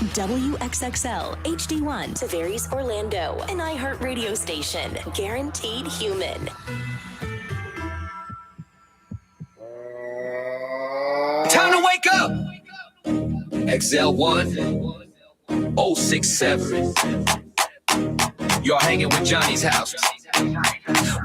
WXXL HD1 Tavares, Orlando, an iHeartRadio station. Guaranteed human. Time to wake up! XL1 067. You're hanging with Johnny's house.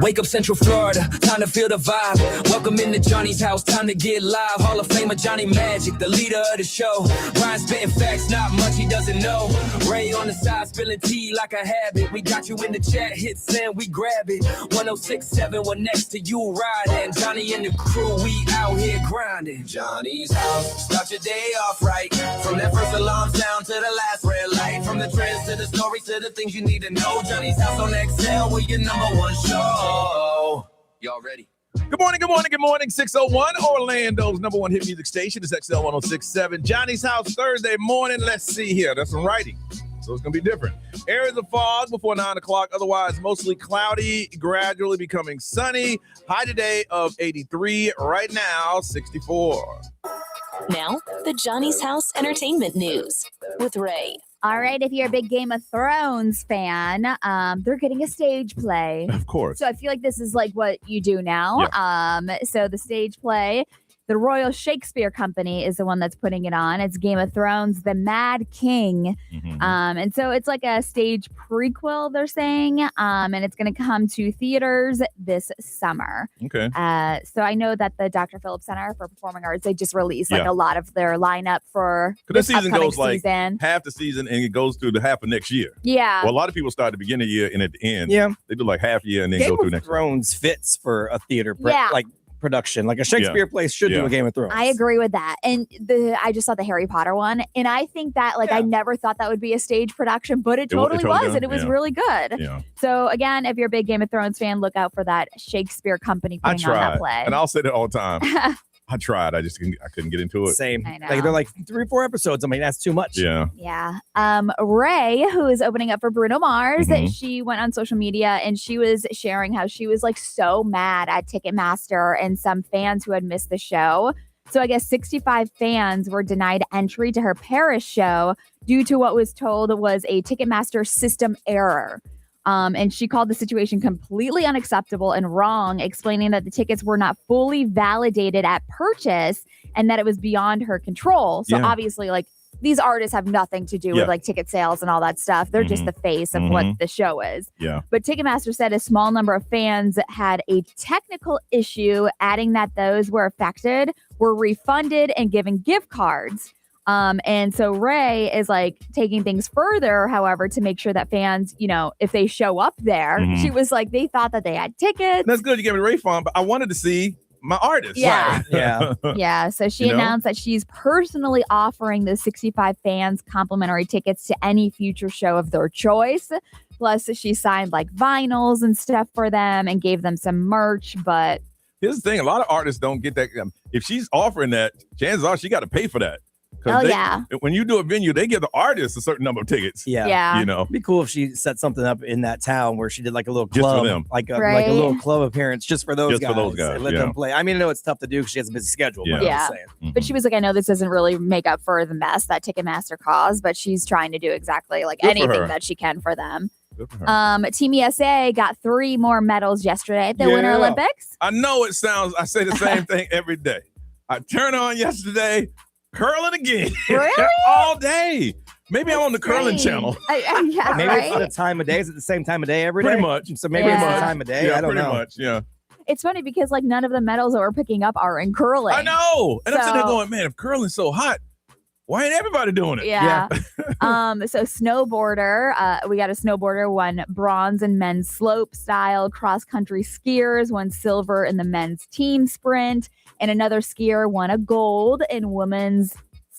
Wake up Central Florida, time to feel the vibe. Welcome into Johnny's house, time to get live. Hall of Famer Johnny Magic, the leader of the show. Ryan spitting facts, not much he doesn't know. Ray on the side, spilling tea like a habit. We got you in the chat, hit send, we grab it. 1067, we're next to you riding. Johnny and the crew, we out here grinding. Johnny's house, start your day off right. From that first alarm sound to the last red light. From the trends to the stories to the things you need to know. Johnny's house on XL, we're your #1 show. Y'all ready? Good morning, good morning, good morning. 601 Orlando's #1 hit music station is XL 1067. Johnny's house Thursday morning. Let's see here. That's some writing. So it's going to be different. Areas of fog before 9 o'clock. Otherwise, mostly cloudy, gradually becoming sunny. High today of 83. Right now, 64. Now, the Johnny's House Entertainment News with Ray. All right, if you're a big Game of Thrones fan, they're getting a stage play. Of course. So I feel like this is like what you do now. Yeah. So the stage play, the Royal Shakespeare Company is the one that's putting it on. It's Game of Thrones, The Mad King. Mm-hmm. And so it's like a stage prequel, they're saying. And it's going to come to theaters this summer. Okay. So I know that the Dr. Phillips Center for Performing Arts, they just released like a lot of their lineup for this season goes like season. Half the season and it goes through the half of next year. Yeah. Well, a lot of people start at the beginning of the year and at the end. Yeah. They do like half year and then go through next year. Game of Thrones fits for a theater production. Like a Shakespeare place should do a Game of Thrones. I agree with that. And I just saw the Harry Potter one. And I think that I never thought that would be a stage production, but it totally was. And it was really good. Yeah. So again, if you're a big Game of Thrones fan, look out for that Shakespeare Company putting on that play. And I'll say that all the time. I tried. I couldn't get into it. Same. Like they're like 3 or 4 episodes. I mean, that's too much. Yeah. Yeah. Ray, who is opening up for Bruno Mars, she went on social media and she was sharing how she was like so mad at Ticketmaster and some fans who had missed the show. So I guess 65 fans were denied entry to her Paris show due to what was told was a Ticketmaster system error. And she called the situation completely unacceptable and wrong, explaining that the tickets were not fully validated at purchase and that it was beyond her control. So obviously, like, these artists have nothing to do with like ticket sales and all that stuff. They're just the face of what the show is. Yeah. But Ticketmaster said a small number of fans had a technical issue, adding that those were affected were refunded and given gift cards. And so Ray is like taking things further, however, to make sure that fans, you know, if they show up there, she was like, they thought that they had tickets. That's good. You gave me a refund, but I wanted to see my artist. Yeah. Like, yeah. So she announced that she's personally offering the 65 fans complimentary tickets to any future show of their choice. Plus, she signed like vinyls and stuff for them and gave them some merch. But here's the thing. A lot of artists don't get that. If she's offering that, chances are she got to pay for that. When you do a venue, they give the artist a certain number of tickets. Yeah. You know, it'd be cool if she set something up in that town where she did like a little club, just for them. Like a little club appearance just for those guys. And let them play. I mean, I know it's tough to do because she has a busy schedule. But I'm saying. But she was like, I know this doesn't really make up for the mess that Ticketmaster caused, but she's trying to do exactly like anything that she can for them. Team ESA got 3 more medals yesterday at the Winter Olympics. I know it sounds, I say the same thing every day. I turn on yesterday, curling again. Really? All day. Maybe I'm on the curling channel. Maybe it's the time of day. Is it the same time of day every day? Pretty much. So maybe it's the time of day. Yeah, I don't know. Pretty much, yeah. It's funny because like none of the medals that we're picking up are in curling. I know. And I'm sitting there going, man, if curling's so hot, why ain't everybody doing it? Yeah. So snowboarder, we got a snowboarder won bronze in men's slope style. Cross-country skiers won silver in the men's team sprint. And another skier won a gold in women's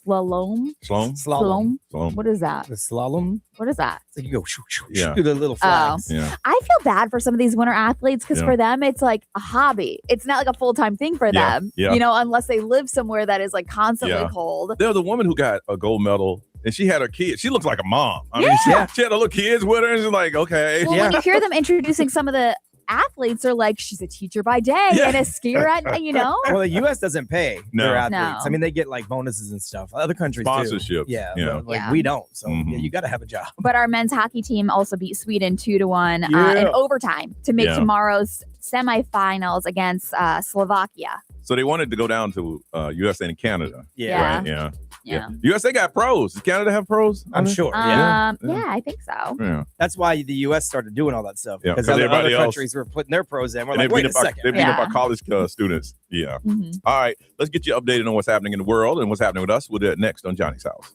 slalom. Slalom. What is that? The slalom? What is that? So you go through the little flags. Yeah. I feel bad for some of these winter athletes because for them, it's like a hobby. It's not like a full-time thing for them, you know, unless they live somewhere that is like constantly cold. There was a woman who got a gold medal and she had her kids. She looks like a mom. I mean, she had her little kids with her and she's like, okay. Well, when you hear them introducing some of the athletes are like, she's a teacher by day and a skier at, Well, the U.S. doesn't pay their athletes. No. I mean, they get like bonuses and stuff. Other countries Sponsorships. do. Yeah. But we don't. So you got to have a job. But our men's hockey team also beat Sweden 2-1 in overtime to make tomorrow's semifinals against Slovakia. So they wanted to go down to USA and Canada. Yeah. Right? Yeah. USA got pros. Does Canada have pros? I'm sure. Yeah, I think so. Yeah. That's why the U.S. started doing all that stuff. Yeah, because other countries were putting their pros in. We're like, wait a second. They beat up our college students. Yeah. All right. Let's get you updated on what's happening in the world and what's happening with us. We'll do it next on Johnny's House.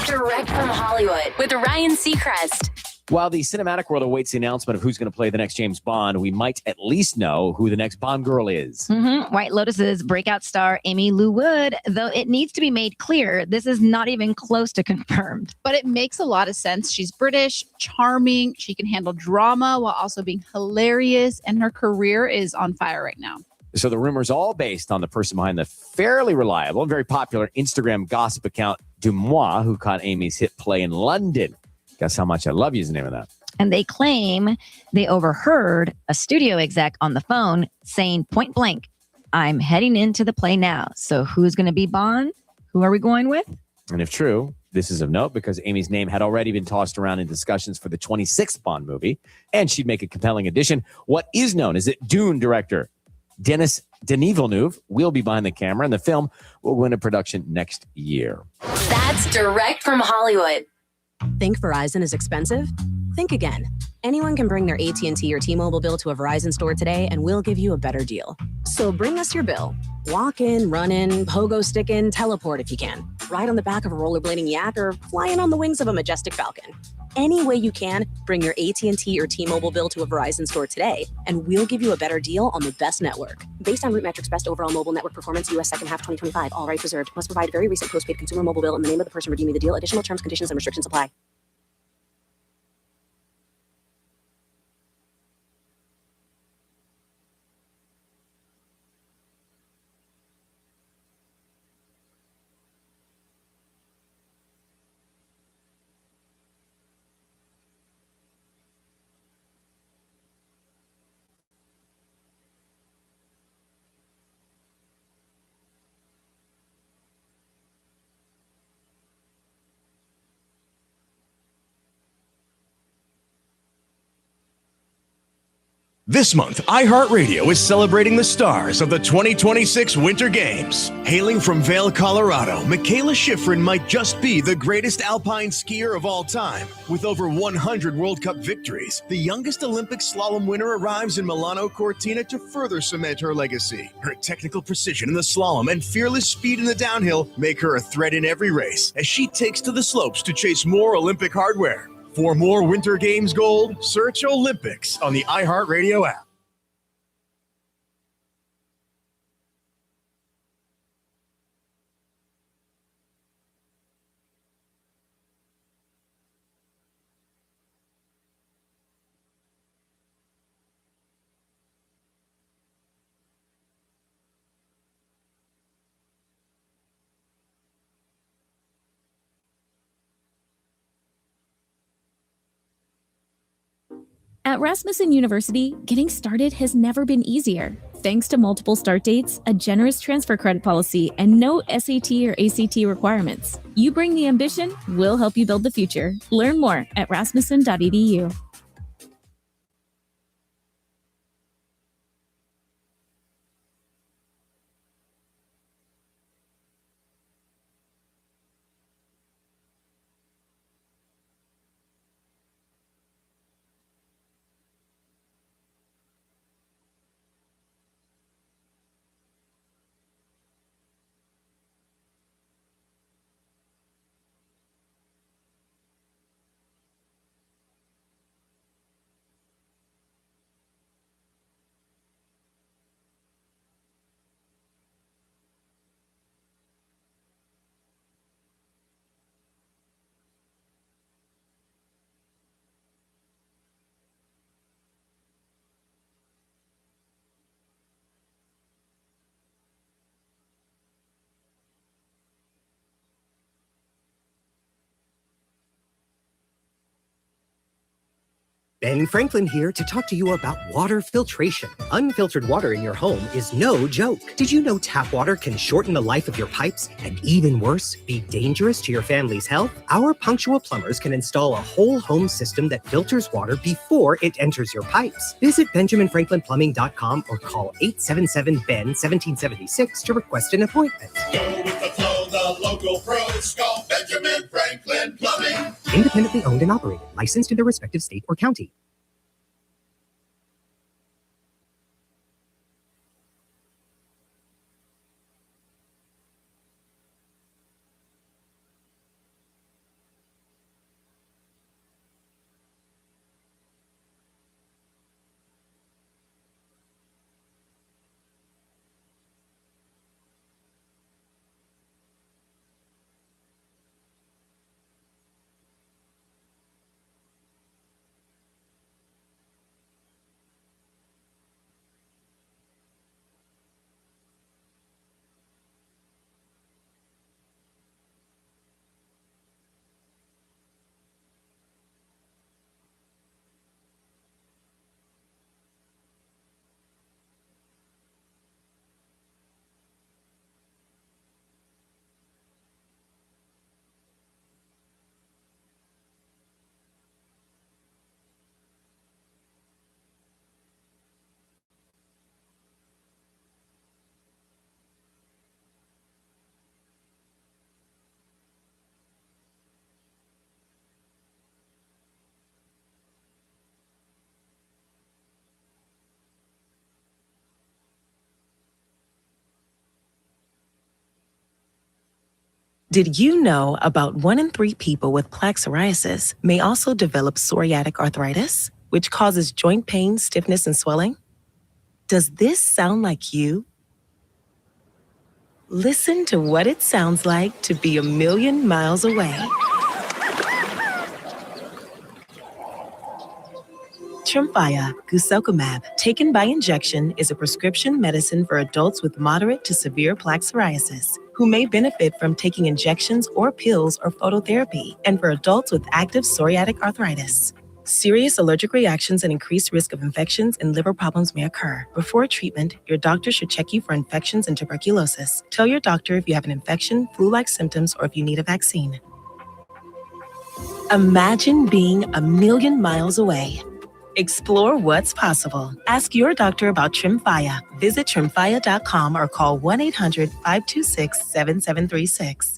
Direct from Hollywood with Ryan Seacrest. While the cinematic world awaits the announcement of who's going to play the next James Bond, we might at least know who the next Bond girl is. White Lotus's breakout star, Amy Lou Wood, though it needs to be made clear, this is not even close to confirmed. But it makes a lot of sense. She's British, charming, she can handle drama while also being hilarious, and her career is on fire right now. So the rumor's all based on the person behind the fairly reliable and very popular Instagram gossip account, Dumois, who caught Amy's hit play in London. Guess How Much I Love You is the name of that. And they claim they overheard a studio exec on the phone saying point blank, I'm heading into the play now. So who's going to be Bond? Who are we going with? And if true, this is of note because Amy's name had already been tossed around in discussions for the 26th Bond movie, and she'd make a compelling addition. What is known is that Dune director Denis Villeneuve will be behind the camera, and the film will go into production next year. That's direct from Hollywood. Think Verizon is expensive? Think again. Anyone can bring their AT&T or T-Mobile bill to a Verizon store today, and we'll give you a better deal. So bring us your bill. Walk in, run in, pogo stick in, teleport if you can. Ride on the back of a rollerblading yak or fly in on the wings of a majestic falcon. Any way you can, bring your AT&T or T-Mobile bill to a Verizon store today, and we'll give you a better deal on the best network. Based on Root Metrics Best Overall Mobile Network Performance, U.S. Second Half 2025, all rights reserved. Must provide very recent postpaid consumer mobile bill in the name of the person redeeming the deal. Additional terms, conditions, and restrictions apply. This month, iHeartRadio is celebrating the stars of the 2026 Winter Games. Hailing from Vail, Colorado, Michaela Schifrin might just be the greatest alpine skier of all time. With over 100 World Cup victories, the youngest Olympic slalom winner arrives in Milano Cortina to further cement her legacy. Her technical precision in the slalom and fearless speed in the downhill make her a threat in every race as she takes to the slopes to chase more Olympic hardware. For more Winter Games gold, search Olympics on the iHeartRadio app. At Rasmussen University, getting started has never been easier. Thanks to multiple start dates, a generous transfer credit policy, and no SAT or ACT requirements. You bring the ambition, we'll help you build the future. Learn more at rasmussen.edu. Ben Franklin here to talk to you about water filtration. Unfiltered water in your home is no joke. Did you know tap water can shorten the life of your pipes and, even worse, be dangerous to your family's health? Our punctual plumbers can install a whole home system that filters water before it enters your pipes. Visit BenjaminFranklinPlumbing.com or call 877-BEN-1776 to request an appointment. Go with the flow, the local pros call Benjamin Franklin Plumbing. Independently owned and operated, licensed in their respective state or county. Did you know about 1 in 3 people with plaque psoriasis may also develop psoriatic arthritis, which causes joint pain, stiffness, and swelling? Does this sound like you? Listen to what it sounds like to be a million miles away. Tremfya guselkumab, taken by injection, is a prescription medicine for adults with moderate to severe plaque psoriasis who may benefit from taking injections or pills or phototherapy, and for adults with active psoriatic arthritis. Serious allergic reactions and increased risk of infections and liver problems may occur. Before treatment, your doctor should check you for infections and tuberculosis. Tell your doctor if you have an infection, flu-like symptoms, or if you need a vaccine. Imagine being a million miles away. Explore what's possible. Ask your doctor about Tremfya. Visit Tremfya.com or call 1-800-526-7736.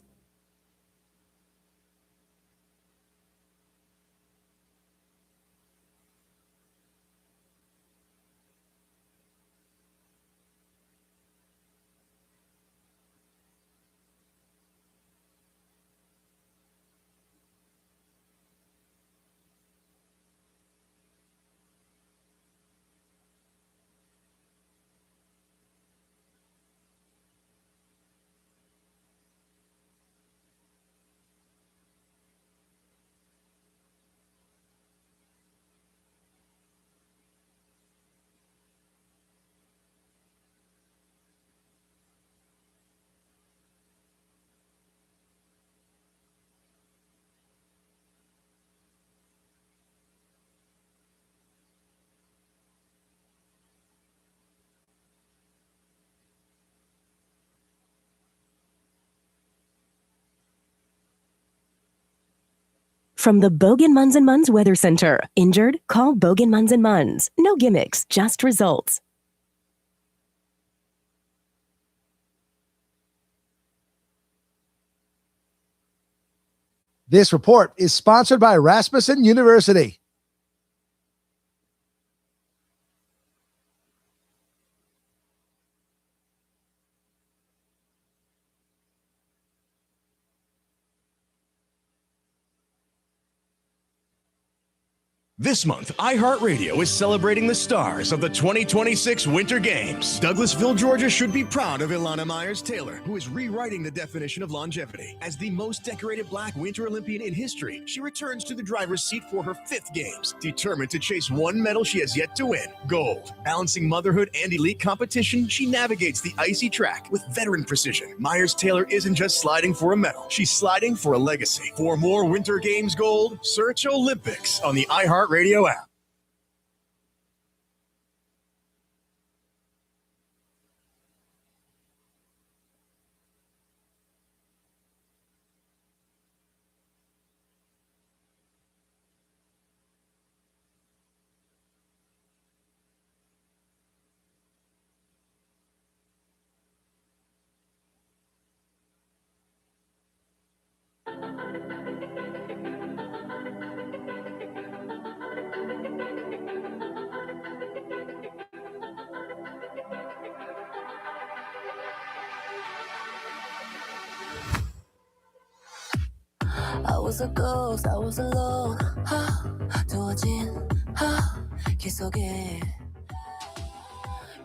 From the Bogan Munz & Munz Weather Center. Injured? Call Bogan Munz & Munz. No gimmicks, just results. This report is sponsored by Rasmussen University. This month, iHeartRadio is celebrating the stars of the 2026 Winter Games. Douglasville, Georgia should be proud of Ilana Myers-Taylor, who is rewriting the definition of longevity. As the most decorated Black Winter Olympian in history, she returns to the driver's seat for her 5th Games, determined to chase one medal she has yet to win, gold. Balancing motherhood and elite competition, she navigates the icy track with veteran precision. Myers-Taylor isn't just sliding for a medal, she's sliding for a legacy. For more Winter Games gold, search Olympics on the iHeartRadio app. I was a ghost, I was alone. 두어진 길 속에.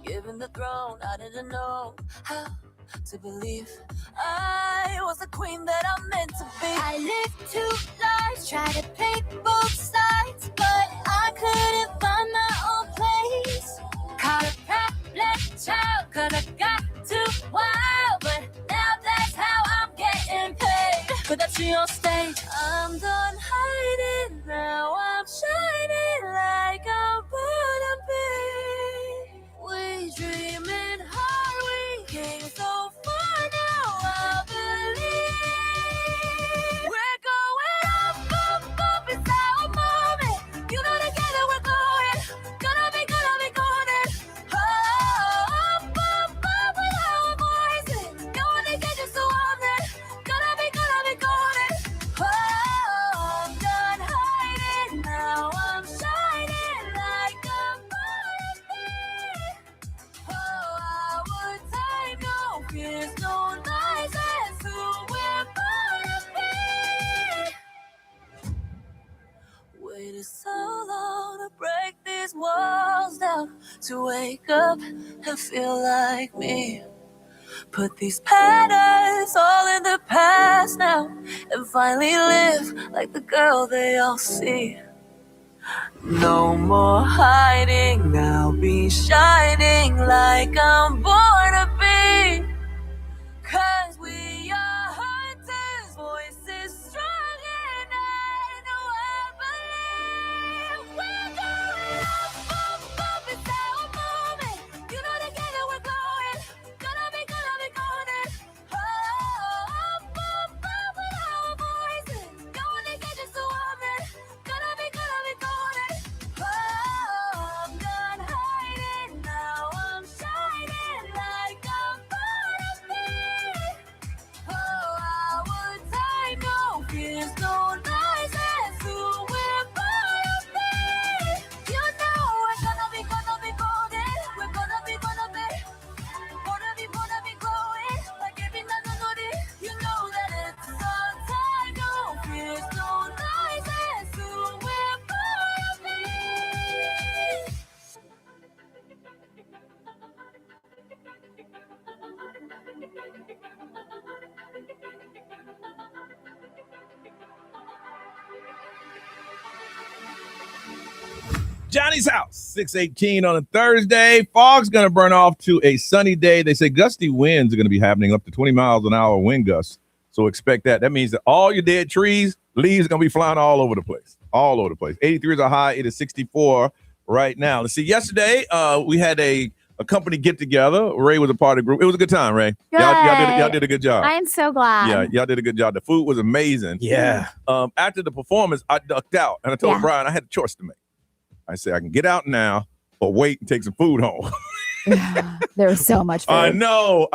Given the throne, I didn't know how to believe I was the queen that I'm meant to be. I lived two lives, tried to pick both sides, but I couldn't find my own place. Caught a problem child, cause I got too wild, but now that's how I'm getting paid. But that's on stage. I'm done hiding, now I'm shining like I'm born to be. We dreaming hard, we came so far, now I believe. We're going up, it's our moment. You know together we're going, gonna be golden. Up, with our voices. Going to get you so often, gonna be golden. I'm done hiding, now I'm shining like a butterfly. Our time, no fears, no lies, that's who we're born to be. Waited so long to break these walls down, to wake up and feel like me. Put these patterns all in the past now, and finally live like the girl they all see. No more hiding, now be shining like I'm born to be. Cause we are hunters, voices strong, and I know I believe. We're going up, it's our moment. You know together we're going, gonna be golden. Up, with our voices. Going to get you so often, gonna be golden. I'm done hiding, now I'm shining like I'm born to be. Our time, no fears, no lies, that's who we're born to be. You know we're gonna be golden. We're gonna be glowing like every melody. You know that it's our time, no fears, no lies, that's who we're born to be. Johnny's house, 6:18 on a Thursday. Fog's going to burn off to a sunny day. They say gusty winds are going to be happening, up to 20 miles an hour wind gusts. So expect that. That means that all your dead trees, leaves are going to be flying all over the place. All over the place. 83 is a high. It is 64 right now. Let's see. Yesterday, we had a company get together. Ray was a part of the group. It was a good time, Ray. Y'all did a good job. I'm so glad. Yeah, y'all did a good job. The food was amazing. Yeah. After the performance, I ducked out, and I told Brian I had a choice to make. I said, I can get out now or wait and take some food home. There was so much food. I know.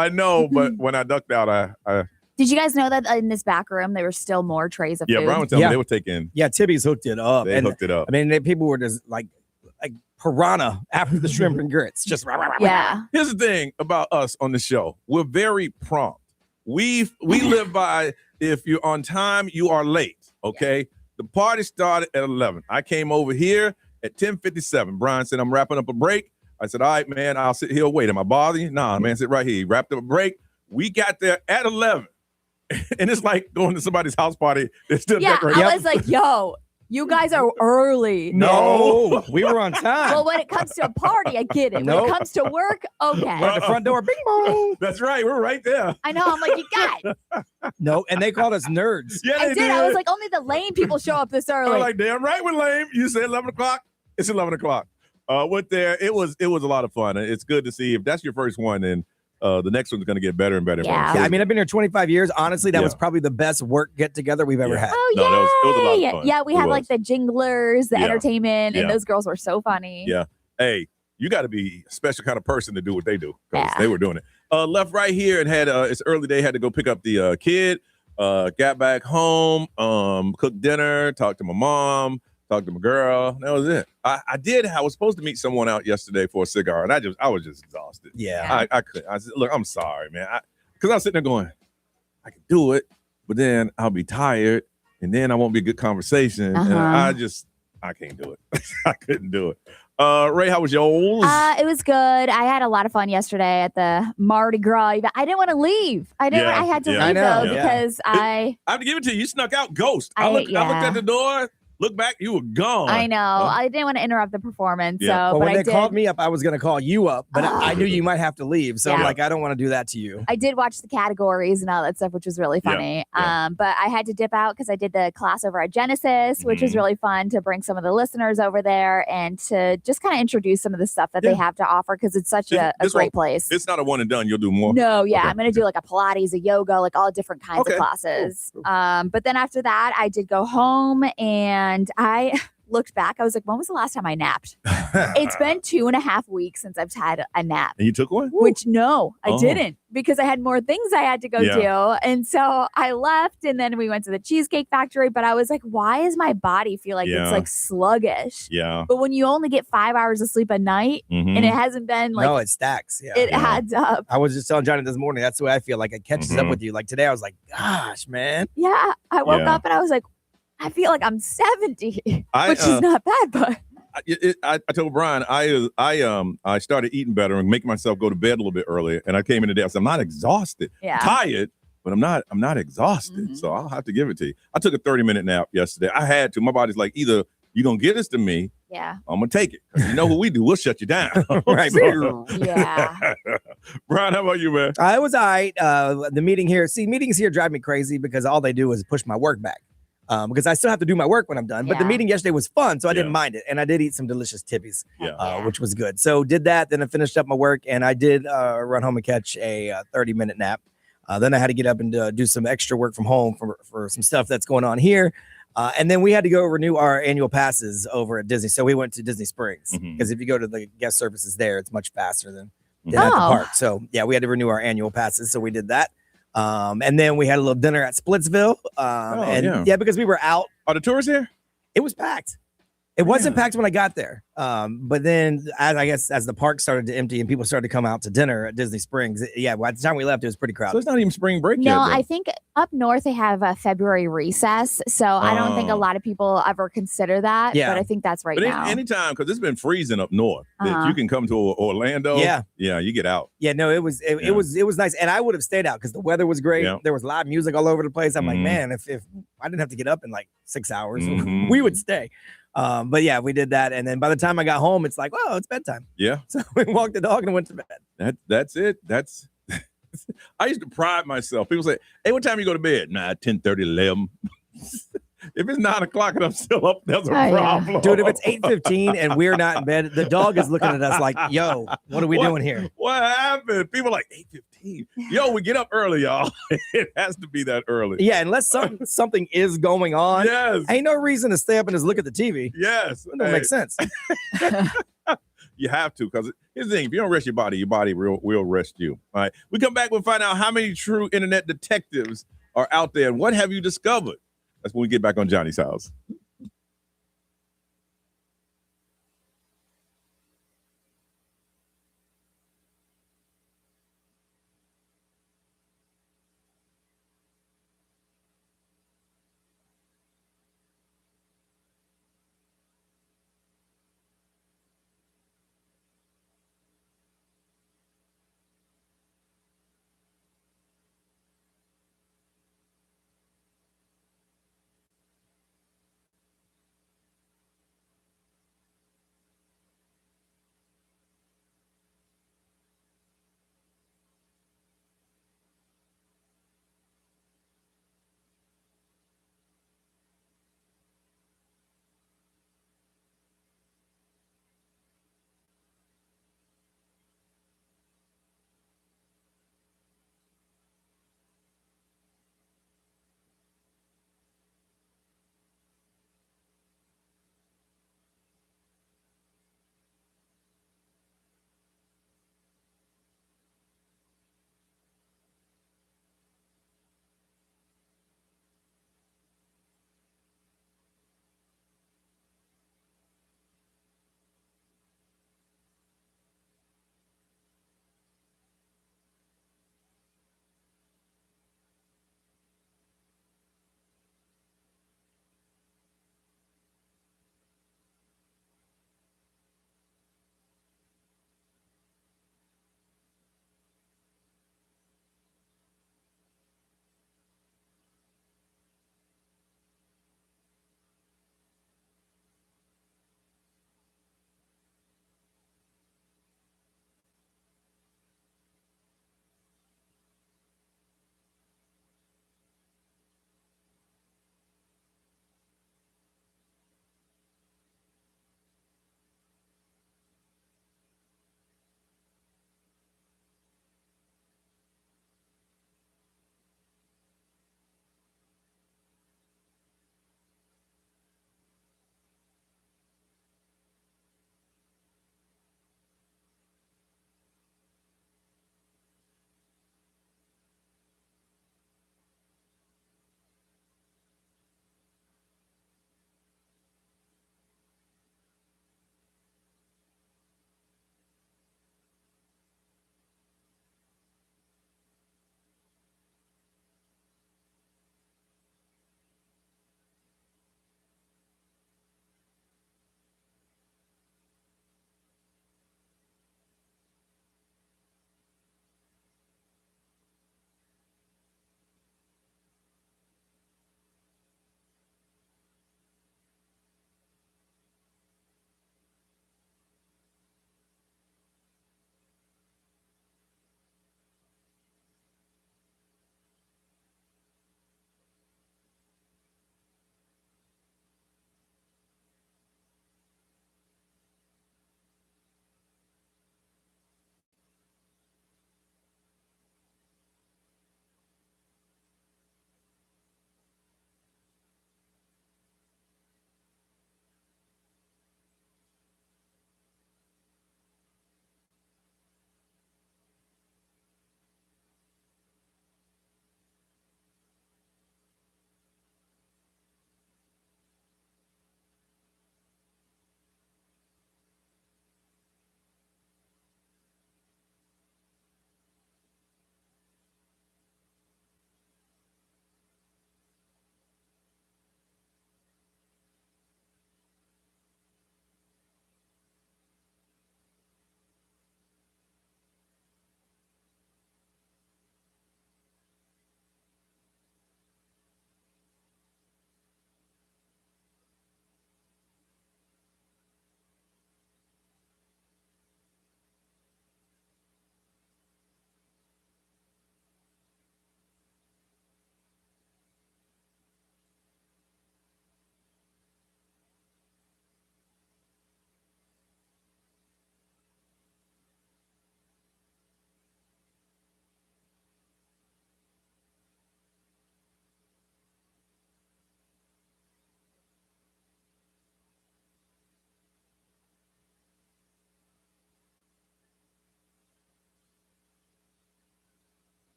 But when I ducked out, I Did you guys know that in this back room, there were still more trays of food? Yeah, Brian was telling me they were taking. Yeah, Tibby's hooked it up. They hooked it up. I mean, people were just like piranha after the shrimp and grits. Just yeah. Here's the thing about us on the show. We're very prompt. We live by, if you're on time, you are late. Okay. Yeah. The party started at 11. I came over here at 10:57. Brian said, I'm wrapping up a break. I said, all right, man, I'll sit here and wait. Am I bothering you? Nah, man, sit right here. He wrapped up a break. We got there at 11. And it's like going to somebody's house party. They're still decorating. I was like, yo, you guys are early. No, we were on time. Well, when it comes to a party, I get it. Nope. When it comes to work, okay. We're at the front door, bing bong. That's right. We're right there. I know. I'm like, you got it. No, and they called us nerds. Yeah, I did. I was like, only the lame people show up this early. I'm like, damn right we're lame. You said 11 o'clock. It's 11 o'clock. Went there. It was a lot of fun. It's good to see. If that's your first one, then the next one's going to get better and better. Yeah. I mean, I've been here 25 years. Honestly, that was probably the best work get together we've ever had. Oh, no, it was a lot of fun. Yeah, we had like the jinglers, the Yeah. entertainment, and Yeah. those girls were so funny. Yeah. Hey, you got to be a special kind of person to do what they do, because they were doing it. Left right here and had it's early day, had to go pick up the kid, got back home, cooked dinner, talked to my mom, talked to my girl. That was it. I was supposed to meet someone out yesterday for a cigar, and I was just exhausted. Yeah. I couldn't. I said, look, I'm sorry, man. Because I was sitting there going, I can do it, but then I'll be tired. and then I won't be a good conversation. And I can't do it. I couldn't do it. Ray, how was yours? It was good. I had a lot of fun yesterday at the Mardi Gras event. I didn't want to leave. I had to leave though because I have to give it to you. You snuck out ghost. I looked at the door. Look back, you were gone. I know. I didn't want to interrupt the performance. Yeah. So, but when they called me up, I was going to call you up, but I knew you might have to leave. So I'm like, I don't want to do that to you. I did watch the categories and all that stuff, which was really funny. But I had to dip out because I did the class over at Genesis, which was really fun to bring some of the listeners over there and to just kind of introduce some of the stuff that they have to offer because it's such a great place. It's not a one and done. You'll do more. No, okay. I'm going to do like a Pilates, a yoga, like all different kinds of classes. Cool. But then after that, I did go home and I looked back. I was like, when was the last time I napped? It's been 2.5 weeks since I've had a nap. And you took one? Which no, I didn't because I had more things I had to go do. And so I left and then we went to the Cheesecake Factory. But I was like, why does my body feel like it's like sluggish? Yeah. But when you only get 5 hours of sleep a night and it hasn't been like. No, it stacks. Yeah. It adds up. I was just telling Johnny this morning, that's the way I feel like it catches up with you. Like today I was like, gosh, man. Yeah. I woke up and I was like, I feel like I'm 70, which is not bad, but I told Brian I started eating better and making myself go to bed a little bit earlier. And I came in today. I said, I'm not exhausted, tired, but I'm not exhausted. So I'll have to give it to you. I took a 30-minute nap yesterday. I had to. My body's like, either you're gonna get this to me, I'm gonna take it. You know what we do? We'll shut you down. Right, bro. Yeah. Brian, how about you, man? I was all right. The meeting here. See, meetings here drive me crazy because all they do is push my work back. Because I still have to do my work when I'm done. But the meeting yesterday was fun, so I didn't mind it. And I did eat some delicious tippies, which was good. So did that, then I finished up my work, and I did run home and catch a 30-minute nap. Then I had to get up and do some extra work from home for some stuff that's going on here. And then we had to go renew our annual passes over at Disney. So we went to Disney Springs because if you go to the guest services there, it's much faster than at the park. So yeah, we had to renew our annual passes. So we did that. And then we had a little dinner at Splitsville. Because we were out. Are the tours here? It was packed. It wasn't packed when I got there. But then as the park started to empty and people started to come out to dinner at Disney Springs, by the time we left, it was pretty crowded. So it's not even spring break yet. No, I think up north they have a February recess. So I don't think a lot of people ever consider that. Yeah. But I think that's now. Anytime, because it's been freezing up north. If you can come to Orlando. Yeah, you get out. Yeah, no, it was nice. And I would have stayed out because the weather was great. Yeah. There was live music all over the place. I'm like, man, if I didn't have to get up in like 6 hours, we would stay. But yeah, we did that. And then by the time I got home, it's like, oh, it's bedtime. Yeah. So we walked the dog and went to bed. That's it. I used to pride myself. People say, hey, what time you go to bed? 10:30, 11. If it's 9 o'clock and I'm still up, there's a problem. Dude, if it's 8:15 and we're not in bed, the dog is looking at us like, yo, what are we doing here? What happened? People are like 8:15. Yo, we get up early, y'all. It has to be that early. Yeah, unless something is going on. Yes. Ain't no reason to stay up and just look at the TV. Yes. It don't make sense. You have to, because here's the thing. If you don't rest your body will rest you. All right. We come back, we'll find out how many true internet detectives are out there and what have you discovered? That's when we get back on Johnny's House.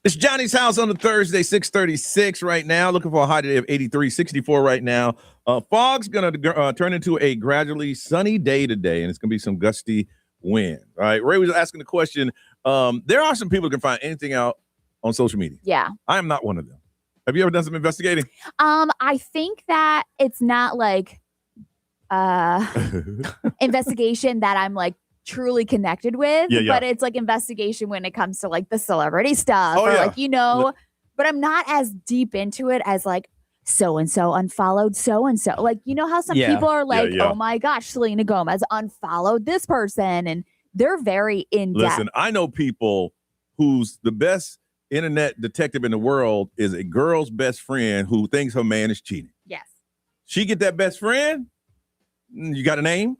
It's Johnny's house on a Thursday, 6:36 right now. Looking for a high today of 83, 64 right now. Fog's going to turn into a gradually sunny day today, and it's going to be some gusty wind. All right. Ray was asking the question. There are some people who can find anything out on social media. Yeah. I am not one of them. Have you ever done some investigating? I think that it's not like investigation that I'm like truly connected with, but it's like investigation when it comes to like the celebrity stuff like, but I'm not as deep into it as like so-and-so unfollowed so-and-so. Like, you know how some people are like, oh my gosh, Selena Gomez unfollowed this person, and they're very in-depth. Listen, I know people who's the best internet detective in the world is a girl's best friend who thinks her man is cheating. Yes. She get that best friend. You got a name?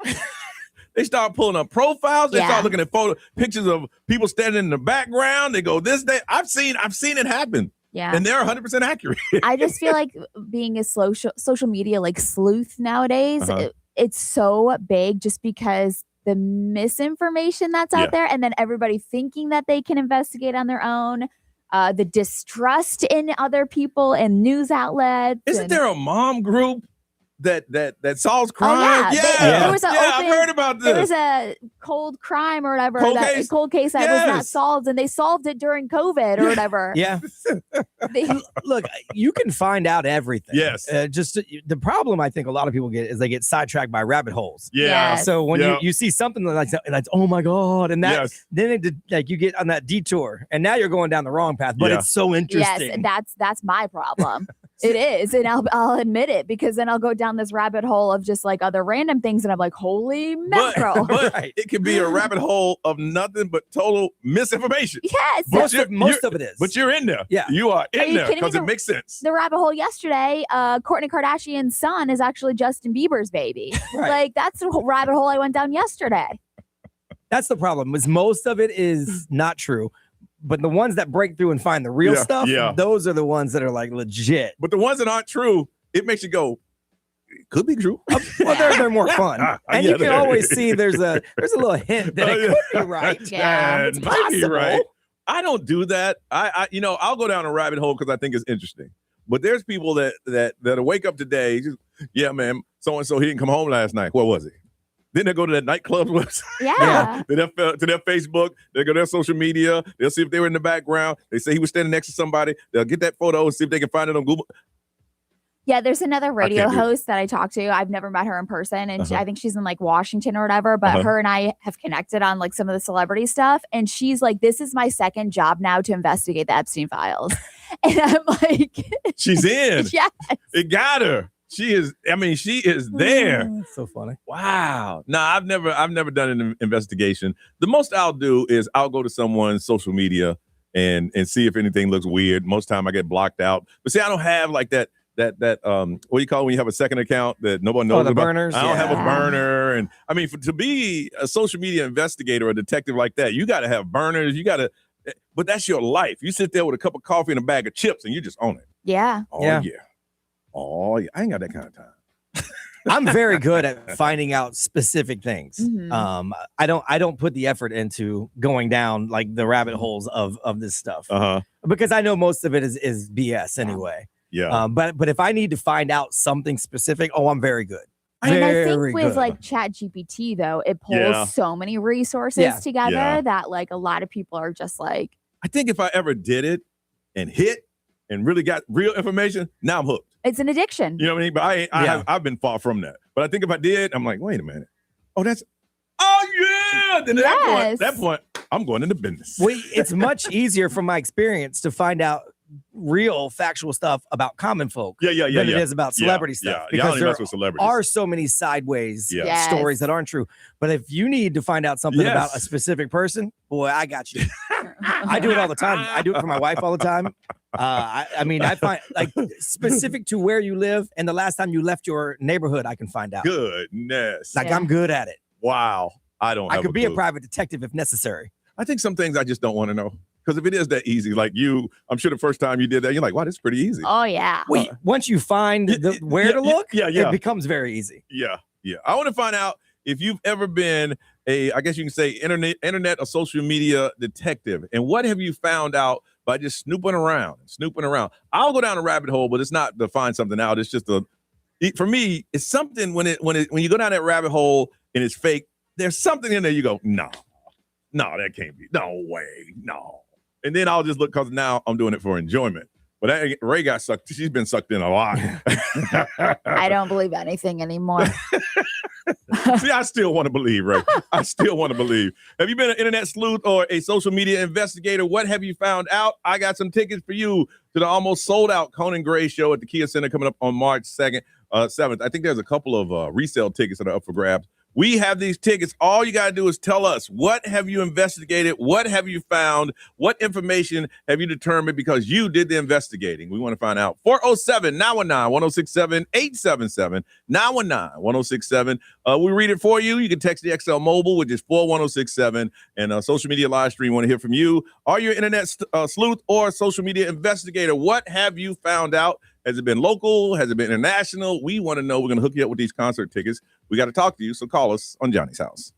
They start pulling up profiles. They start looking at pictures of people standing in the background. They go this day. I've seen it happen. Yeah. And they're 100% accurate. I just feel like being a social media like sleuth nowadays, it's so big just because the misinformation that's out there, and then everybody thinking that they can investigate on their own. The distrust in other people and news outlets. Isn't there a mom group that solves crime? Oh, yeah. There was I've heard about this. There was a cold crime or whatever, cold case that was not solved, and they solved it during COVID or whatever. Yeah. Look, you can find out everything. Yes. Just the problem I think a lot of people get is they get sidetracked by rabbit holes. Yeah. So when you see something like that's oh my God, and that then you get on that detour, and now you're going down the wrong path, but it's so interesting. Yes, that's my problem. It is, and I'll admit it, because then I'll go down this rabbit hole of just like other random things, and I'm like, holy mackerel. But it can be a rabbit hole of nothing but total misinformation. Yes. Most of it is. But you're in there. Yeah. You are in there kidding me? because it makes sense. The rabbit hole yesterday, Kourtney Kardashian's son is actually Justin Bieber's baby. Right. Like, that's the rabbit hole I went down yesterday. That's the problem, is most of it is not true. But the ones that break through and find the real stuff, those are the ones that are like legit. But the ones that aren't true, it makes you go, it could be true. Well, they're more fun. And you can always see there's a little hint that it could be right. Yeah, it's possible. Right. I don't do that. I'll go down a rabbit hole because I think it's interesting. But there's people that wake up today, man, so-and-so, he didn't come home last night. Where was he? Then they go to that nightclub website. Yeah. to their Facebook. They go to their social media. They'll see if they were in the background. They say he was standing next to somebody. They'll get that photo and see if they can find it on Google. Yeah, there's another radio host that I talked to. I've never met her in person, and I think she's in like Washington or whatever, but her and I have connected on like some of the celebrity stuff, and she's like, this is my second job now to investigate the Epstein files. And I'm like, she's in. Yes. It got her. She is there. That's so funny. Wow. Nah, I've never done an investigation. The most I'll do is I'll go to someone's social media and see if anything looks weird. Most time I get blocked out. But see, I don't have like that what do you call it when you have a second account that nobody knows about? Burners. I don't have a burner. And I mean, to be a social media investigator or a detective like that, you got to have burners. But that's your life. You sit there with a cup of coffee and a bag of chips and you just own it. Yeah. Oh, yeah. I ain't got that kind of time. I'm very good at finding out specific things. Mm-hmm. I don't put the effort into going down like the rabbit holes of this stuff because I know most of it is BS anyway. Yeah. But if I need to find out something specific, I'm very good. And I think with like Chat GPT though, it pulls so many resources together that like a lot of people are just like. I think if I ever did it and hit and really got real information, now I'm hooked. It's an addiction. You know what I mean? But I've been far from that. But I think if I did, I'm like, wait a minute. Then at that point, I'm going into business. It's much easier from my experience to find out real factual stuff about common folk than it is about celebrity stuff. Because there are so many sideways stories that aren't true. But if you need to find out something about a specific person, boy, I got you. I do it all the time. I do it for my wife all the time. I find like specific to where you live and the last time you left your neighborhood, I can find out. Goodness. I'm good at it. Wow. I could be a private detective if necessary. I think some things I just don't want to know. Because if it is that easy, like you, I'm sure the first time you did that, you're like, wow, this is pretty easy. Oh, yeah. Once you find where to look, it becomes very easy. Yeah. I want to find out if you've ever been I guess you can say internet or social media detective. And what have you found out by just snooping around. I'll go down a rabbit hole, but it's not to find something out. It's just for me, it's something when you go down that rabbit hole and it's fake, there's something in there you go, no, that can't be. No way, no. And then I'll just look because now I'm doing it for enjoyment. But Ray got sucked. She's been sucked in a lot. I don't believe anything anymore. See, I still want to believe, Ray. I still want to believe. Have you been an internet sleuth or a social media investigator? What have you found out? I got some tickets for you to the almost sold out Conan Gray show at the Kia Center coming up on March 7th. I think there's a couple of resale tickets that are up for grabs. We have these tickets. All you got to do is tell us, what have you investigated? What have you found? What information have you determined because you did the investigating? We want to find out. 407-919-1067, 877-919-1067. We read it for you. You can text the XL Mobile, which is 41067. And social media live stream, want to hear from you. Are you an internet sleuth or social media investigator? What have you found out? Has it been local? Has it been international? We want to know. We're going to hook you up with these concert tickets. We got to talk to you, so call us on Johnny's House.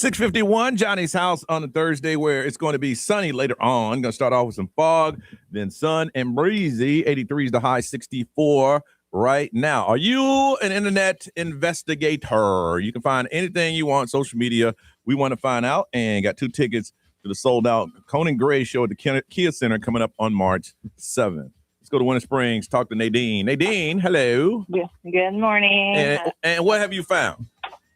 6:51, Johnny's house on a Thursday where it's going to be sunny later on. Going to start off with some fog, then sun and breezy. 83 is the high, 64 right now. Are you an internet investigator? You can find anything you want, social media. We want to find out, and got 2 tickets to the sold-out Conan Gray show at the Kia Center coming up on March 7th. Let's go to Winter Springs, talk to Nadine. Nadine, hello. Good morning. And what have you found?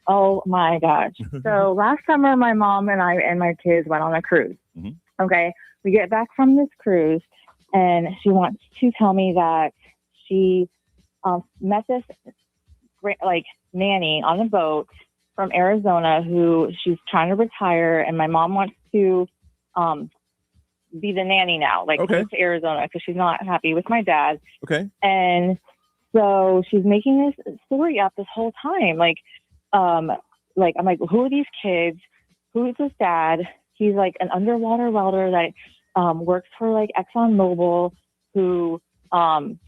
Oh my gosh. So last summer, my mom and I and my kids went on a cruise. Mm-hmm. Okay. We get back from this cruise and she wants to tell me that she met this nanny on a boat from Arizona who she's trying to retire. And my mom wants to be the nanny now, move to Arizona because she's not happy with my dad. Okay. And so she's making this story up this whole time. I'm like, who are these kids? Who is this dad? He's like an underwater welder that works for ExxonMobil, who doesn't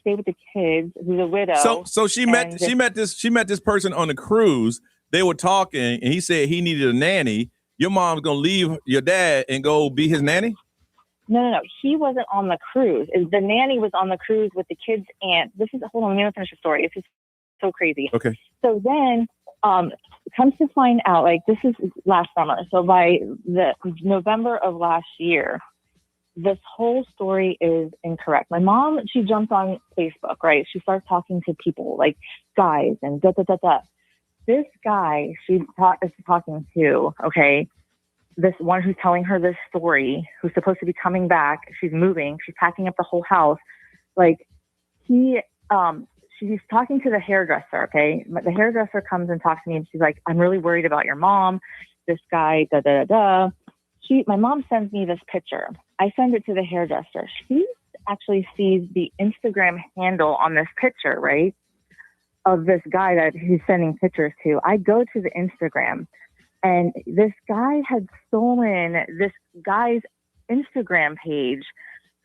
stay with the kids. Who's a widow. So she met this person on the cruise. They were talking, and he said he needed a nanny. Your mom's gonna leave your dad and go be his nanny? No. He wasn't on the cruise. The nanny was on the cruise with the kids' aunt. Hold on, let me finish the story. It's just so crazy. Okay. So then comes to find out, this is last summer. So by the November of last year, this whole story is incorrect. My mom, she jumped on Facebook, right? She starts talking to people guys and da-da-da-da. This guy is talking to, okay, this one who's telling her this story, who's supposed to be coming back. She's moving. She's packing up the whole house. She's talking to the hairdresser, okay? But the hairdresser comes and talks to me, and she's like, I'm really worried about your mom. This guy, da-da-da-da. My mom sends me this picture. I send it to the hairdresser. She actually sees the Instagram handle on this picture, right, of this guy that he's sending pictures to. I go to the Instagram, and this guy had stolen this guy's Instagram page.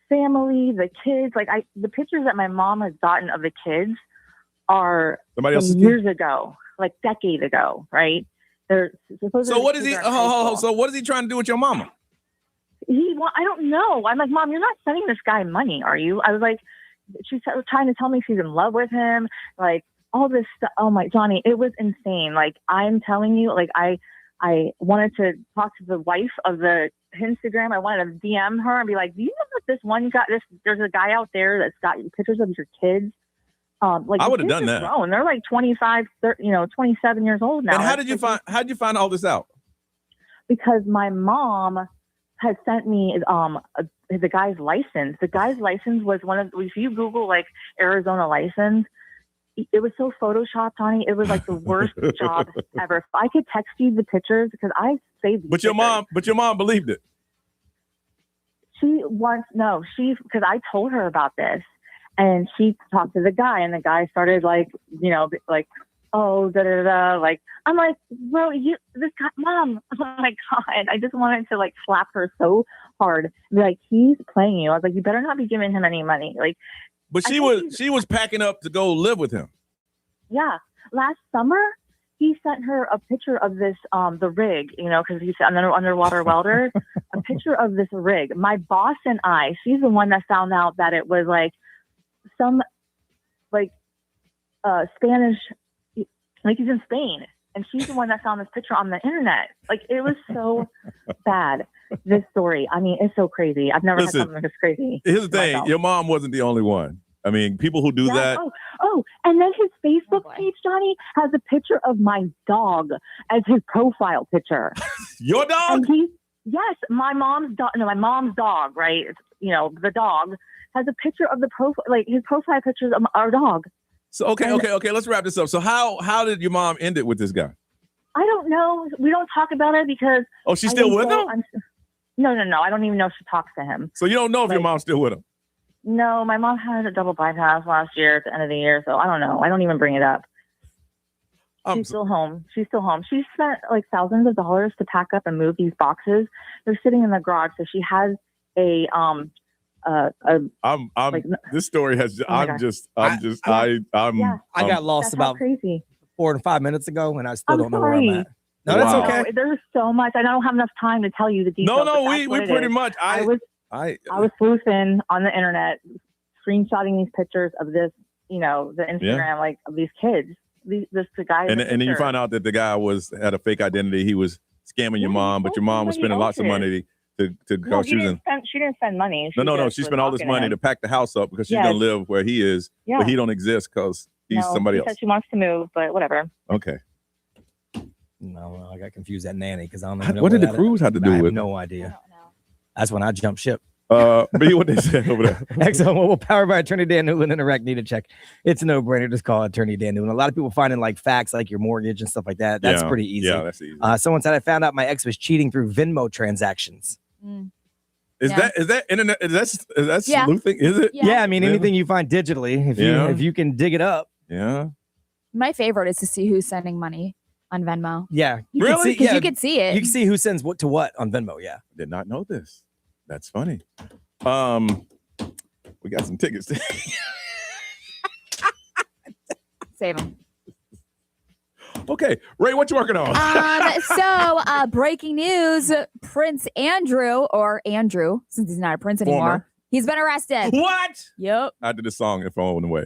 Family, the kids, the pictures that my mom has gotten of the kids are from years ago, decade ago, right? They're supposed So what is he? So what is he trying to do with your mama? I don't know. I'm like, Mom, you're not sending this guy money, are you? I was like, she's trying to tell me she's in love with him, all this stuff. Oh my, Johnny, it was insane. I'm telling you, I wanted to talk to the wife of the Instagram. I wanted to DM her and be like, do you know that this one guy, there's a guy out there that's got pictures of your kids? I would have done that. Grown. They're 25, 27 years old now. And how did you find all this out? Because my mom had sent me the guy's license. The guy's license was if you Google Arizona license, it was so photoshopped, honey. It was the worst job ever. If I could text you the pictures because I saved. But your mom believed it. Because I told her about this, and she talked to the guy, and the guy started oh, da da da. I'm like, bro, this guy, Mom. Oh my God, I just wanted to slap her so hard. Be like, he's playing you. I was like, you better not be giving him any money. But she was packing up to go live with him. Yeah. Last summer, he sent her a picture of this, the rig, because he's an underwater welder, a picture of this rig. My boss and I, she's the one that found out that it was some Spanish, he's in Spain. And she's the one that found this picture on the internet. It was so bad, this story. I mean, it's so crazy. I've never had something this crazy. Here's the thing. Myself. Your mom wasn't the only one. I mean, people who do that. Oh, and then his Facebook page, Johnny, has a picture of my dog as his profile picture. Your dog? And yes, my mom's dog. No, my mom's dog, right? The dog has a picture of the profile, his profile pictures of our dog. So okay. Let's wrap this up. So how did your mom end it with this guy? I don't know. We don't talk about it because. Oh, she's still with him? No. I don't even know if she talks to him. So you don't know if your mom's still with him? No, my mom had a double bypass last year at the end of the year, so I don't know. I don't even bring it up. She's still home. She spent thousands of dollars to pack up and move these boxes. They're sitting in the garage, so she has a this story has. I got lost about crazy. 4 to 5 minutes ago, and I still don't know where I'm at. No, that's okay. There's so much. I don't have enough time to tell you the details. No, we pretty much. I was sleuthing on the internet, screenshotting these pictures of this, the Instagram, like of these kids. This guy. And then you find out that the guy had a fake identity. He was scamming your mom, but your mom was spending lots of money to go. She didn't spend money. She spent all this money to pack the house up because she's gonna live where he is, but he don't exist because he's somebody else. She wants to move, but whatever. Okay. No, I got confused at nanny because I don't even know what did the cruise have to do with? I have no idea. That's when I jumped ship. B, what they said over there? ExxonMobil, powered by Attorney Dan Newland and Iraq Need a Check. It's a no-brainer. Just call Attorney Dan Newland. A lot of people finding like facts like your mortgage and stuff like that. That's pretty easy. Yeah, that's easy. Someone said I found out my ex was cheating through Venmo transactions. Is that internet? Is that sleuthing? Is it? Yeah, I mean anything you find digitally, if you can dig it up. Yeah. My favorite is to see who's sending money on Venmo. Yeah. Really? Because you can see it. You can see who sends what to what on Venmo. Yeah. Did not know this. That's funny. We got some tickets. Save them. Okay, Ray, what you working on? So breaking news: Prince Andrew, or Andrew, since he's not a prince anymore, he's been arrested. What? Yep. I did the song if I went away.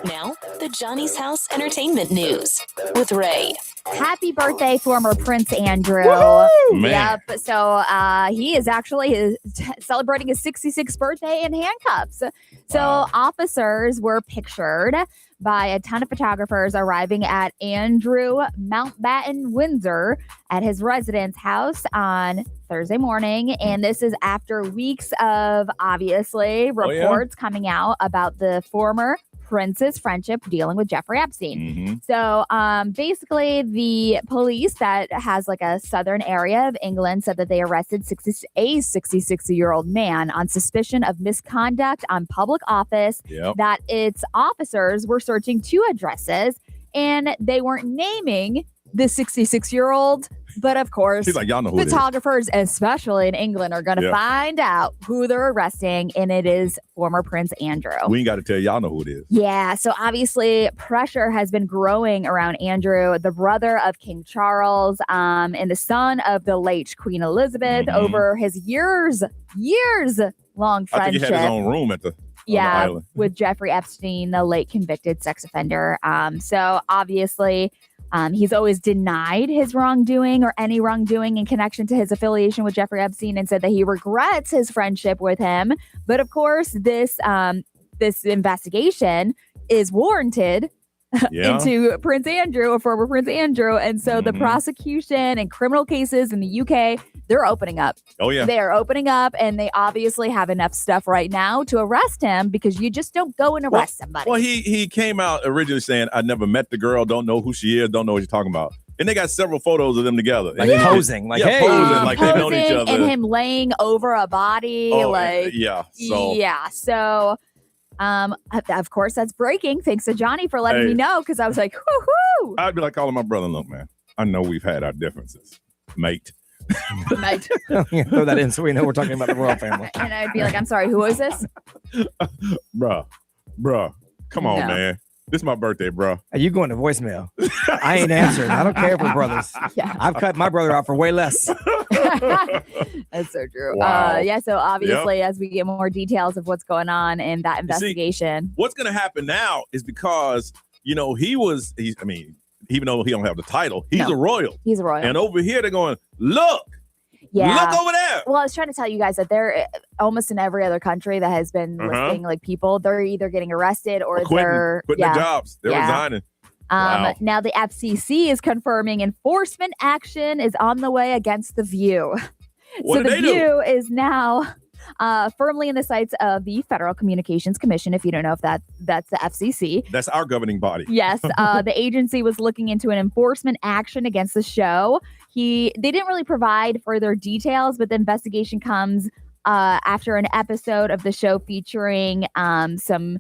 Now, the Johnny's House Entertainment News with Ray. Happy birthday, former Prince Andrew. Man. Yep. So he is actually celebrating his 66th birthday in handcuffs. So officers were pictured by a ton of photographers arriving at Andrew Mountbatten Windsor at his residence house on Thursday morning. And this is after weeks of, obviously, reports coming out about the former Prince's friendship dealing with Jeffrey Epstein. Mm-hmm. So basically, the police that has like a southern area of England said that they arrested a 66-year-old man on suspicion of misconduct on public office, that its officers were searching 2 addresses, and they weren't naming the 66-year-old. But of course, he's like, y'all know who photographers, especially in England, are going to find out who they're arresting, and it is former Prince Andrew. We ain't got to tell y'all know who it is. Yeah, so obviously pressure has been growing around Andrew, the brother of King Charles, and the son of the late Queen Elizabeth, over his years-long friendship. I think he had his own room at the island. With Jeffrey Epstein, the late convicted sex offender. So obviously, he's always denied his wrongdoing or any wrongdoing in connection to his affiliation with Jeffrey Epstein, and said that he regrets his friendship with him. But of course, this investigation is warranted into Prince Andrew, or former Prince Andrew. And so the prosecution and criminal cases in the UK, they're opening up. Oh, yeah. They are opening up, and they obviously have enough stuff right now to arrest him, because you just don't go and arrest somebody. Well, he came out originally saying, I never met the girl, don't know who she is, don't know what you're talking about. And they got several photos of them together. Like posing. Like, hey. Posing like they've known each other. And him laying over a body. So, of course, that's breaking. Thanks to Johnny for letting me know, because I was like, whoo-hoo. I'd be like calling my brother, look, man, I know we've had our differences, mate. Throw that in so we know we're talking about the royal family. And I'd be like, I'm sorry, who is this? Bruh, come on, man. This is my birthday, bro. Are you going to voicemail? I ain't answering. I don't care if we're brothers. I've cut my brother out for way less. That's so true. Wow. So obviously, as we get more details of what's going on in that investigation. What's going to happen now is because, even though he don't have the title, he's a royal. He's a royal. And over here, they're going, look over there. Well, I was trying to tell you guys that they're almost in every other country that has been listing like people, they're either getting arrested or they're quitting their jobs. They're resigning. Now the FCC is confirming enforcement action is on the way against The View. What so The View is now firmly in the sights of the Federal Communications Commission. If you don't know if that's the FCC. That's our governing body. Yes. The agency was looking into an enforcement action against the show. They didn't really provide further details, but the investigation comes after an episode of the show featuring some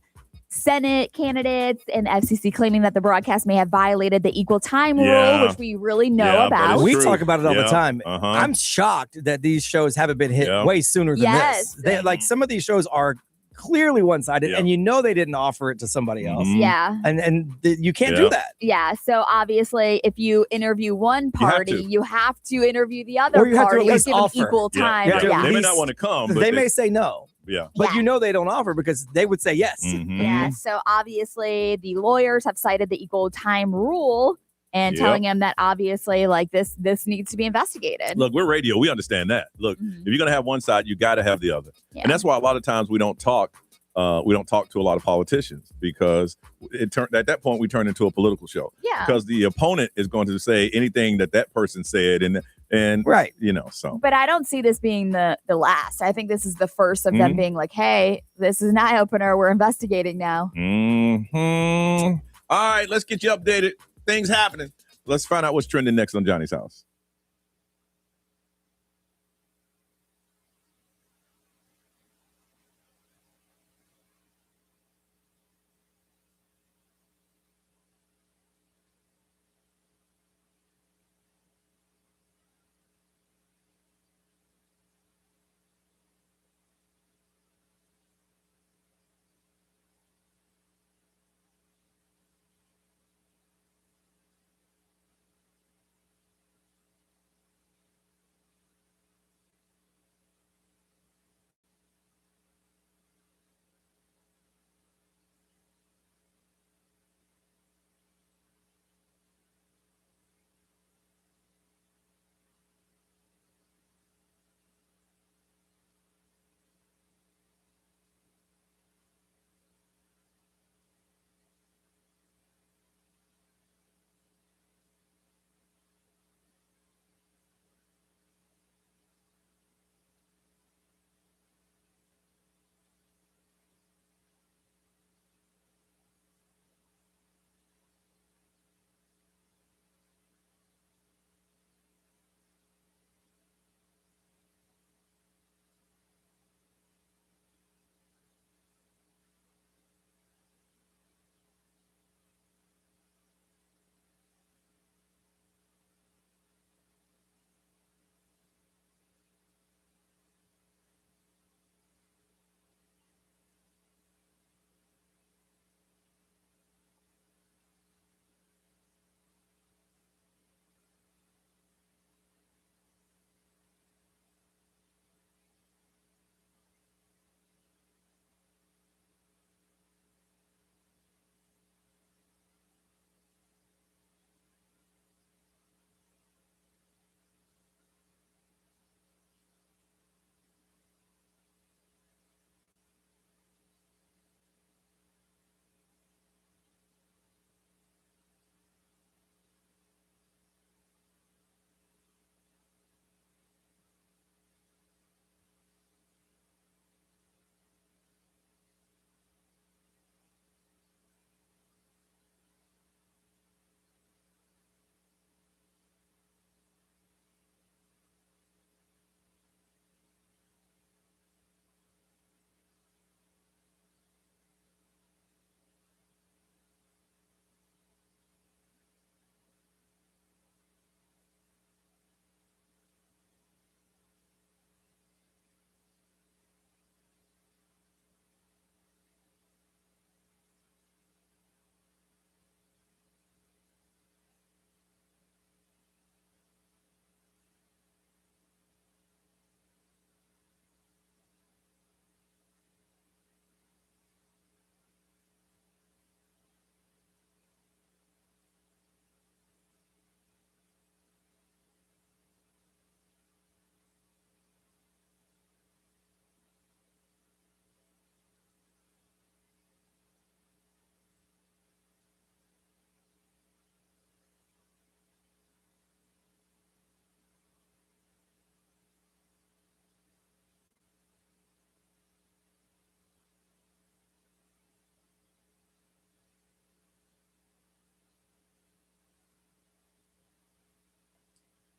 Senate candidates and the FCC claiming that the broadcast may have violated the equal time rule, which we really know about. We talk about it all the time. I'm shocked that these shows haven't been hit way sooner than this. Like some of these shows are clearly one-sided, and they didn't offer it to somebody else. And you can't do that. So obviously, if you interview one party, you have to interview the other or you have party. to at least offer equal time. They may not want to come, but they may say no. But they don't offer because they would say yes. So obviously the lawyers have cited the equal time rule and telling him that obviously like this needs to be investigated. Look, we're radio. We understand that. Look, if you're going to have one side, you got to have the other. And that's why a lot of times we don't talk to a lot of politicians, because at that point we turn into a political show. Because the opponent is going to say anything that person said and right, so. But I don't see this being the last. I think this is the first of them being like, hey, this is an eye opener. We're investigating now. All right, let's get you updated. Things happening. Let's find out what's trending next on Johnny's House.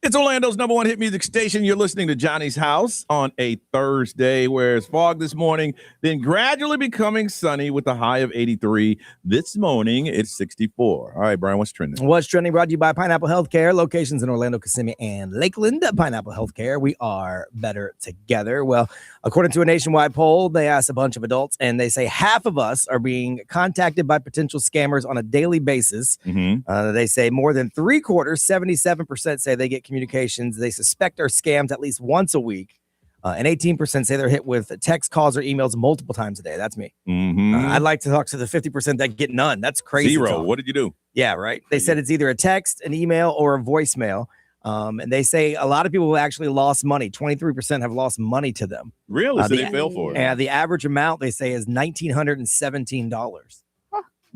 It's Orlando's number one hit music station. You're listening to Johnny's House on a Thursday, where it's fog this morning, then gradually becoming sunny with a high of 83. This morning, it's 64. All right, Brian, what's trending? What's trending brought to you by Pineapple Healthcare, locations in Orlando, Kissimmee, and Lakeland. Pineapple Healthcare, we are better together. Well, according to a nationwide poll, they asked a bunch of adults, and they say half of us are being contacted by potential scammers on a daily basis. They say more than 3/4, 77% say they get communications they suspect are scams at least once a week. And 18% say they're hit with text, calls, or emails multiple times a day. That's me. I'd like to talk to the 50% that get none. That's crazy. Zero. What did you do? Yeah, right. They said it's either a text, an email, or a voicemail. And they say a lot of people have actually lost money. 23% have lost money to them. Really? So they fell for it. And the average amount, they say, is $1,917.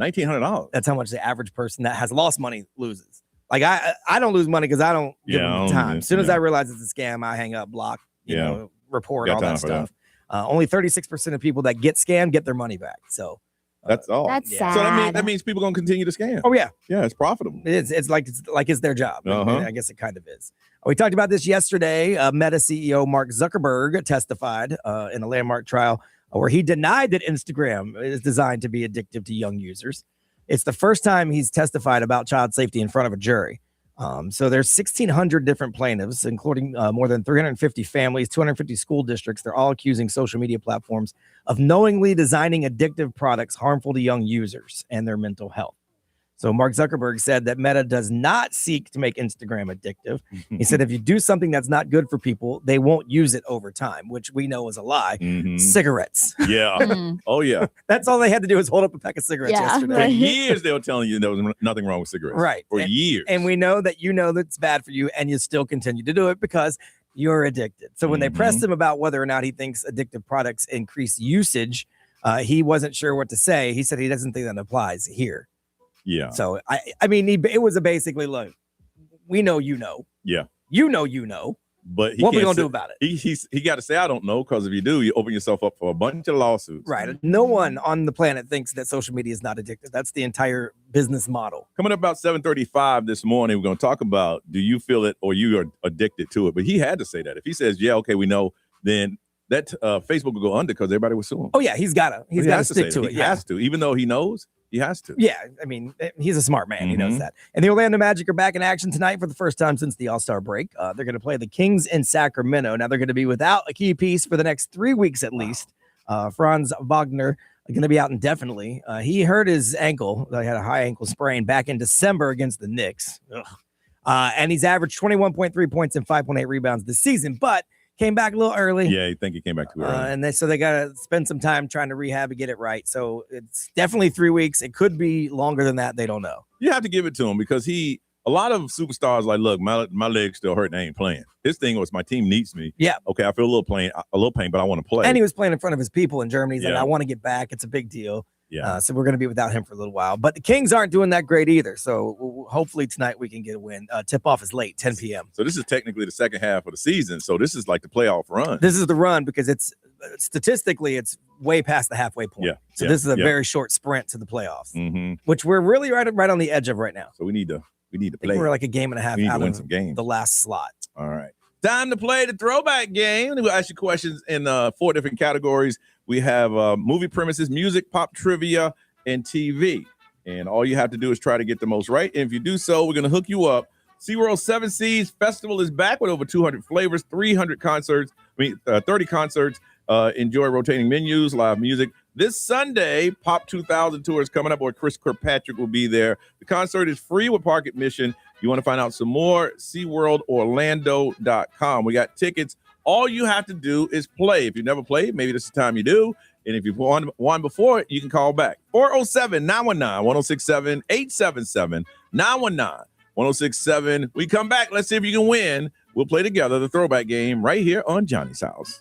$1,900. That's how much the average person that has lost money loses. Like I don't lose money because I don't give them the time. As soon as I realize it's a scam, I hang up, block, you know, report, all that stuff. Only 36% of people that get scammed get their money back. So that's all. That's sad. So that means people gonna continue to scam. Oh yeah, it's profitable. It's like it's their job. I guess it kind of is. We talked about this yesterday. Meta CEO Mark Zuckerberg testified in a landmark trial where he denied that Instagram is designed to be addictive to young users. It's the first time he's testified about child safety in front of a jury. So there's 1,600 different plaintiffs, including more than 350 families, 250 school districts. They're all accusing social media platforms of knowingly designing addictive products harmful to young users and their mental health. So Mark Zuckerberg said that Meta does not seek to make Instagram addictive. He said if you do something that's not good for people, they won't use it over time, which we know is a lie. Cigarettes. Yeah. Oh, yeah. That's all they had to do is hold up a pack of cigarettes yesterday. For years, they were telling you there was nothing wrong with cigarettes. Right. For years. And we know that it's bad for you, and you still continue to do it because you're addicted. So when they pressed him about whether or not he thinks addictive products increase usage, he wasn't sure what to say. He said he doesn't think that applies here. Yeah. So I mean, it was basically like, we know you know. Yeah. You know. But what we gonna do about it? He got to say I don't know, because if you do, you open yourself up for a bunch of lawsuits. Right. No one on the planet thinks that social media is not addictive. That's the entire business model. Coming up about 7:35 this morning, we're going to talk about, do you feel it or you are addicted to it? But he had to say that. If he says, yeah, okay, we know, then that Facebook will go under because everybody will sue him. Oh yeah, he's got to stick to it. He has to, even though he knows. He has to. Yeah, I mean, he's a smart man. He knows that. And the Orlando Magic are back in action tonight for the first time since the All-Star break. They're going to play the Kings in Sacramento. Now, they're going to be without a key piece for the next 3 weeks at least. Franz Wagner going to be out indefinitely. He hurt his ankle. He had a high ankle sprain back in December against the Knicks. And he's averaged 21.3 points and 5.8 rebounds this season, but came back a little early. Yeah, I think he came back too early. And so they got to spend some time trying to rehab and get it right. So it's definitely 3 weeks. It could be longer than that. They don't know. You have to give it to him because a lot of superstars like, look, my leg's still hurting. I ain't playing. His thing was my team needs me. Yeah. Okay, I feel a little pain, but I want to play. And he was playing in front of his people in Germany. He's like, I want to get back. It's a big deal. Yeah. So we're going to be without him for a little while. But the Kings aren't doing that great either. So hopefully tonight we can get a win. Tip-off is late, 10 p.m. So this is technically the second half of the season. So this is like the playoff run. This is the run because it's statistically it's way past the halfway point. Yeah. So this is a very short sprint to the playoffs, which we're really right on the edge of right now. So we need to play. We're like a game and a half out of the last slot. All right. Time to play the throwback game. We'll ask you questions in 4 different categories. We have movie premises, music, pop trivia, and TV. And all you have to do is try to get the most right. And if you do so, we're going to hook you up. SeaWorld 7 Seas Festival is back with over 200 flavors, 30 concerts. Enjoy rotating menus, live music. This Sunday, Pop 2000 tour is coming up where Chris Kirkpatrick will be there. The concert is free with park admission. You want to find out some more? SeaWorldOrlando.com. We got tickets. All you have to do is play. If you've never played, maybe this is the time you do. And if you've won before, you can call back. 407-919-1067, 877-919-1067. We come back. Let's see if you can win. We'll play together the throwback game right here on Johnny's House.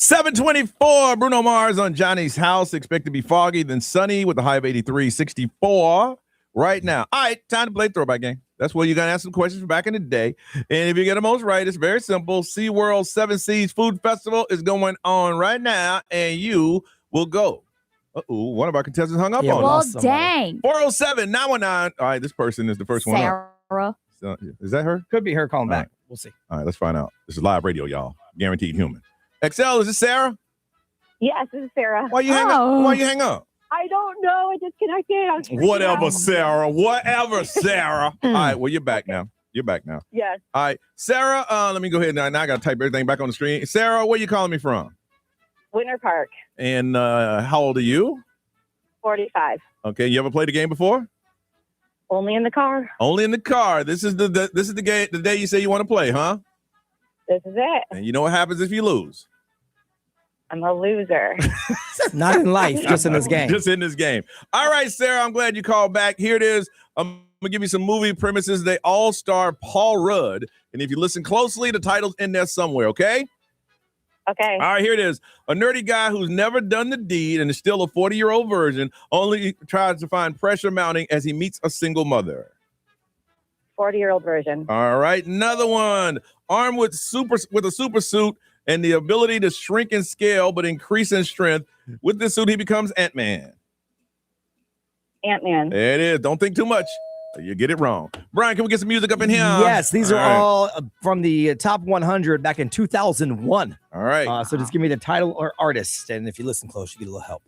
724, Bruno Mars on Johnny's House. Expect to be foggy, then sunny with a high of 83, 64 right now. All right, time to play Throwback Game. That's where you're going to ask some questions from back in the day. And if you get the most right, it's very simple. SeaWorld 7 Seas Food Festival is going on right now, and you will go. Uh-oh, one of our contestants hung up on us. Well, dang. 407-919. All right, this person is the first one up. Sarah. So, is that her? Could be her calling back. Right. We'll see. All right, let's find out. This is live radio, y'all. Guaranteed human. XL, is this Sarah? Yes, this is Sarah. Why you hang up? Why you hang up? I don't know. I disconnected. I was freaking Whatever, out. Sarah. Whatever, Sarah. All right, well, you're back now. You're back now. Yes. All right, Sarah, let me go ahead now. Now I got to type everything back on the screen. Sarah, where you calling me from? Winter Park, And how old are you? 45. Okay, you ever played a game before? Only in the car. Only in the car. This is the game. The day you say you want to play, huh? This is it. And you know what happens if you lose? I'm a loser. Not in life, just in this game. Just in this game. All right, Sarah, I'm glad you called back. Here it is. I'm going to give you some movie premises. They all star Paul Rudd. And if you listen closely, the title's in there somewhere, okay? Okay. All right, here it is. A nerdy guy who's never done the deed and is still a 40-year-old virgin only tries to find pressure mounting as he meets a single mother. 40-year-old version. All right, another one. Armed with a super suit and the ability to shrink in scale but increase in strength. With this suit, he becomes Ant-Man. Ant-Man. There it is. Don't think too much. You get it wrong. Brian, can we get some music up in here? Yes, these are right. all from the top 100 back in 2001. All right. So just give me the title or artist, and if you listen close, you get a little help.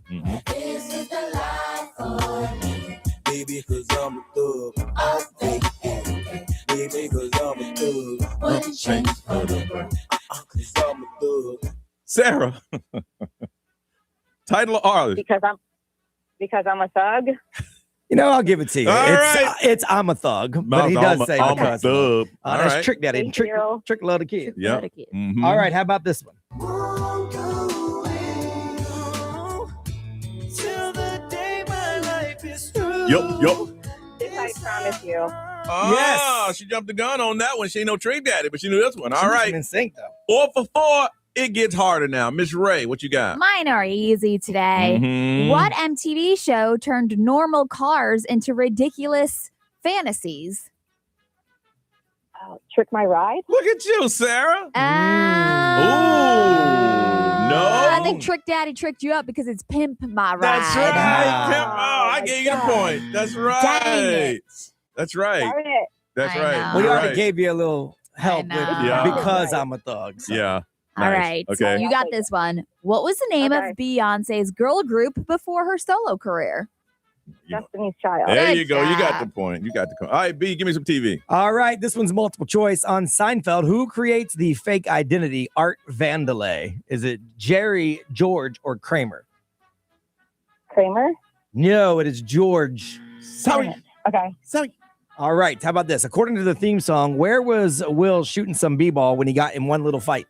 This is the life for me, baby, cause I'm a thug. I'll take it, baby, cause I'm a thug. Wouldn't change for the world, cause I'm a thug. Sarah. Title or artist? Because I'm a thug. You know, I'll give it to you. All right. It's I'm a thug, but he does say I'm a because. thug. All That's right. Trick Daddy. Trick love the kid. Yeah. Mhm. All right, how about this one? Yup. This I promise you. Yes. She jumped the gun on that one. She ain't no Trick Daddy, but she knew this one. All right. In sync, though. 4 for 4. It gets harder now. Miss Ray, what you got? Mine are easy today. Mhm. What MTV show turned normal cars into ridiculous fantasies? Trick My Ride. Look at you, Sarah. No. I think Trick Daddy tricked you up because it's Pimp My Ride. That's right. Pimp. Oh, I gave you the point. That's right. Dang it. That's right. Darn it. That's I right. know. We You're already right. gave you a little help with Yeah. because I'm a thug. So. Yeah. All Nice. right. Okay. You got this one. What was the name of Beyonce's girl group before her solo career? Destiny's Child. There Good you go. You got job. the point. You got the point. All right, B, give me some TV. All right, this one's multiple choice. On Seinfeld, who creates the fake identity Art Vandelay? Is it Jerry, George, or Kramer? Kramer. No, it is George. Sorry. Okay. Sorry. All right, how about this? According to the theme song, where was Will shooting some b-ball when he got in one little fight?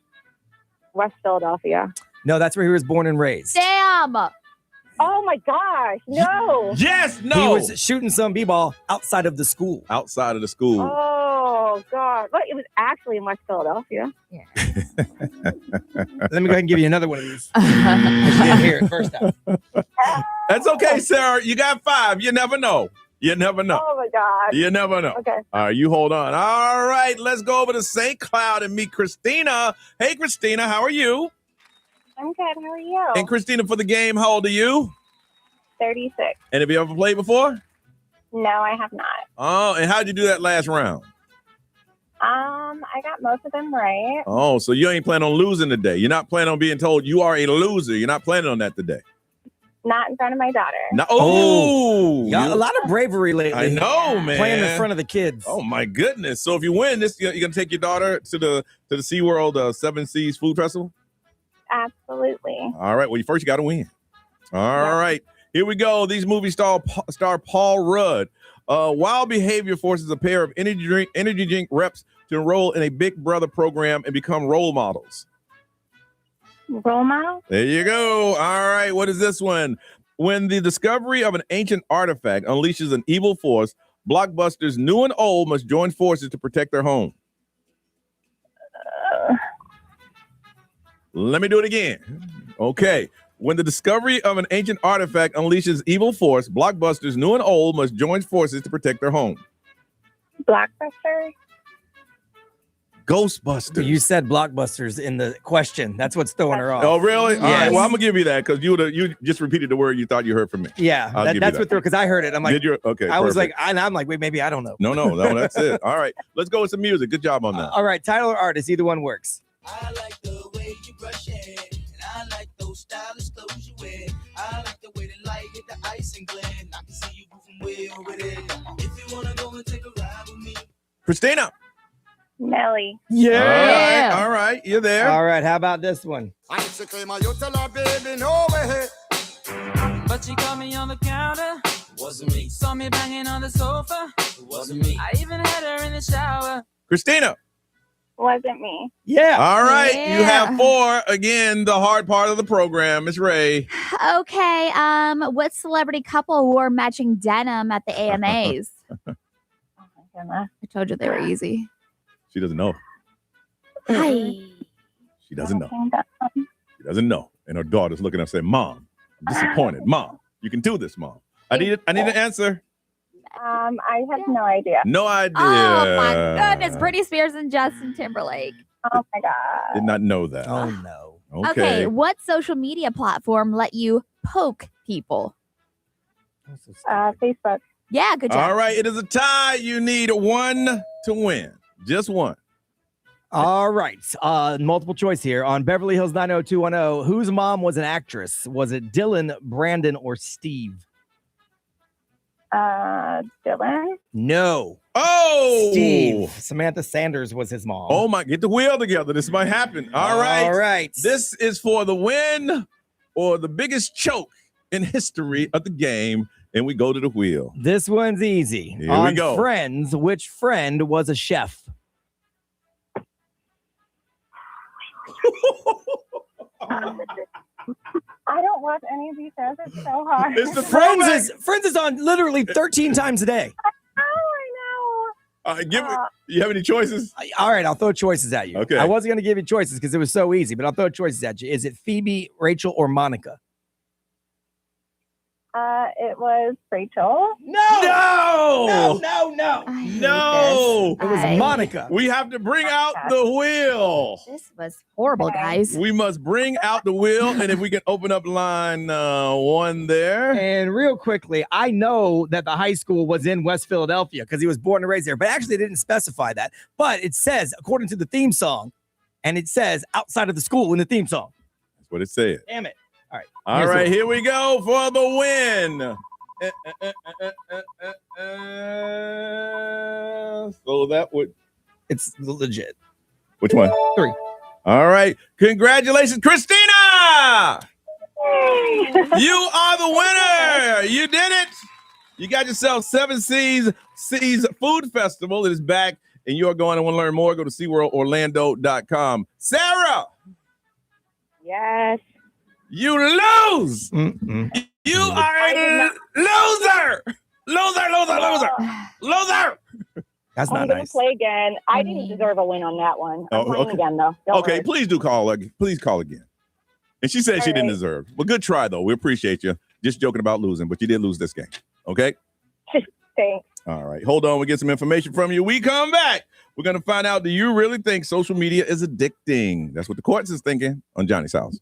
West Philadelphia. No, that's where he was born and raised. Damn. Oh my gosh. No. Yes, no. He was shooting some b-ball outside of the school. Outside of the school. Oh God. Look, it was actually in West Philadelphia. Let me go ahead and give you another one of these. You didn't hear it first time. That's okay, Sarah. You got 5. You never know. You never know. Oh my God. You never know. Okay. All right, you hold on. All right, let's go over to St. Cloud and meet Christina. Hey, Christina, how are you? I'm good. How are you? And Christina, for the game, how old are you? 36. And have you ever played before? No, I have not. Oh, and how'd you do that last round? I got most of them right. Oh, so you ain't planning on losing today. You're not planning on being told you are a loser. You're not planning on that today. Not in front of my daughter. No. Oh, Yeah, a lot of bravery lately. I know, man. Playing in front of the kids. Oh my goodness! So if you win this, you're gonna take your daughter to the SeaWorld 7 Seas Food Festival. Absolutely. All right. Well, first you got to win. All right. Here we go. These movie star Paul Rudd. Wild Behavior forces a pair of energy drink reps to enroll in a Big Brother program and become role models. Role model? There you go. All right. What is this one? When the discovery of an ancient artifact unleashes an evil force, blockbusters new and old must join forces to protect their home. Let me do it again. Okay. When the discovery of an ancient artifact unleashes evil force, blockbusters new and old must join forces to protect their home. Blockbuster. Ghostbusters. You said blockbusters in the question. That's what's throwing her off. Oh, really? Yes. All right. Well, I'm gonna give you that because you just repeated the word you thought you heard from me. Yeah, that's what threw, because I heard it. I'm like, did you? Okay. I was like, perfect. I'm like, wait, maybe I don't know. No, that's it. All right. Let's go with some music. Good job on that. All right, title or artist, either one works. I like the way you brush your hair, and I like those stylish clothes you wear. I like the way the light hit the ice and glare. I can see you moving way over there. If you wanna go and take a ride with me. Christina. Nelly. Yeah. All right. You're there. All right, how about this one? I used to claim you tell her, baby, no way. But she caught me on the counter. Wasn't me. Saw me banging on the sofa. It wasn't me. I even had her in the shower. Christina. Wasn't me. Yeah. All right. Yeah. You have 4. Again, the hard part of the program. Miss Ray. Okay. What celebrity couple wore matching denim at the AMAs? I told you they were easy. She doesn't know. Hi. She doesn't know. She doesn't know. And her daughter's looking up saying, Mom, I'm disappointed. Mom, you can do this, Mom. I need an answer. I have no idea. No idea. Oh my goodness. Britney Spears and Justin Timberlake. Oh my God. Did not know that. Oh, no. Okay. What social media platform let you poke people? Facebook. Yeah, good job. All right. It is a tie. You need 1 to win. Just 1. All right. Multiple choice here. On Beverly Hills 90210, whose mom was an actress? Was it Dylan, Brandon, or Steve? Dylan. No. Oh! Steve. Samantha Sanders was his mom. Oh, my. Get the wheel together. This might happen. All right. All right. This is for the win or the biggest choke in history of the game. And we go to the wheel. This one's easy. Here On we go. Friends, which friend was a chef? I don't watch any of these shows. It's so hard. It's the Friends is on literally 13 times a day. All right, you have any choices? All right, I'll throw choices at you. Okay. I wasn't going to give you choices because it was so easy, but I'll throw choices at you. Is it Phoebe, Rachel, or Monica? It was Rachel. No! No! It was Monica. We have to bring out the wheel. This was horrible, guys. We must bring out the wheel, and if we can open up line 1 there. And real quickly, I know that the high school was in West Philadelphia because he was born and raised there, but actually they didn't specify that. But it says, according to the theme song, and it says outside of the school in the theme song. That's what it said. Damn it. All right. All right, here we go for the win. So that would... It's legit. Which one? 3. All right. Congratulations, Christina! You are the winner. You did it. You got yourself 7 Seas Food Festival. It is back, and you are going to want to learn more. Go to SeaWorldOrlando.com. Sarah! Yes. You lose. You are a loser. Loser. That's I'm not gonna nice. play again. I didn't deserve a win on that one. I'm playing okay. again though. Don't Okay, worry. please do call. Please call again. And she said she didn't deserve. Well, good try though. We appreciate you. Just joking about losing, but you did lose this game. Okay. Thanks. All right. Hold on. We get some information from you. We come back. We're gonna find out. Do you really think social media is addicting? That's what the courts is thinking on Johnny's House.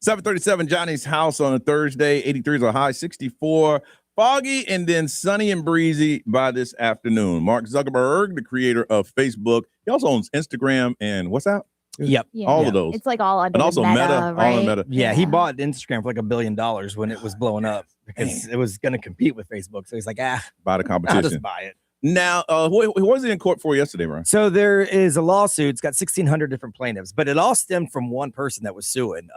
737 Johnny's house on a Thursday. 83 is a high, 64. Foggy and then sunny and breezy by this afternoon. Mark Zuckerberg, the creator of Facebook. He also owns Instagram and WhatsApp. Yep. All of those. It's like all under And also Meta, right? all in Meta. Yeah, he bought Instagram for like $1 billion when it was blowing up because it was going to compete with Facebook. So he's like, buy the competition. I'll just buy it. Now, what was he in court for yesterday, Brian? So there is a lawsuit. It's got 1,600 different plaintiffs, but it all stemmed from one person that was suing,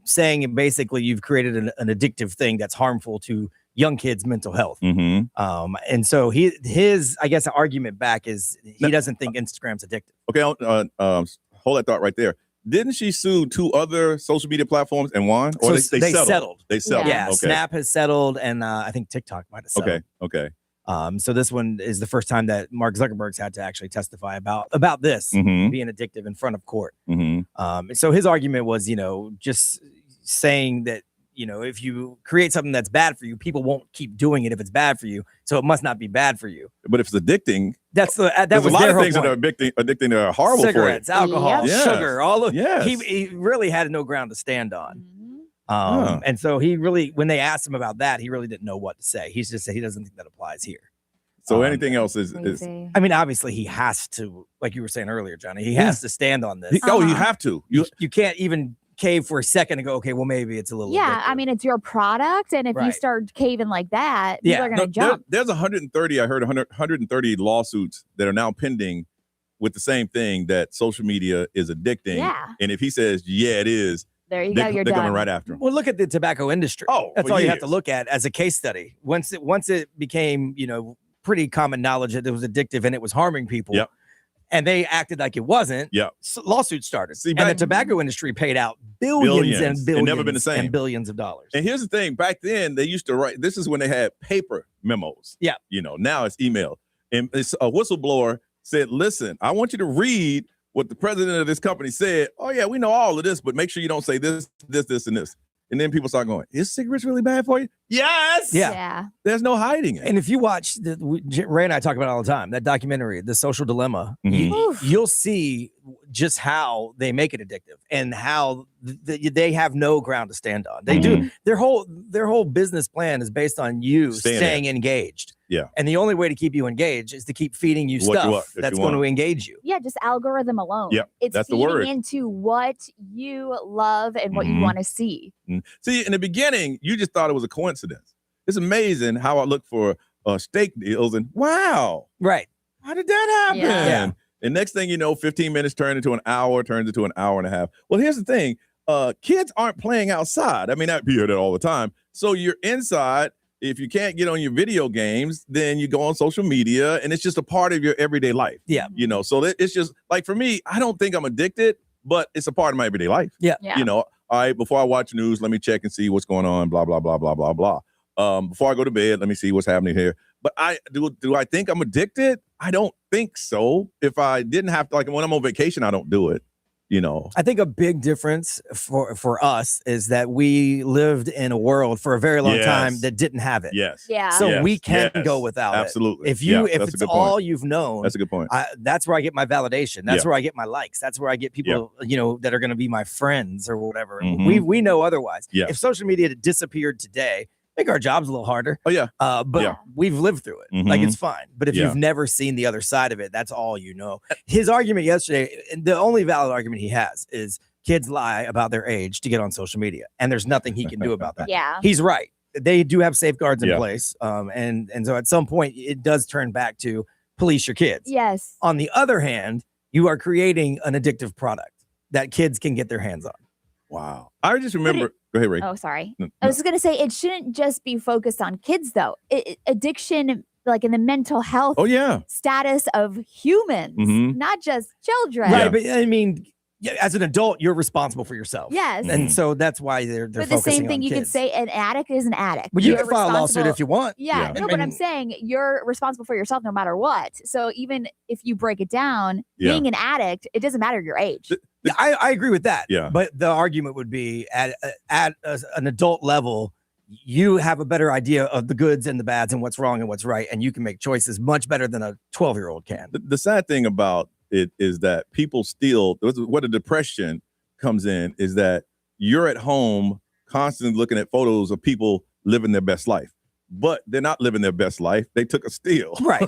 saying basically you've created an addictive thing that's harmful to young kids' mental health. And so his, I guess, argument back is he doesn't think Instagram's addictive. Okay, hold that thought right there. Didn't she sue 2 other social media platforms and won? Or So they settled? They settled. Yeah, Okay. Snap has settled, and I think TikTok might have settled. Okay. So this one is the first time that Mark Zuckerberg's had to actually testify about this being addictive in front of court. So his argument was, just saying that, if you create something that's bad for you, people won't keep doing it if it's bad for you. So it must not be bad for you. But if it's addicting, there's a lot of things that are addicting that are horrible cigarettes, for you. alcohol, Yes. sugar, all of Yes. he really had no ground to stand on. And so he really, when they asked him about that, he really didn't know what to say. He's just said he doesn't think that applies here. So anything else is I mean, obviously he has to, like you were saying earlier, Johnny, he has to stand on this. you have to. You can't even cave for a second and go, okay, well, maybe it's a little Yeah, I mean, it's your product, and if you start caving like that, people are going to jump. There's 130, I heard 130 lawsuits that are now pending with the same thing, that social media is addicting. Yeah. And if he says, yeah, it is, there you go, you're they're done. coming right after him. Well, look at the tobacco industry. That's all you have to look at as a case study. Once it became, pretty common knowledge that it was addictive and it was harming people. Yep. And they acted like it wasn't. Yeah. So lawsuits started. See, and the tobacco industry paid out billions and billions. It never been the same. And billions of dollars. And here's the thing. Back then, they used to write. This is when they had paper memos. Yeah. Now it's email. And it's a whistleblower said, listen, I want you to read what the president of this company said. Oh, yeah, we know all of this, but make sure you don't say this, and this. And then people start going, is cigarettes really bad for you? Yes. Yeah. There's no hiding it. And if you watch, Ray and I talk about it all the time, that documentary, The Social Dilemma, you'll see just how they make it addictive and how they have no ground to stand on. They do. Their whole business plan is based on you staying engaged. Yeah. And the only way to keep you engaged is to keep feeding you stuff that's going to engage you. Yeah, just algorithm alone. Yeah, it's that's the feeding word. into what you love and what you want to see. See, in the beginning, you just thought it was a coincidence. It's amazing how I look for steak deals and wow. Right. How did that happen? Yeah. And next thing you know, 15 minutes turns into an hour, turns into an hour and a half. Well, here's the thing. Kids aren't playing outside. I mean, I hear that all the time. So you're inside. If you can't get on your video games, then you go on social media, and it's just a part of your everyday life. Yeah. So it's just like, for me, I don't think I'm addicted, but it's a part of my everyday life. Yeah. All right, before I watch news, let me check and see what's going on, blah, blah, blah, blah, blah, blah. Before I go to bed, let me see what's happening here. But do I think I'm addicted? I don't think so. If I didn't have to, like when I'm on vacation, I don't do it. I think a big difference for us is that we lived in a world for a very long time that didn't have it. Yes. Yeah. So we can go without Absolutely. it. If it's all you've known, that's a good point. That's where I get my validation. That's where I get my likes. That's where I get people, that are going to be my friends or whatever. We know otherwise. Yeah. If social media disappeared today, make our jobs a little harder. Oh, yeah. But we've lived through it. Like, it's fine. But if you've never seen the other side of it, that's all you know. His argument yesterday, the only valid argument he has is kids lie about their age to get on social media. And there's nothing he can do about that. Yeah. He's right. They do have safeguards in place. And so at some point, it does turn back to police your kids. Yes. On the other hand, you are creating an addictive product that kids can get their hands on. Wow. I just remember. Go ahead, Ray. Oh, sorry. No. I was going to say it shouldn't just be focused on kids, though. Addiction, like in the mental health status of humans, not just children. Right. But I mean, as an adult, you're responsible for yourself. Yes. And so that's why they're But the focusing same thing on you kids. could say an addict is an addict. Well, you You're can file a lawsuit responsible- if you want. Yeah. No, but I'm saying you're responsible for yourself no matter what. So even if you break it down, being an addict, it doesn't matter your age. I agree with that. Yeah. But the argument would be at an adult level, you have a better idea of the goods and the bads and what's wrong and what's right, and you can make choices much better than a 12-year-old can. The sad thing about it is that people still, what the depression comes in is that you're at home constantly looking at photos of people living their best life. But they're not living their best life. They took a steal. Right.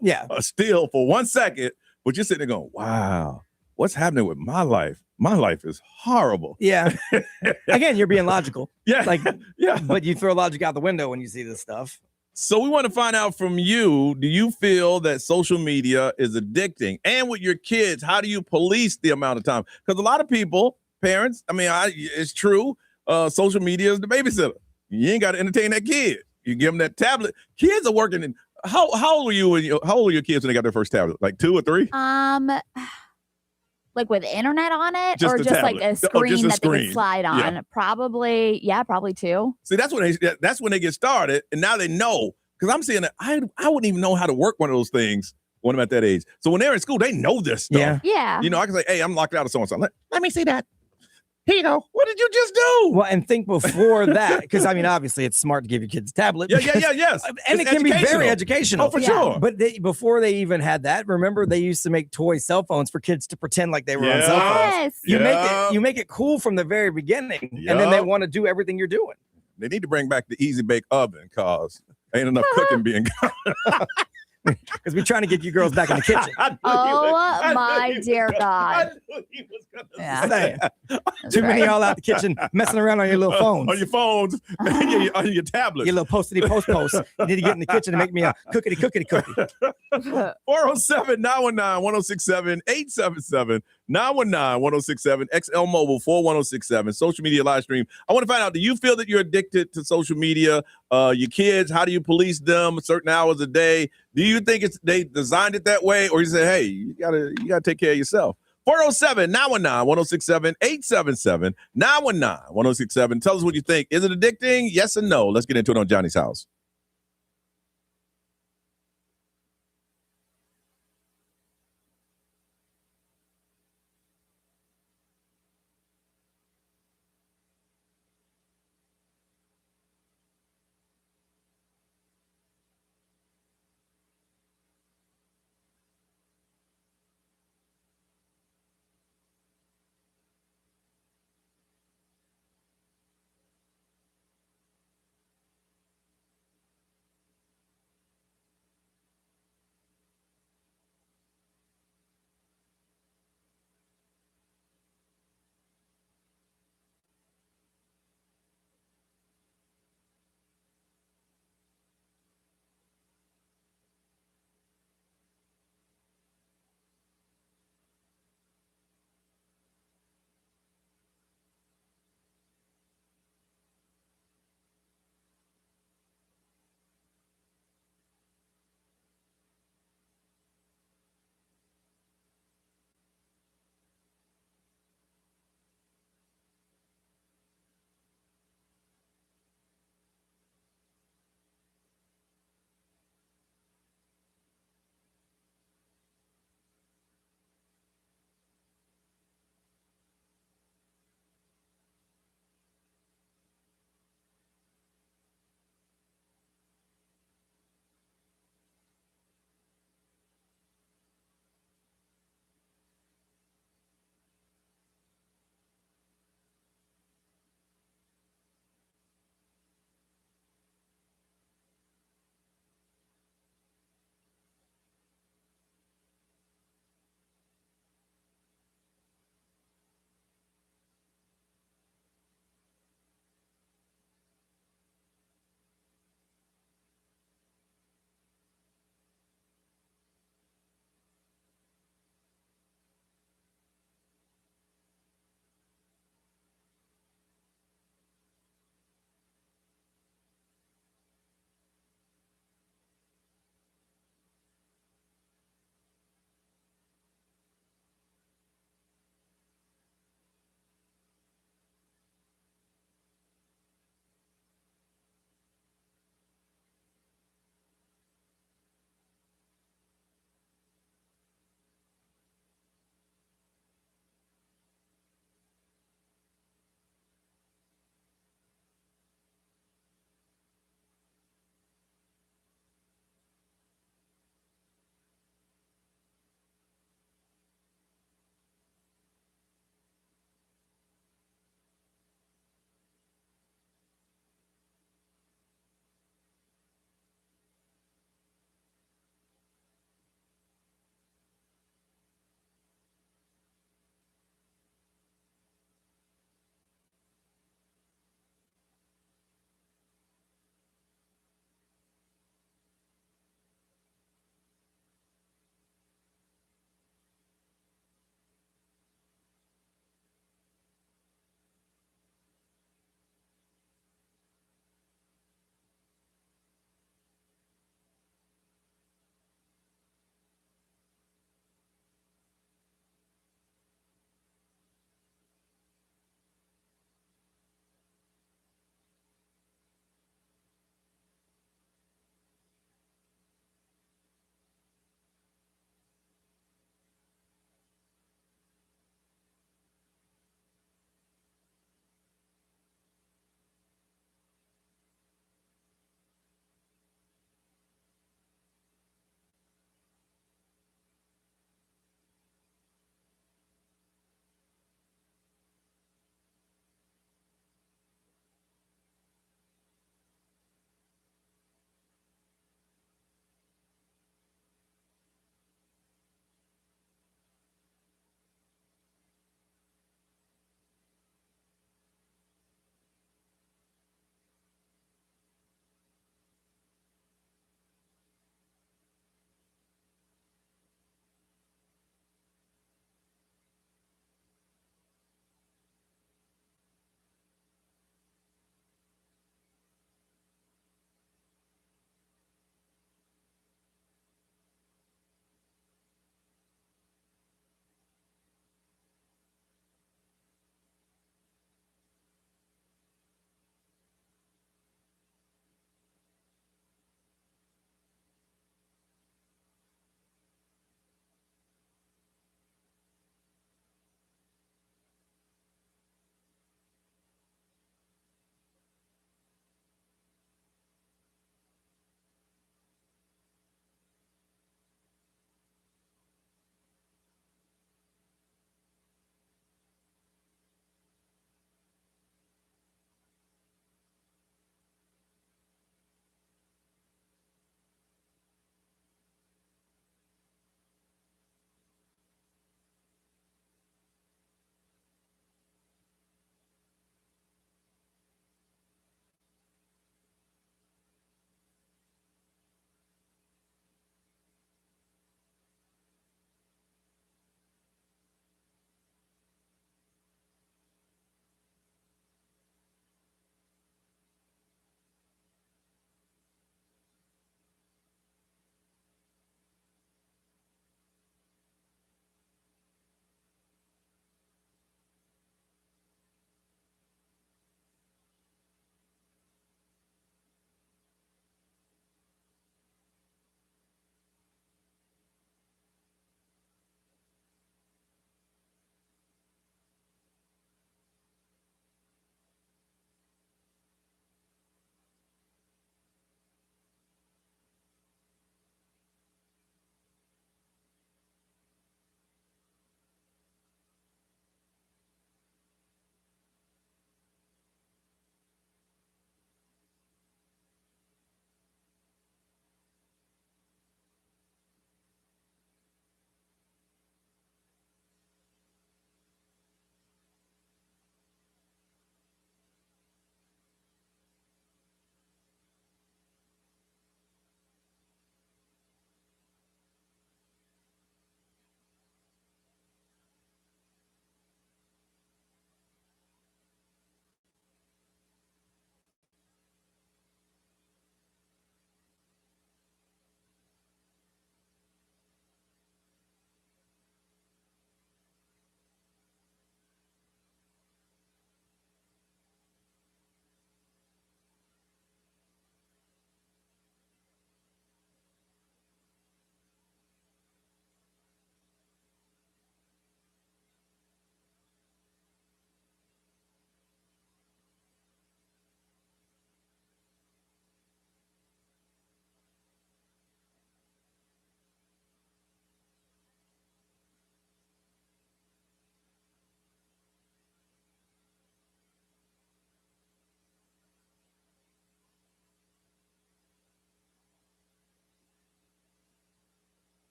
Yeah. A steal for 1 second, but you're sitting there going, wow, what's happening with my life? My life is horrible. Yeah. Again, you're being logical. Yeah. Like, yeah. But you throw logic out the window when you see this stuff. So we want to find out from you, do you feel that social media is addicting? And with your kids, how do you police the amount of time? Because a lot of people, parents, it's true, social media is the babysitter. You ain't got to entertain that kid. You give them that tablet. Kids are working in, how old were you? How old were your kids when they got their first tablet? Like 2 or 3? Like with internet on it, Just or the just tablet. like a screen just a that they screen. could slide on? Yeah. Probably 2. See, that's when they get started, and now they know. Because I'm saying that I wouldn't even know how to work one of those things when I'm at that age. So when they're in school, they know this stuff. Yeah. You know, I can say, hey, I'm locked out of so-and-so. Let me see that. Here you go. What did you just do? Well, and think before that, because obviously it's smart to give your kids a tablet. Yes. And it can be very educational. Oh, for sure. But before they even had that, remember they used to make toy cell phones for kids to pretend like they were on cell phones. You make it cool from the very beginning, and then they want to do everything you're doing. They need to bring back the easy bake oven because ain't enough cooking being done. Because we're trying to get you girls back in the kitchen. Oh my dear God. Too many all out the kitchen messing around on your little phones. On your phones, on your tablets. Your little post. You need to get in the kitchen and make me a cookie. 407-919-1067, 877-919-1067, XL Mobile 41067, social media live stream. I want to find out, do you feel that you're addicted to social media? Your kids, how do you police them certain hours a day? Do you think they designed it that way, or you say, hey, you gotta take care of yourself? 407-919-1067, 877-919-1067. Tell us what you think. Is it addicting? Yes or no? Let's get into it on Johnny's House.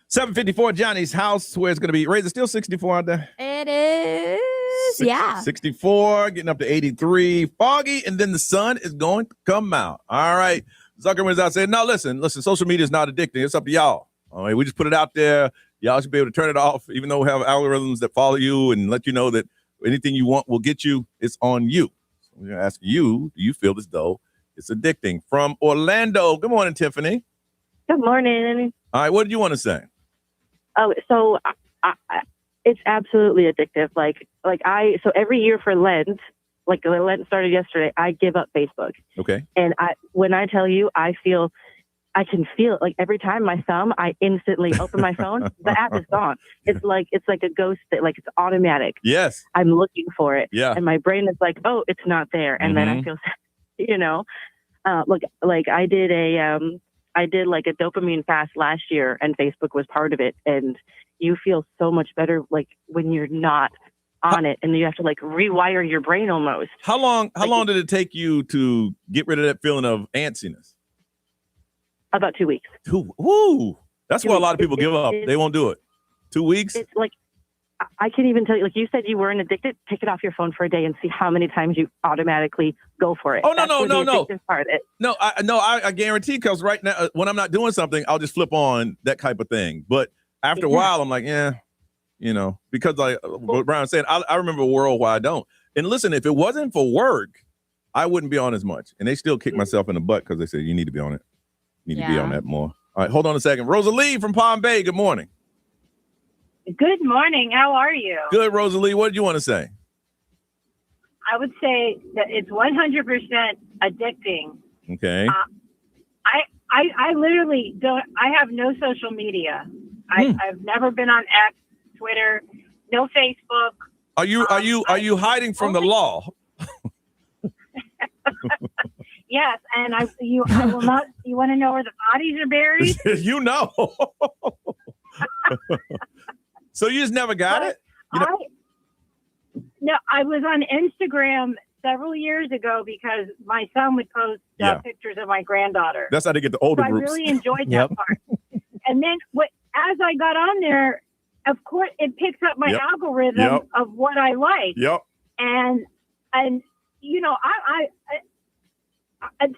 754 Johnny's house, where it's going to be. Ray, is it still 64 out there? It is, yeah. 64, getting up to 83. Foggy, and then the sun is going to come out. All right. Zuckerman's out saying, no, listen, social media is not addicting. It's up to y'all. All right, we just put it out there. Y'all should be able to turn it off, even though we have algorithms that follow you and let you know that anything you want will get you. It's on you. So we're going to ask you, do you feel as though it's addicting? From Orlando. Good morning, Tiffany. Good morning. All right, what did you want to say? Oh, so it's absolutely addictive. So every year for Lent, like Lent started yesterday, I give up Facebook. Okay. And when I tell you, I can feel it. Like every time my thumb, I instantly open my phone. The app is gone. It's like a ghost that, like, it's automatic. Yes. I'm looking for it. Yeah. And my brain is like, oh, it's not there. And then I feel, like I did like a dopamine fast last year, and Facebook was part of it. And you feel so much better, like, when you're not on it, and you have to, like, rewire your brain almost. How long did it take you to get rid of that feeling of antsiness? About 2 weeks. Woo! That's why a lot of people give up. They won't do it. 2 weeks? It's like, I can't even tell you, like you said, you weren't addicted. Take it off your phone for a day and see how many times you automatically go for it. Oh, That's no. the addictive part of it. No, I guarantee, because right now, when I'm not doing something, I'll just flip on that type of thing. But after a while, I'm like, because like what Brian said, I remember a world where I don't. And listen, if it wasn't for work, I wouldn't be on as much. And they still kick myself in the butt because they say, you need to be on it. You need to be on that more. All right, hold on a second. Rosalie from Palm Bay, good morning. Good morning. How are you? Good, Rosalie. What did you want to say? I would say that it's 100% addicting. Okay. I literally don't. I have no social media. I've never been on X, Twitter, no Facebook. Are you hiding from the law? Yes, and I will not. You want to know where the bodies are buried? You know. So you just never got it? No, I was on Instagram several years ago because my son would post pictures of my granddaughter. That's how they get the older groups. I really enjoyed that part. And then as I got on there, of course, it picks up my algorithm of what I like. Yep. And and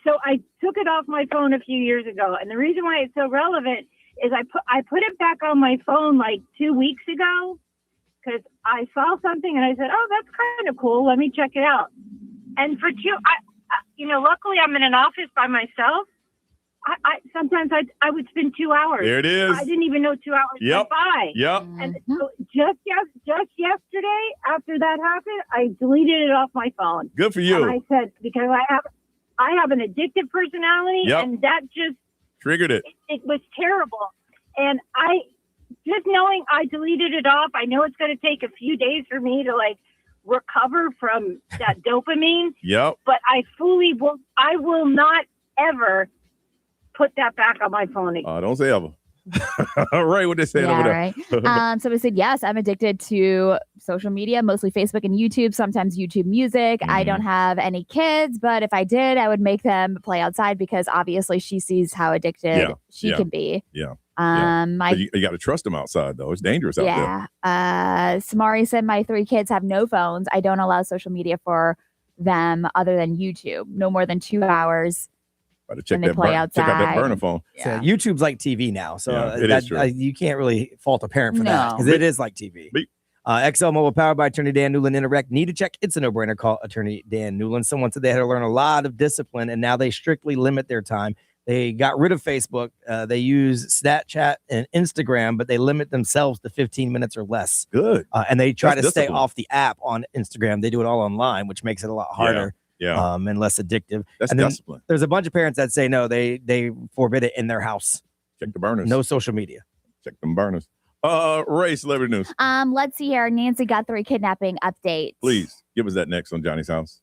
so I took it off my phone a few years ago. And the reason why it's so relevant is I put it back on my phone like 2 weeks ago because I saw something and I said, oh, that's kind of cool. Let me check it out. And for luckily I'm in an office by myself. Sometimes I would spend 2 hours. There it is. I didn't even know 2 hours went by. Yep. And so just yesterday, after that happened, I deleted it off my phone. Good for you. And I said, because I have an addictive personality, and that just triggered it. It was terrible. And just knowing I deleted it off, I know it's going to take a few days for me to recover from that dopamine. Yep. But I will not ever put that back on my phone again. Don't say ever. All right, what they saying over there? Right. So we said, yes, I'm addicted to social media, mostly Facebook and YouTube, sometimes YouTube Music. I don't have any kids, but if I did, I would make them play outside because obviously she sees how addicted she can be. Yeah. You got to trust them outside, though. It's dangerous out there. Samari said, my 3 kids have no phones. I don't allow social media for them other than YouTube. No more than 2 hours. Check out that burner phone. So YouTube's like TV now, so it is true. You can't really fault a parent for that because it is like TV. XL Mobile, powered by Attorney Dan Newland. Interact. Need to check? It's a no-brainer. Call Attorney Dan Newland. Someone said they had to learn a lot of discipline, and now they strictly limit their time. They got rid of Facebook. They use Snapchat and Instagram, but they limit themselves to 15 minutes or less. Good. And they try to stay off the app on Instagram. They do it all online, which makes it a lot harder. And less addictive. That's and then discipline. There's a bunch of parents that say no, they forbid it in their house. Check the burners. No social media. Check them burners. Ray, celebrity news. Let's see here. Nancy Guthrie kidnapping update. Please give us that next on Johnny's House.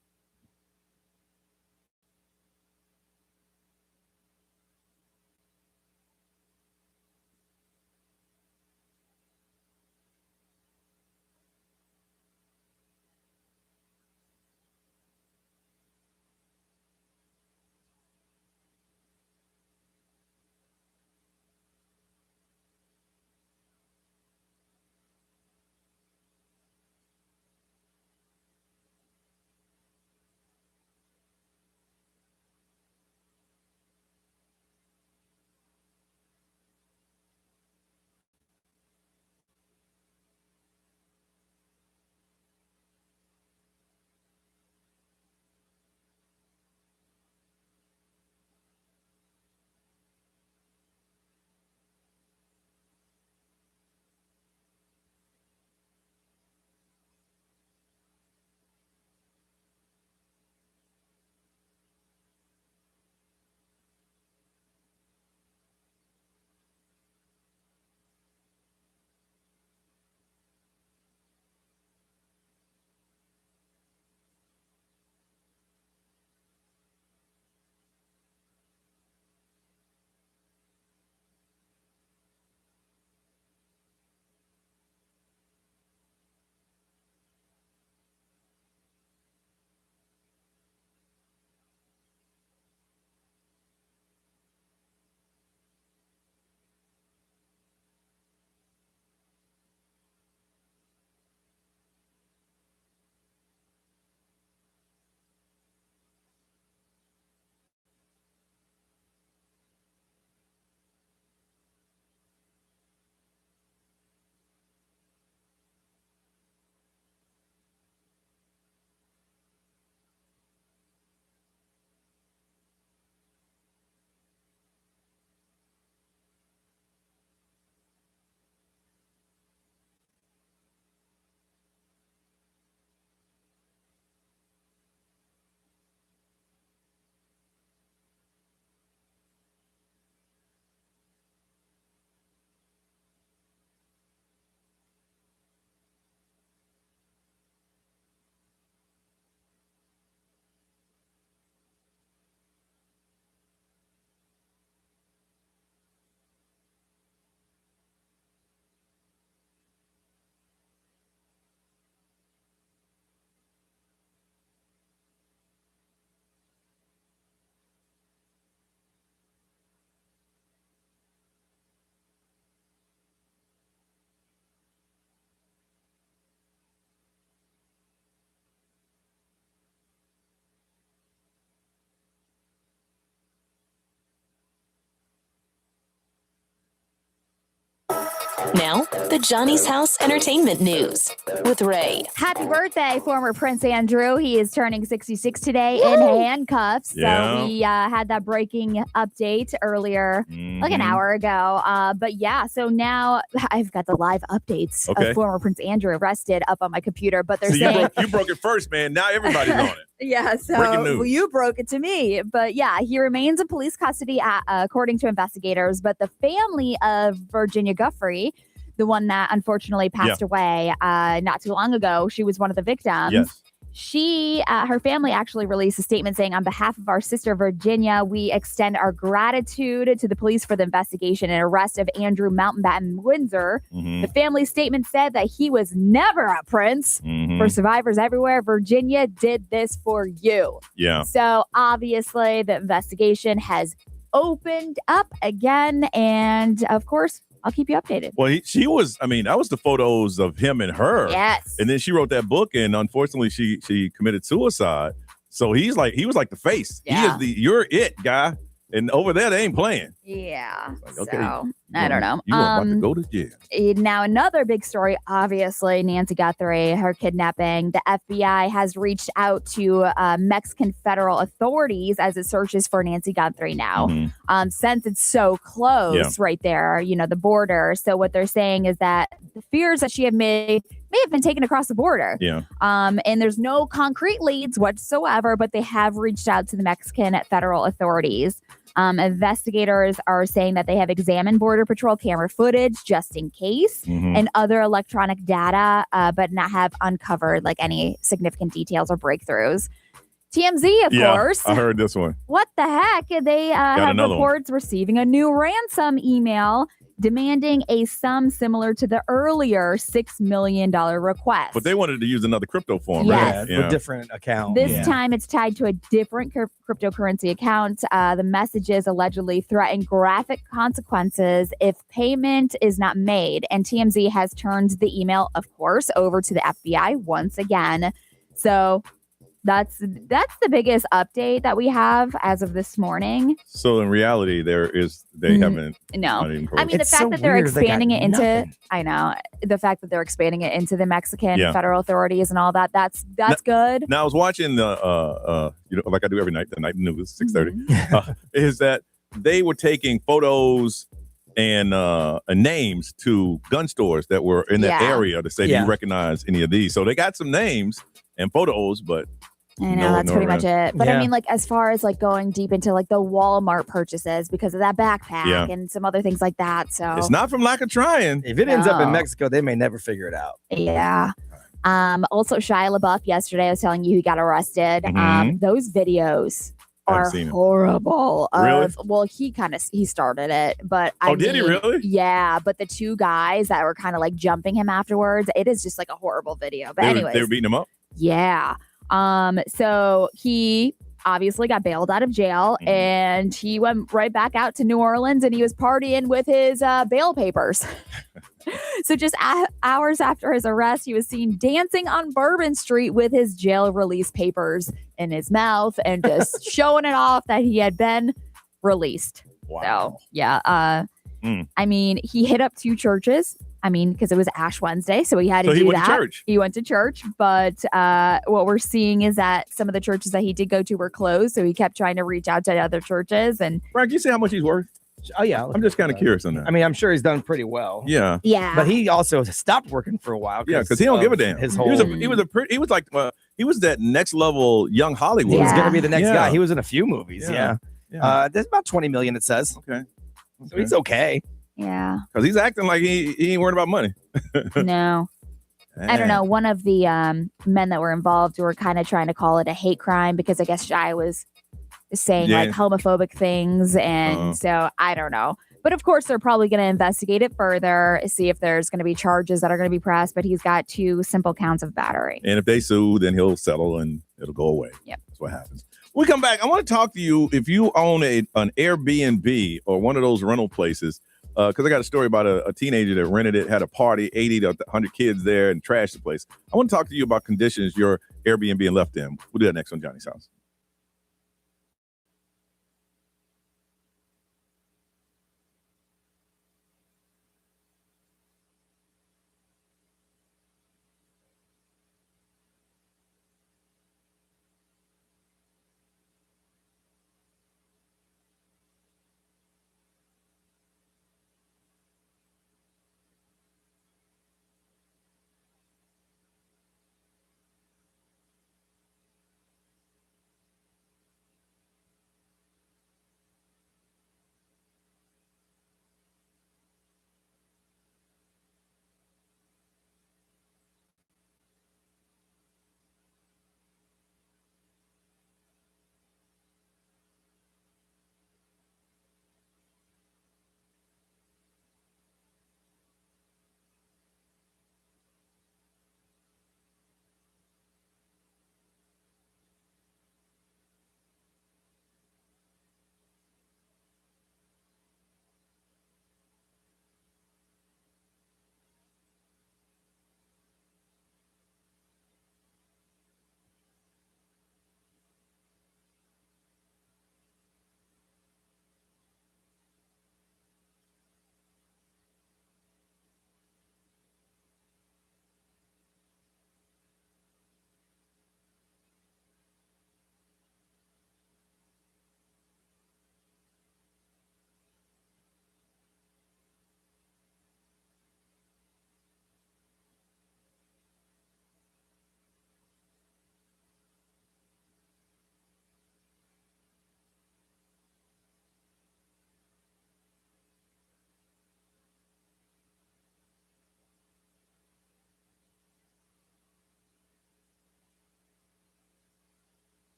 Now, the Johnny's House Entertainment News with Ray. Happy birthday, former Prince Andrew. He is turning 66 today in handcuffs. Yeah. So we had that breaking update earlier, like an hour ago. But yeah, so now I've got the live updates of former Prince Andrew arrested up on my computer. But they're saying you broke it first, man. Now everybody's on it. Yeah, so well, you broke it to me. But yeah, he remains in police custody according to investigators. But the family of Virginia Giuffre, the one that unfortunately passed away not too long ago, she was one of the victims. Yes. She, her family actually released a statement saying, on behalf of our sister Virginia, we extend our gratitude to the police for the investigation and arrest of Andrew Mountbatten Windsor. The family statement said that he was never a prince. For survivors everywhere, Virginia did this for you. Yeah. So obviously the investigation has opened up again. And of course, I'll keep you updated. Well, that was the photos of him and her. Yes. And then she wrote that book, and unfortunately, she committed suicide. So he was like the face. Yeah. He is you're it guy. And over there, they ain't playing. Yeah. Okay, so I don't know. You are about to go to jail. Now, another big story, obviously, Nancy Guthrie, her kidnapping. The FBI has reached out to Mexican federal authorities as it searches for Nancy Guthrie now. Since it's so close right there, the border. So what they're saying is that the fears that she had made may have been taken across the border. Yeah. And there's no concrete leads whatsoever, but they have reached out to the Mexican federal authorities. Investigators are saying that they have examined Border Patrol camera footage just in case and other electronic data, but not have uncovered like any significant details or breakthroughs. TMZ, of course. I heard this one. What the heck? They have reports receiving a new ransom email demanding a sum similar to the earlier $6 million request. But they wanted to use another crypto form, yes. right? A different account. This time it's tied to a different cryptocurrency account. The messages allegedly threaten graphic consequences if payment is not made. And TMZ has turned the email, of course, over to the FBI once again. So that's the biggest update that we have as of this morning. So in reality, they haven't. No, I mean the fact that they're expanding it into. I know the fact that they're expanding it into the Mexican federal authorities and all that. That's good. Now I was watching the like I do every night, the night news 6:30. Is that they were taking photos and names to gun stores that were in that area to say, do you recognize any of these? So they got some names and photos, but. I know that's pretty much it. But I mean, like as far as like going deep into like the Walmart purchases because of that backpack and some other things like that. So it's not from lack of trying. If it ends up in Mexico, they may never figure it out. Yeah. Also, Shia LaBeouf yesterday, I was telling you he got arrested. Those videos are horrible. Really? Well, he started it, but did he really? Yeah, but the two guys that were kind of like jumping him afterwards, it is just like a horrible video. But anyways, they were beating him up. Yeah. So he obviously got bailed out of jail and he went right back out to New Orleans and he was partying with his bail papers. So just hours after his arrest, he was seen dancing on Bourbon Street with his jail release papers in his mouth and just showing it off that he had been released. Wow. So, yeah. I mean, he hit up 2 churches. I mean, because it was Ash Wednesday, so he had to do that. He went to church. He went to church, but what we're seeing is that some of the churches that he did go to were closed, so he kept trying to reach out to other churches. And Frank, you see how much he's worth? Oh yeah, I'm just kind of curious on that. I mean, I'm sure he's done pretty well. Yeah, but he also stopped working for a while. Yeah, because he don't give a damn. His whole he was that next level young Hollywood. He was going to be the next guy. He was in a few movies. Yeah. There's about 20 million. It says. Okay. So he's okay. Yeah, because he's acting like he ain't worried about money. No. I don't know. One of the men that were involved were kind of trying to call it a hate crime because I guess Shia was saying like homophobic things. And so I don't know. But of course, they're probably going to investigate it further, see if there's going to be charges that are going to be pressed. But he's got 2 simple counts of battery. And if they sue, then he'll settle and it'll go away. Yep. That's what happens. When we come back, I want to talk to you if you own an Airbnb or one of those rental places. Because I got a story about a teenager that rented it, had a party, 80 to 100 kids there, and trashed the place. I want to talk to you about conditions your Airbnb left in. We'll do that next on Johnny's House.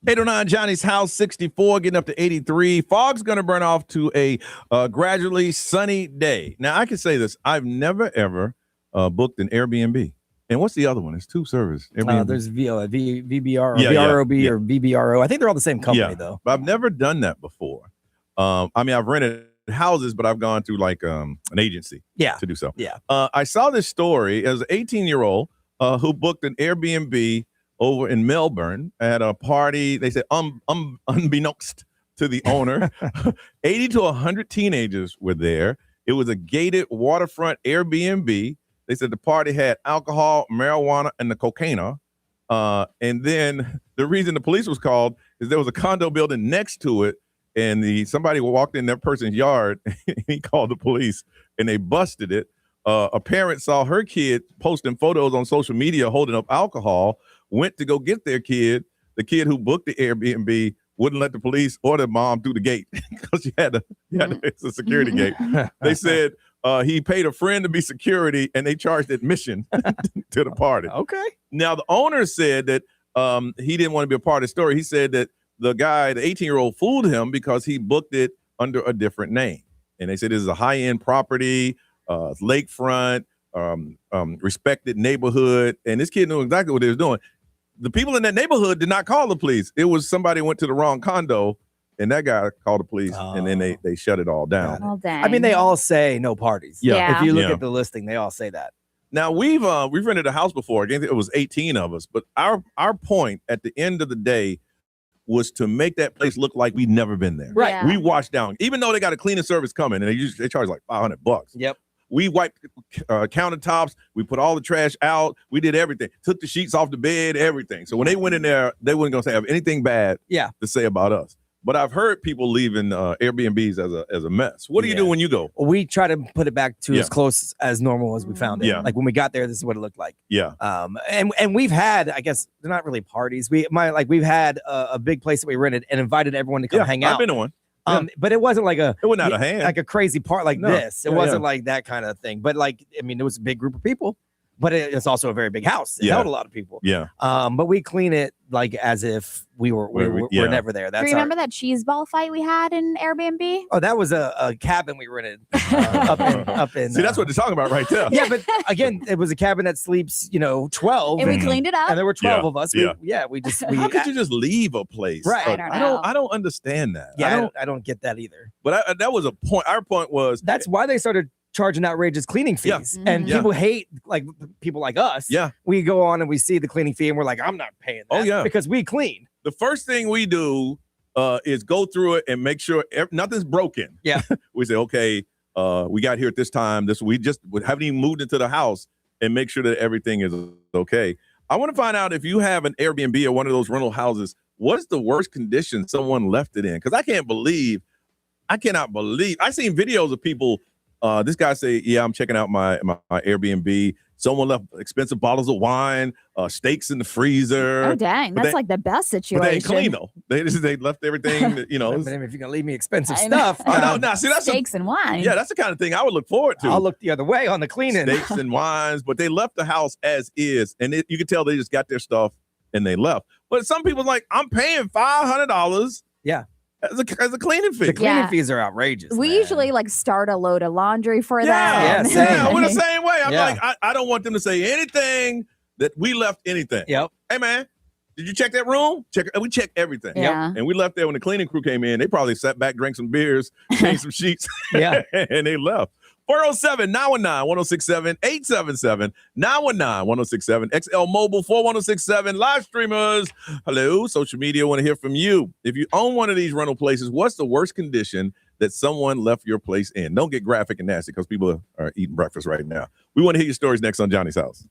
809 Johnny's house, 64, getting up to 83. Fog's going to burn off to a gradually sunny day. Now, I can say this. I've never, ever booked an Airbnb. And what's the other one? It's two service. There's VBR or VROB or VBRO. I think they're all the same company, though. But I've never done that before. I mean, I've rented houses, but I've gone through like an agency to do so. Yeah. I saw this story as an 18-year-old who booked an Airbnb over in Melbourne at a party. They said unbeknownst to the owner, 80 to 100 teenagers were there. It was a gated waterfront Airbnb. They said the party had alcohol, marijuana, and the cocaine. And then the reason the police was called is there was a condo building next to it, and somebody walked in that person's yard, and he called the police, and they busted it. A parent saw her kid posting photos on social media holding up alcohol, went to go get their kid. The kid who booked the Airbnb wouldn't let the police or the mom through the gate because it's a security gate. They said he paid a friend to be security, and they charged admission to the party. Okay. Now, the owner said that he didn't want to be a part of the story. He said that the guy, the 18-year-old, fooled him because he booked it under a different name. And they said this is a high-end property, lakefront, respected neighborhood. And this kid knew exactly what they was doing. The people in that neighborhood did not call the police. It was somebody went to the wrong condo, and that guy called the police, and then they shut it all down. Oh, dang. I mean, they all say no parties. Yeah. If you look at the listing, they all say that. Now, we've rented a house before. Again, it was 18 of us, but our point at the end of the day was to make that place look like we'd never been there. Right. Yeah. We washed down, even though they got a cleaning service coming, and they charge like $500. Yep. We wiped countertops. We put all the trash out. We did everything. Took the sheets off the bed, everything. So when they went in there, they weren't going to have anything bad to say about us. But I've heard people leaving Airbnbs as a mess. What do you do when you go? We try to put it back to as close as normal as we found it. Yeah. Like when we got there, this is what it looked like. Yeah. And we've had, I guess they're not really parties. We've had a big place that we rented and invited everyone to come hang out. I've been to one. But it wasn't like it wasn't out of hand, like a crazy part like No. this. It Yeah, wasn't yeah. like that kind of thing. But like, I mean, it was a big group of people, but it's also a very big house. It held a lot of people. Yeah. But we clean it like as if we're never there. Do That's you remember that cheese ball fight we had in Airbnb? Oh, that was a cabin we rented up in. See, that's what they're talking about right there. Yeah, but again, it was a cabin that sleeps, 12, And we cleaned it up. and there were 12 Yeah, of us. yeah. We just How could you just leave a place? Right. I don't understand that. Yeah, I don't get that either. But that was a point. Our point was That's why they started charging outrageous cleaning fees. Yeah. And Yeah. people hate like people like us. Yeah. We go on and we see the cleaning fee and we're like, I'm not paying that. Oh, yeah. Because we clean. the first thing we do is go through it and make sure nothing's broken. Yeah. We say, okay, we got here at this time. We haven't even moved into the house, and make sure that everything is okay. I want to find out if you have an Airbnb or one of those rental houses, what's the worst condition someone left it in? Because I cannot believe. I've seen videos of people. This guy say, yeah, I'm checking out my Airbnb. Someone left expensive bottles of wine, steaks in the freezer. Oh, dang. That's like the best situation. But they ain't clean, though. They left everything, But if you're going to leave me expensive I stuff. No, see, that's steaks and wine. Yeah, that's the kind of thing I would look forward to. I'll look the other way on the cleaning. Steaks and wines, but they left the house as is. And you can tell they just got their stuff and they left. But some people like, I'm paying $500. Yeah. As a cleaning fee. The cleaning Yeah. fees are outrageous. We usually like start a load of laundry for them. Yeah, same. Yeah, we're the same way. I'm Yeah. like, I don't want them to say anything that we left anything. Yep. Hey, man, did you check that room? We check everything. Yeah. And we left there when the cleaning crew came in. They probably sat back, drank some beers, changed some sheets. Yeah. And they left. 407-919-1067, 877-919-1067, XL Mobile 41067, live streamers. Hello, social media, want to hear from you. If you own one of these rental places, what's the worst condition that someone left your place in? Don't get graphic and nasty because people are eating breakfast right now. We want to hear your stories next on Johnny's House.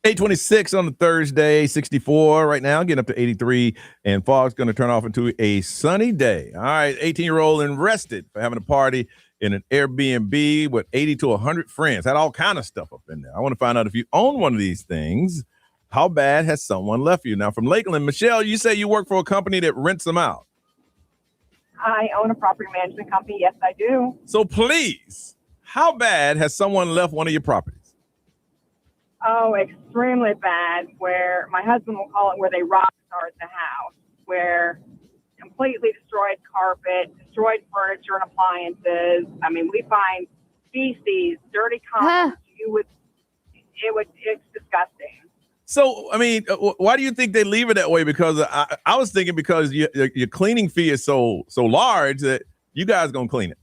826 on the Thursday, 64 right now, getting up to 83, and fog's going to turn off into a sunny day. All right, 18-year-old arrested for having a party in an Airbnb with 80 to 100 friends. Had all kind of stuff up in there. I want to find out if you own one of these things, how bad has someone left you? Now, from Lakeland, Michelle, you say you work for a company that rents them out. I own a property management company. Yes, I do. So please, how bad has someone left one of your properties? Oh, extremely bad, where my husband will call it where they rock starred the house, where completely destroyed carpet, destroyed furniture and appliances. I mean, we find feces, dirty comments. It's disgusting. So, I mean, why do you think they leave it that way? Because I was thinking because your cleaning fee is so large that you guys going to clean it.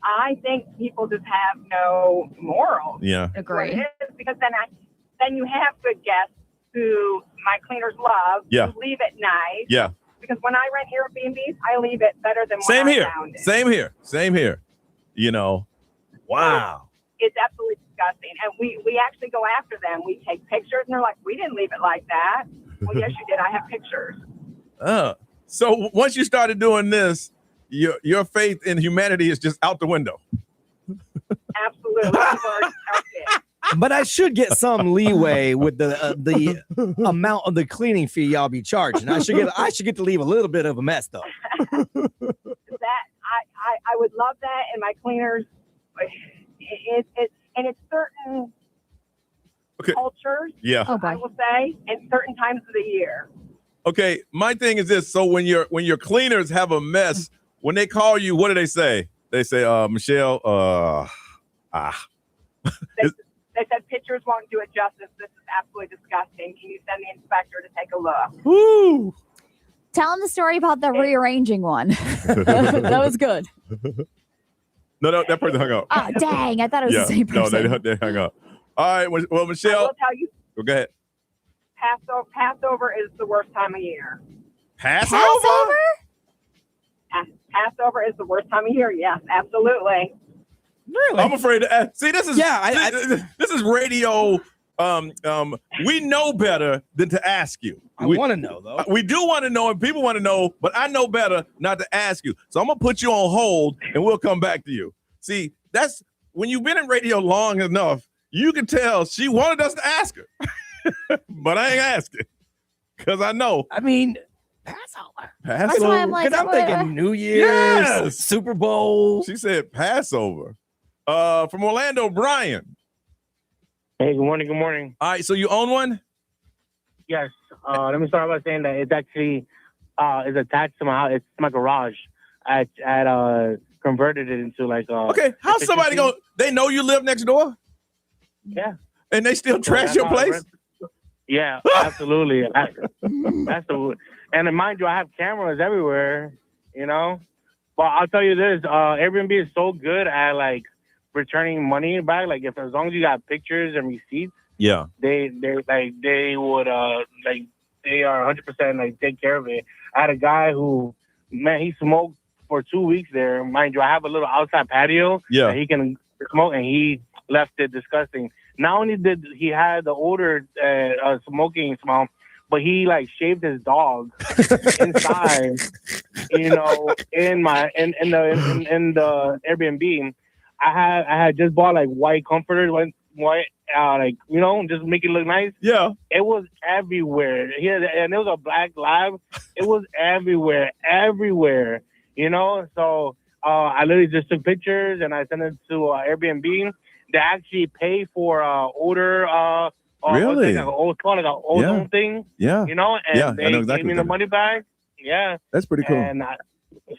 I think people just have no morals. Yeah. Agree. Because then you have good guests who my cleaners love. Yeah. Who leave it nice. Yeah. Because when I rent Airbnbs, I leave it better than when I found it. Same here. You know, wow. It's absolutely disgusting. And we actually go after them. We take pictures, and they're like, we didn't leave it like that. Well, yes, you did. I have pictures. So once you started doing this, your faith in humanity is just out the window. Absolutely. But I should get some leeway with the amount of the cleaning fee y'all be charging. I should get to leave a little bit of a mess though. I would love that, and my cleaners. It's certain cultures. Yeah. I will say, and certain times of the year. Okay, my thing is this. So when your cleaners have a mess, when they call you, what do they say? They say, Michelle, They said pictures won't do it justice. This is absolutely disgusting. Can you send the inspector to take a look? Woo! Tell them the story about the rearranging one. That was good. No, that person hung up. Oh, dang. I thought it was the same person. No, they hung up. All right, well, Michelle. I will tell you, go ahead. Passover is the worst time of year. Passover? Passover is the worst time of year. Yes, absolutely. Really? I'm afraid to ask. See, this is this is radio. We know better than to ask you. I want to know though. We do want to know, and people want to know, but I know better not to ask you. So I'm gonna put you on hold, and we'll come back to you. See, that's when you've been in radio long enough, you can tell she wanted us to ask her, but I ain't asking because I know. I mean, Passover. That's why I'm like, I'm thinking New Year's, Yes. Super Bowl. She said Passover. From Orlando, Brian. Hey, good morning. Good morning. All right, so you own one? Yes. Let me start by saying that it's actually is attached to my house. It's my garage. I converted it into like okay. How's somebody go? They know you live next door? Yeah. And they still trash your place? Yeah, absolutely. That's the and mind you, I have cameras everywhere. You know, but I'll tell you this: Airbnb is so good at like returning money back. Like if as long as you got pictures and receipts. Yeah, they would they are 100% like take care of it. I had a guy who, man, he smoked for 2 weeks there. Mind you, I have a little outside patio. Yeah, that he can smoke, and he left it disgusting. Not only did he had the odor smoking smell, but he like shaved his dog inside. You know, in the Airbnb, I had just bought like white comforters, white. Like, you know, just make it look nice. Yeah. It was everywhere. And it was a black lab. It was everywhere, you know? So I literally just took pictures and I sent it to Airbnb. They actually pay for odor. Really? Like an ozone thing. Yeah. You know? And yeah, they I know exactly gave me the money back. Yeah. That's pretty cool. And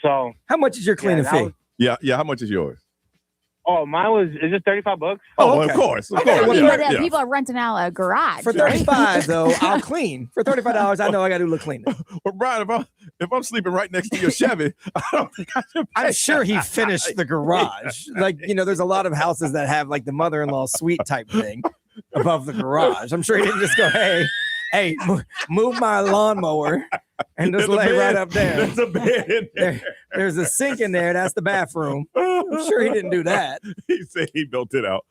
so. How much is your cleaning fee? Yeah. How much is yours? Oh, mine is just $35. Oh, of course. People are renting out a garage. For $35 though, I'll clean. For $35, I know I got to do a little cleaning. Well, Brian, if I'm sleeping right next to your Chevy, I don't think I should. I'm sure he finished the garage. Like, you know, there's a lot of houses that have like the mother-in-law suite type thing above the garage. I'm sure he didn't just go, hey, move my lawnmower and just lay right up there. There's a bed in there. There's a sink in there. That's the bathroom. I'm sure he didn't do that. He said he built it out.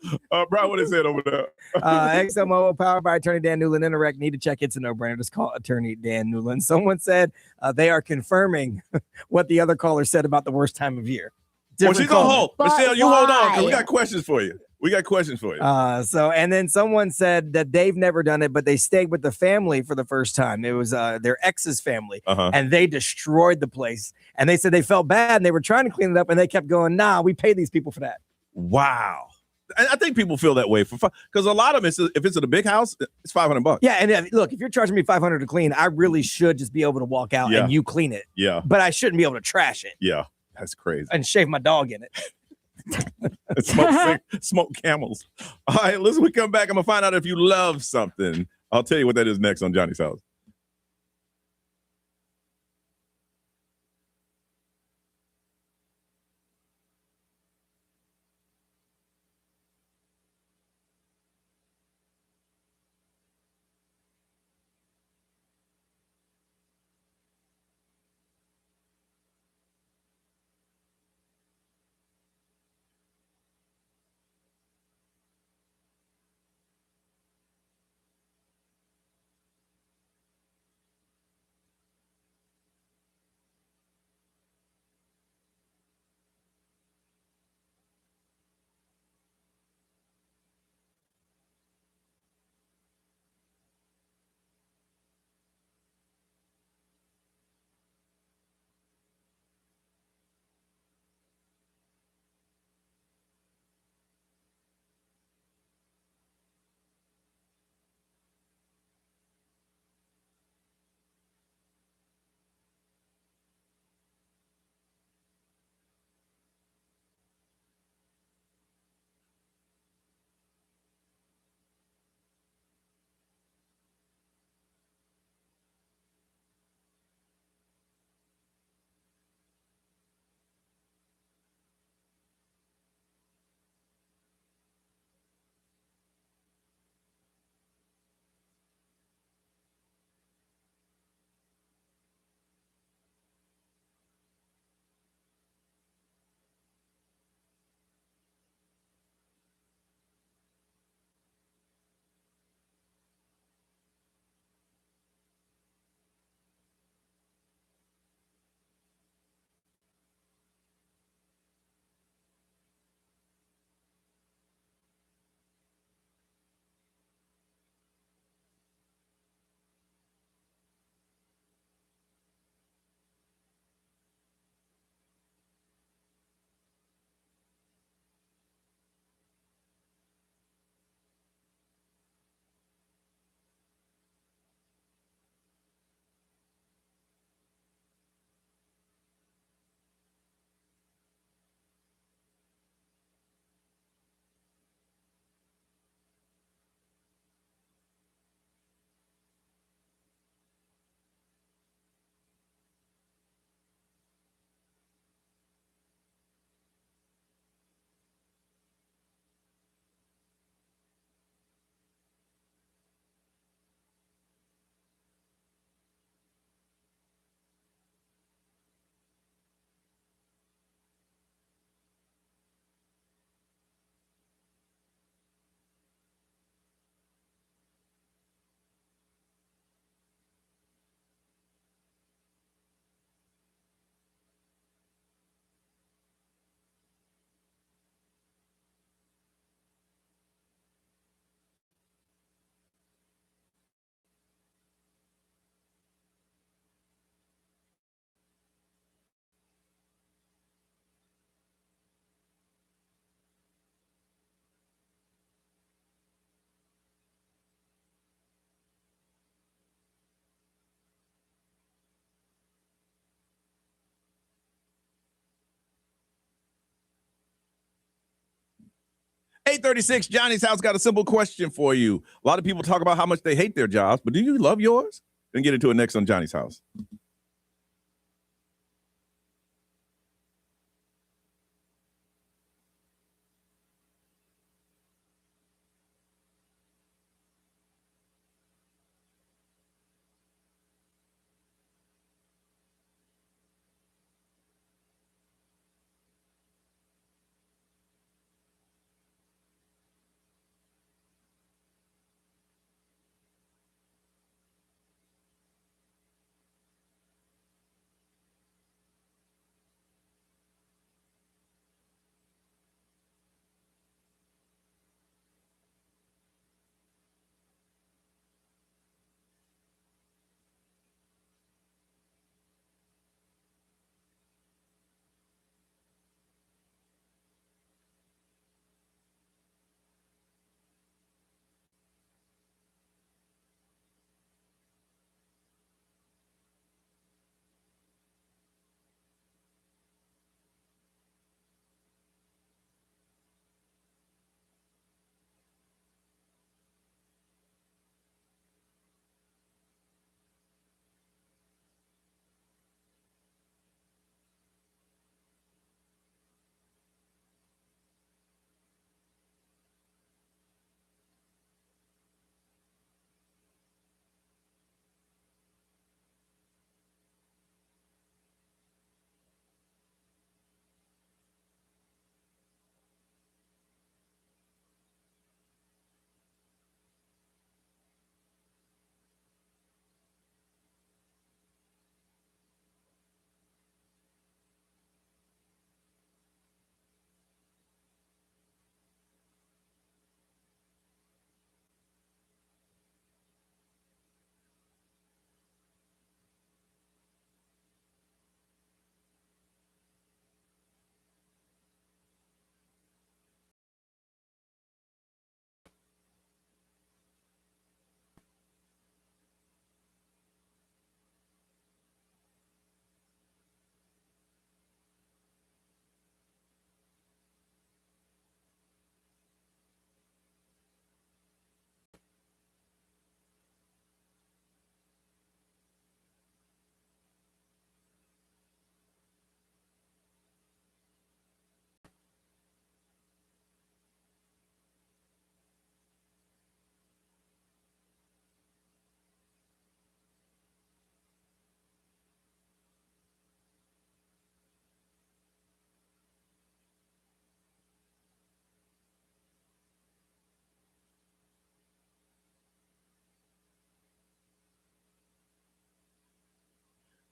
Brian, what is it over there? XMO powered by Attorney Dan Newland. Interact. Need to check. It's a no-brainer. Just call Attorney Dan Newland. Someone said they are confirming what the other caller said about the worst time of year. Well, she's on hold. Michelle, you hold on because we got questions for you. And then someone said that they've never done it, but they stayed with the family for the first time. It was their ex's family, and they destroyed the place. And they said they felt bad, and they were trying to clean it up, and they kept going, nah, we pay these people for that. Wow. And I think people feel that way because a lot of them, if it's at a big house, it's $500. Yeah, and look, if you're charging me $500 to clean, I really should just be able to walk out and you clean it. Yeah. But I shouldn't be able to trash it. Yeah, that's crazy. And shave my dog in it. Smoke camels. All right, listen, we come back. I'm going to find out if you love something. I'll tell you what that is next on Johnny's House. $8:36, Johnny's House got a simple question for you. A lot of people talk about how much they hate their jobs, but do you love yours? Then get into it next on Johnny's House.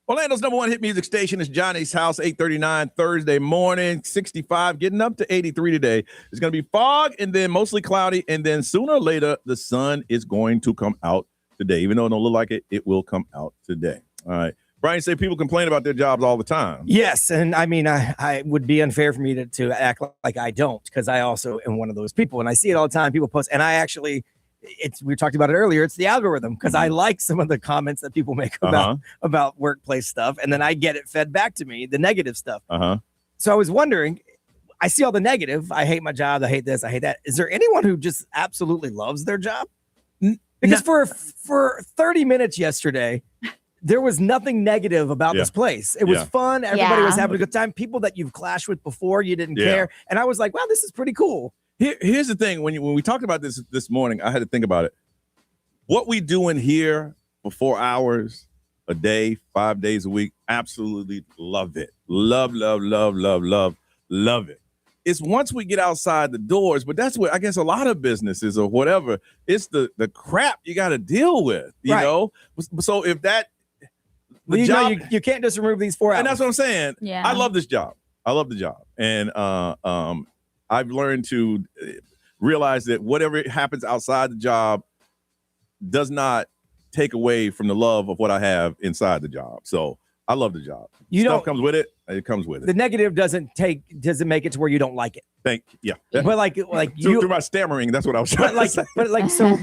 Orlando's number one hit music station is Johnny's House, 8:39 Thursday morning, 65, getting up to 83 today. It's going to be fog and then mostly cloudy, and then sooner or later, the sun is going to come out today. Even though it don't look like it, it will come out today. All right. Brian said people complain about their jobs all the time. Yes, and I mean, I would be unfair for me to act like I don't, because I also am one of those people, and I see it all the time. People post, and I actually... we talked about it earlier. It's the algorithm, because I like some of the comments that people make about workplace stuff, and then I get it fed back to me, the negative stuff. So I was wondering, I see all the negative. I hate my job. I hate this. I hate that. Is there anyone who just absolutely loves their job? Because for 30 minutes yesterday, there was nothing negative about this place. It was fun. Everybody was having a good time. People that you've clashed with before, you didn't care. And I was like, wow, this is pretty cool. Here's the thing. When we talked about this morning, I had to think about it. What we do in here for 4 hours a day, 5 days a week, absolutely love it. Love it. It's once we get outside the doors, but that's what I guess a lot of businesses or whatever, it's the crap you got to deal with, you know? So if that, you can't just remove these 4 hours. And that's what I'm saying. Yeah. I love this job. I love the job. And I've learned to realize that whatever happens outside the job does not take away from the love of what I have inside the job. So I love the job. Stuff comes with it. It comes with it. The negative doesn't make it to where you don't like it. But like through my stammering, that's what I was trying to say.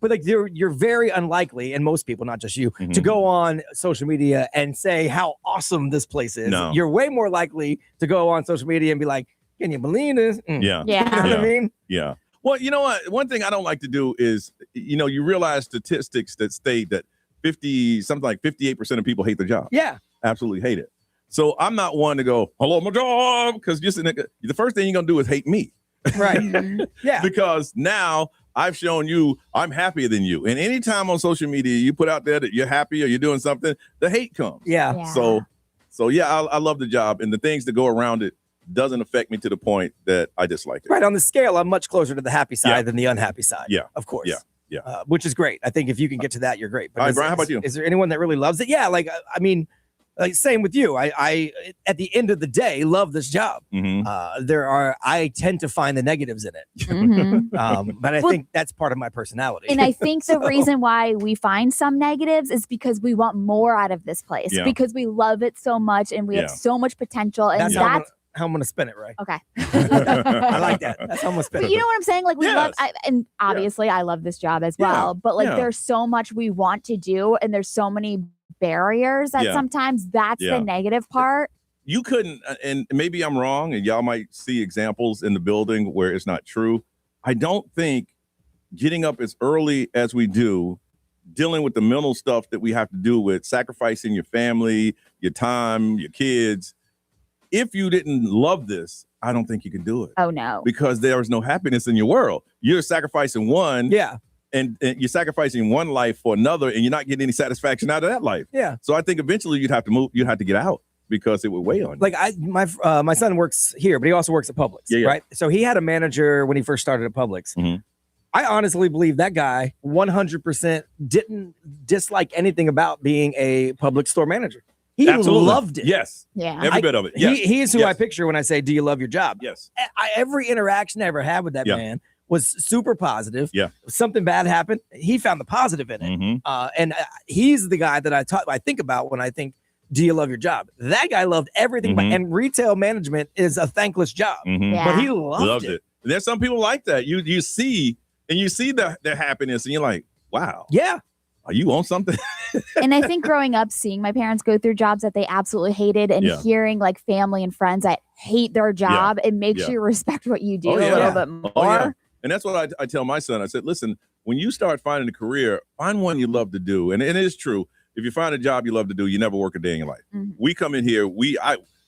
But you're very unlikely, and most people, not just you, to go on social media and say how awesome this place is. No. You're way more likely to go on social media and be like, can you believe this? Yeah. You know what I mean? Yeah. Well, you know what? One thing I don't like to do is, you realize statistics that state that 58% of people hate their job. Yeah. Absolutely hate it. So I'm not one to go, hello, my job, because the first thing you're going to do is hate me. Right. Yeah. Because now I've shown you I'm happier than you. And anytime on social media you put out there that you're happy or you're doing something, the hate comes. Yeah. So yeah, I love the job, and the things that go around it doesn't affect me to the point that I dislike it. Right. On the scale, I'm much closer to the happy side than the unhappy side. Yeah. Of course. Yeah. Which is great. I think if you can get to that, you're great. But all right, Brian, how about you? Is there anyone that really loves it? Yeah. I mean, same with you. I at the end of the day love this job. I tend to find the negatives in it. But I think that's part of my personality. And I think the reason why we find some negatives is because we want more out of this place, because we love it so much and we have so much potential. And that's how I'm going to spin it, right? Okay. I like that. That's how I'm going to spin But it. you know what I'm saying? Like we love, and obviously I love this job as well, but there's so much we want to do and there's so many barriers that sometimes that's the negative part. You couldn't, and maybe I'm wrong, and y'all might see examples in the building where it's not true. I don't think getting up as early as we do, dealing with the mental stuff that we have to do with sacrificing your family, your time, your kids. If you didn't love this, I don't think you can do it. Oh, no. Because there is no happiness in your world. You're sacrificing one. Yeah. And you're sacrificing one life for another, and you're not getting any satisfaction out of that life. Yeah. So I think eventually you'd have to move. You'd have to get out because it would weigh on you. Like my son works here, but he also works at Publix, right? So he had a manager when he first started at Publix. I honestly believe that guy 100% didn't dislike anything about being a Publix store manager. He loved it. Yes. Yeah. Every bit of it. Yes. He is who I picture when I say, do you love your job? Yes. Every interaction I ever had with that man was super positive. Yeah. Something bad happened, he found the positive in it. And he's the guy that I think about when I think, do you love your job? That guy loved everything. And retail management is a thankless job. But he loved it. There's some people like that. You see their happiness and you're like, wow. Yeah. Are you on something? And I think growing up, seeing my parents go through jobs that they absolutely hated and hearing like family and friends that hate their job, it makes you respect what you do a little bit more. And that's what I tell my son. I said, listen, when you start finding a career, find one you love to do. And it is true. If you find a job you love to do, you never work a day in your life. We come in here,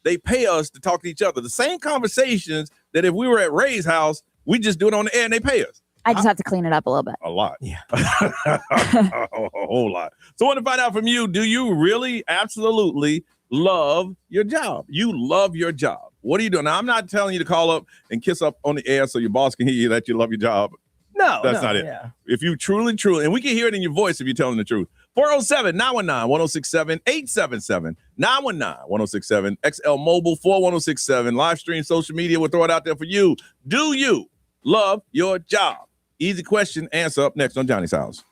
they pay us to talk to each other. The same conversations that if we were at Ray's house, we just do it on the air and they pay us. I just have to clean it up a little bit. A lot. Yeah. A whole lot. So I want to find out from you, do you really absolutely love your job? You love your job. What are you doing? Now, I'm not telling you to call up and kiss up on the air so your boss can hear you that you love your job. No, that's not it. Yeah. If you truly, and we can hear it in your voice if you're telling the truth. 407-919-1067, 877-919-1067, XL Mobile 41067, live stream, social media. We'll throw it out there for you. Do you love your job? Easy question, answer up next on Johnny's House.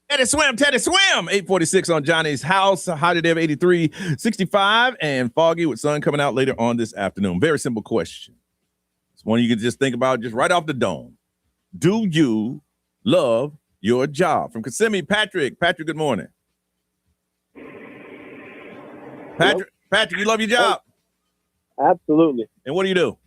Teddy Swim, 846 on Johnny's House. High today of 83, 65, and foggy with sun coming out later on this afternoon. Very simple question. It's one you can just think about just right off the dome. Do you love your job? From Kissimmee, Patrick. Patrick, good morning. Patrick, you love your job? Absolutely. And what do you do?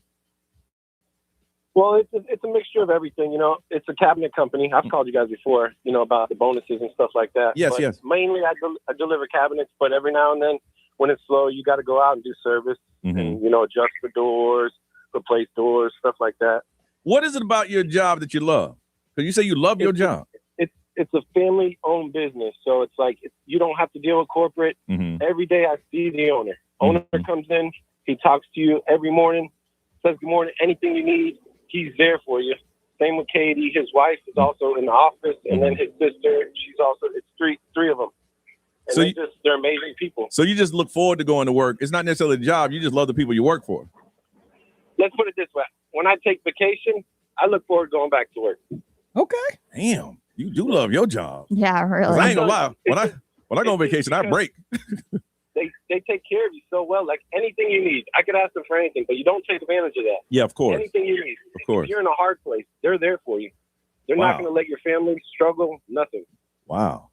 Well, it's a mixture of everything. You know, it's a cabinet company. I've called you guys before, you know, about the bonuses and stuff like that. Yes, but yes. Mainly, I deliver cabinets, but every now and then, when it's slow, you got to go out and do service and, you know, adjust the doors, replace doors, stuff like that. What is it about your job that you love? Because you say you love your job. It's a family-owned business, so it's like you don't have to deal with corporate. Every day I see the owner. Owner comes in, he talks to you every morning, says good morning, anything you need. He's there for you. Same with Katie. His wife is also in the office, and then his sister. She's also. It's three of them. And So they're amazing people. So you just look forward to going to work. It's not necessarily a job. You just love the people you work for. Let's put it this way: when I take vacation, I look forward to going back to work. Okay. Damn, you do love your job. Yeah, 'Cause really. I ain't gonna lie. When I go on vacation, I break. They take care of you so well. Like anything you need, I could ask them for anything, but you don't take advantage of that. Yeah, of course. Anything you need. Of course. If you're in a hard place, they're there for you. They're not Wow. going to let your family struggle. Nothing. Wow.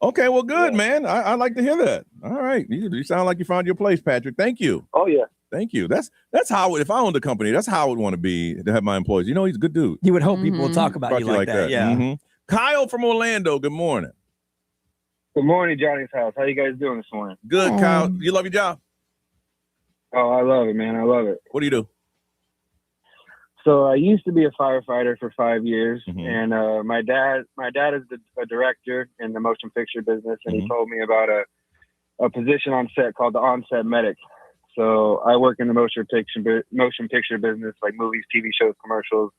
Okay, well, good, man. I like to hear that. All right. You sound like you found your place, Patrick. Thank you. Oh, yeah. Thank you. That's how, if I owned a company, that's how I would want to be, to have my employees. You know, he's a good dude. You would hope people will talk about you like that. Yeah. Mhm. Kyle from Orlando, good morning. Good morning, Johnny's House. How you guys doing this morning? Good, Kyle. You love your job? Oh, I love it, man. I love it. What do you do? So I used to be a firefighter for 5 years, and my dad is a director in the motion picture business, and he told me about a position on set called the on-set medic. So I work in the motion picture business, like movies, TV shows, commercials,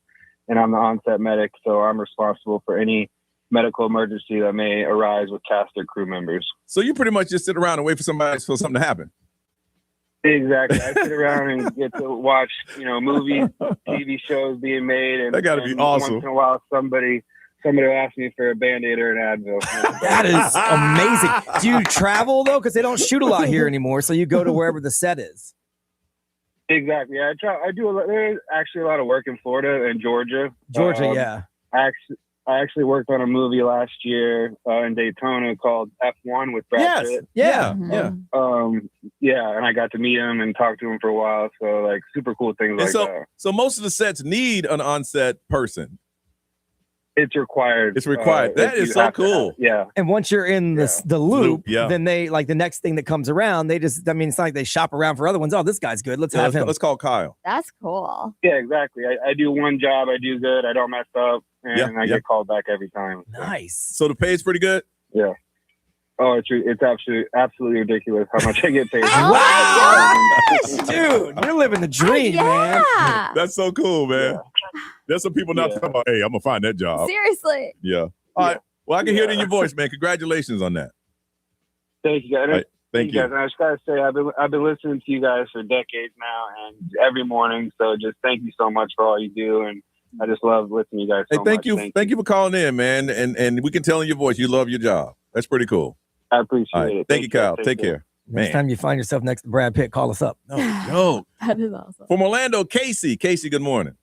and I'm the on-set medic. So I'm responsible for any medical emergency that may arise with cast or crew members. So you pretty much just sit around and wait for somebody for something to happen. Exactly. I sit around and get to watch, movies, TV shows being made, and that got to be awesome. Once in a while, somebody will ask me for a Band-Aid or an Advil. That is amazing. Do you travel though? Because they don't shoot a lot here anymore, so you go to wherever the set is. Exactly. I do a lot. There's actually a lot of work in Florida and Georgia. Yeah. I actually worked on a movie last year in Daytona called F1 with Brad Pitt. Yeah. Yeah, and I got to meet him and talk to him for a while. So like super cool things like that. So most of the sets need an on-set person. It's required. It's required. That is so cool. Yeah. And once you're in the loop, yeah. then they like the next thing that comes around. It's not like they shop around for other ones. Oh, this guy's good. Let's have him. Let's call Kyle. That's cool. Yeah, exactly. I do one job. I do good. I don't mess up. And I get called back every time. Nice. So the pay is pretty good? Yeah. Oh, it's absolutely ridiculous how much I get paid. Wow. Dude, you're living the dream, man. That's so cool, man. There's some people now talking about, hey, I'm going to find that job. Seriously. Yeah. All right. Well, I can hear it in your voice, man. Congratulations on that. Thank you, guys. Right. Thank you. Guys. And I just got to say, I've been listening to you guys for decades now and every morning. So just thank you so much for all you do. And I just love listening to you guys so thank much. you. Thank you for calling in, man. And we can tell in your voice you love your job. That's pretty cool. I appreciate it. Thank you, Kyle. Take care. Next time you find yourself next to Brad Pitt, call us up. No joke. That is awesome. From Orlando, Casey. Casey, good morning.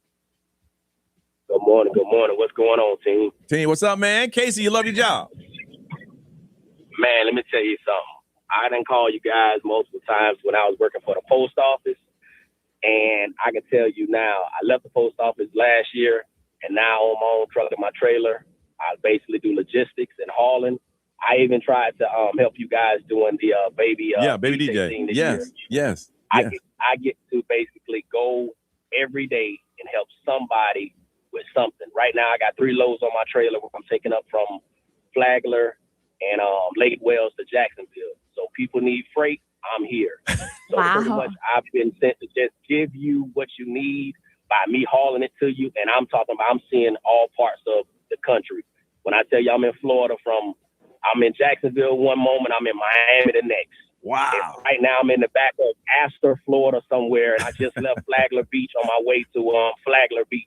Good morning. Good morning. What's going on, team? Team, what's up, man? Casey, you love your job. Man, let me tell you something. I done called you guys multiple times when I was working for the post office. And I can tell you now, I left the post office last year, and now I own my own truck and my trailer. I basically do logistics and hauling. I even tried to help you guys doing the baby DJ. Thing this year. Yes. I get to basically go every day and help somebody with something. Right now, I got 3 loads on my trailer where I'm taking up from Flagler and Lake Wells to Jacksonville. So people need freight, I'm here. So pretty much I've been sent to just give you what you need by me hauling it to you. And I'm seeing all parts of the country. When I tell you I'm in Florida I'm in Jacksonville one moment, I'm in Miami the next. Wow. And right now I'm in the back of Astor, Florida somewhere, and I just left Flagler Beach on my way to Flagler Beach.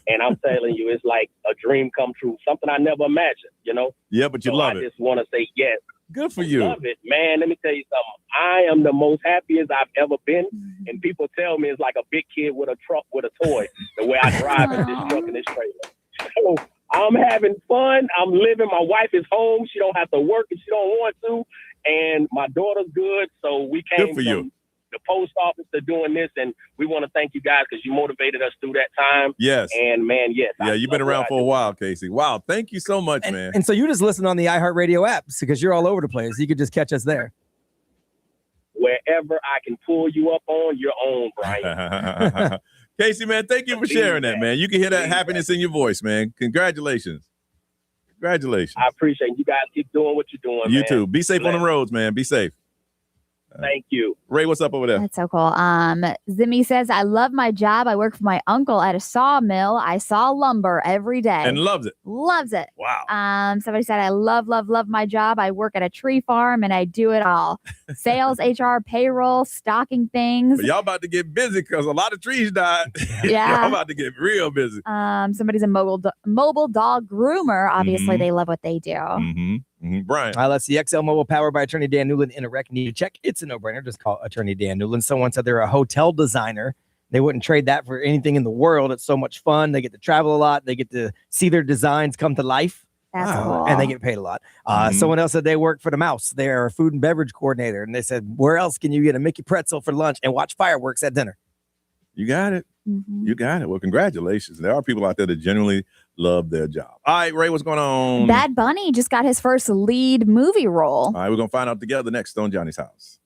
And I'm telling you, it's like a dream come true, something I never imagined, Yeah, but you love it. I just want to say yes. Good for you. Love it, man. Let me tell you something. I am the most happiest I've ever been. And people tell me it's like a big kid with a truck with a toy, the way I drive in this truck and this trailer. So I'm having fun. I'm living. My wife is home. She don't have to work if she don't want to. And my daughter's good. So we came from the post office to doing this. And we want to thank you guys because you motivated us through that time. Yes. And man, yes. Yeah, you've been around for a while, Casey. Wow. Thank you so much, man. And so you just listen on the iHeartRadio app because you're all over the place. You could just catch us there. Wherever I can pull you up on, you're on, Brian. Casey, man, thank you for sharing that, man. You can hear that happiness in your voice, man. Congratulations. Congratulations. I appreciate it. You guys keep doing what you're doing, You man. too. Be safe on the roads, man. Be safe. Thank you. Ray, what's up over there? That's so cool. Zimmy says, I love my job. I work for my uncle at a sawmill. I saw lumber every day. And loves it. Loves it. Wow. Somebody said, I love my job. I work at a tree farm and I do it all. Sales, HR, payroll, stocking things. But y'all about to get busy because a lot of trees died. Yeah. Y'all about to get real busy. Somebody's a mobile dog groomer. Obviously, they love what they do. Brian. Let's see. XL Mobile, powered by Attorney Dan Newland. In a rec, need to check. It's a no-brainer. Just call Attorney Dan Newland. Someone said they're a hotel designer. They wouldn't trade that for anything in the world. It's so much fun. They get to travel a lot. They get to see their designs come to life. That's cool. And they get paid a lot. Someone else said they work for the Mouse. They're a food and beverage coordinator. And they said, where else can you get a Mickey pretzel for lunch and watch fireworks at dinner? You got it. You got it. Well, congratulations. There are people out there that genuinely love their job. All right, Ray, what's going on? Bad Bunny just got his first lead movie role. All right, we're going to find out together next on Johnny's House.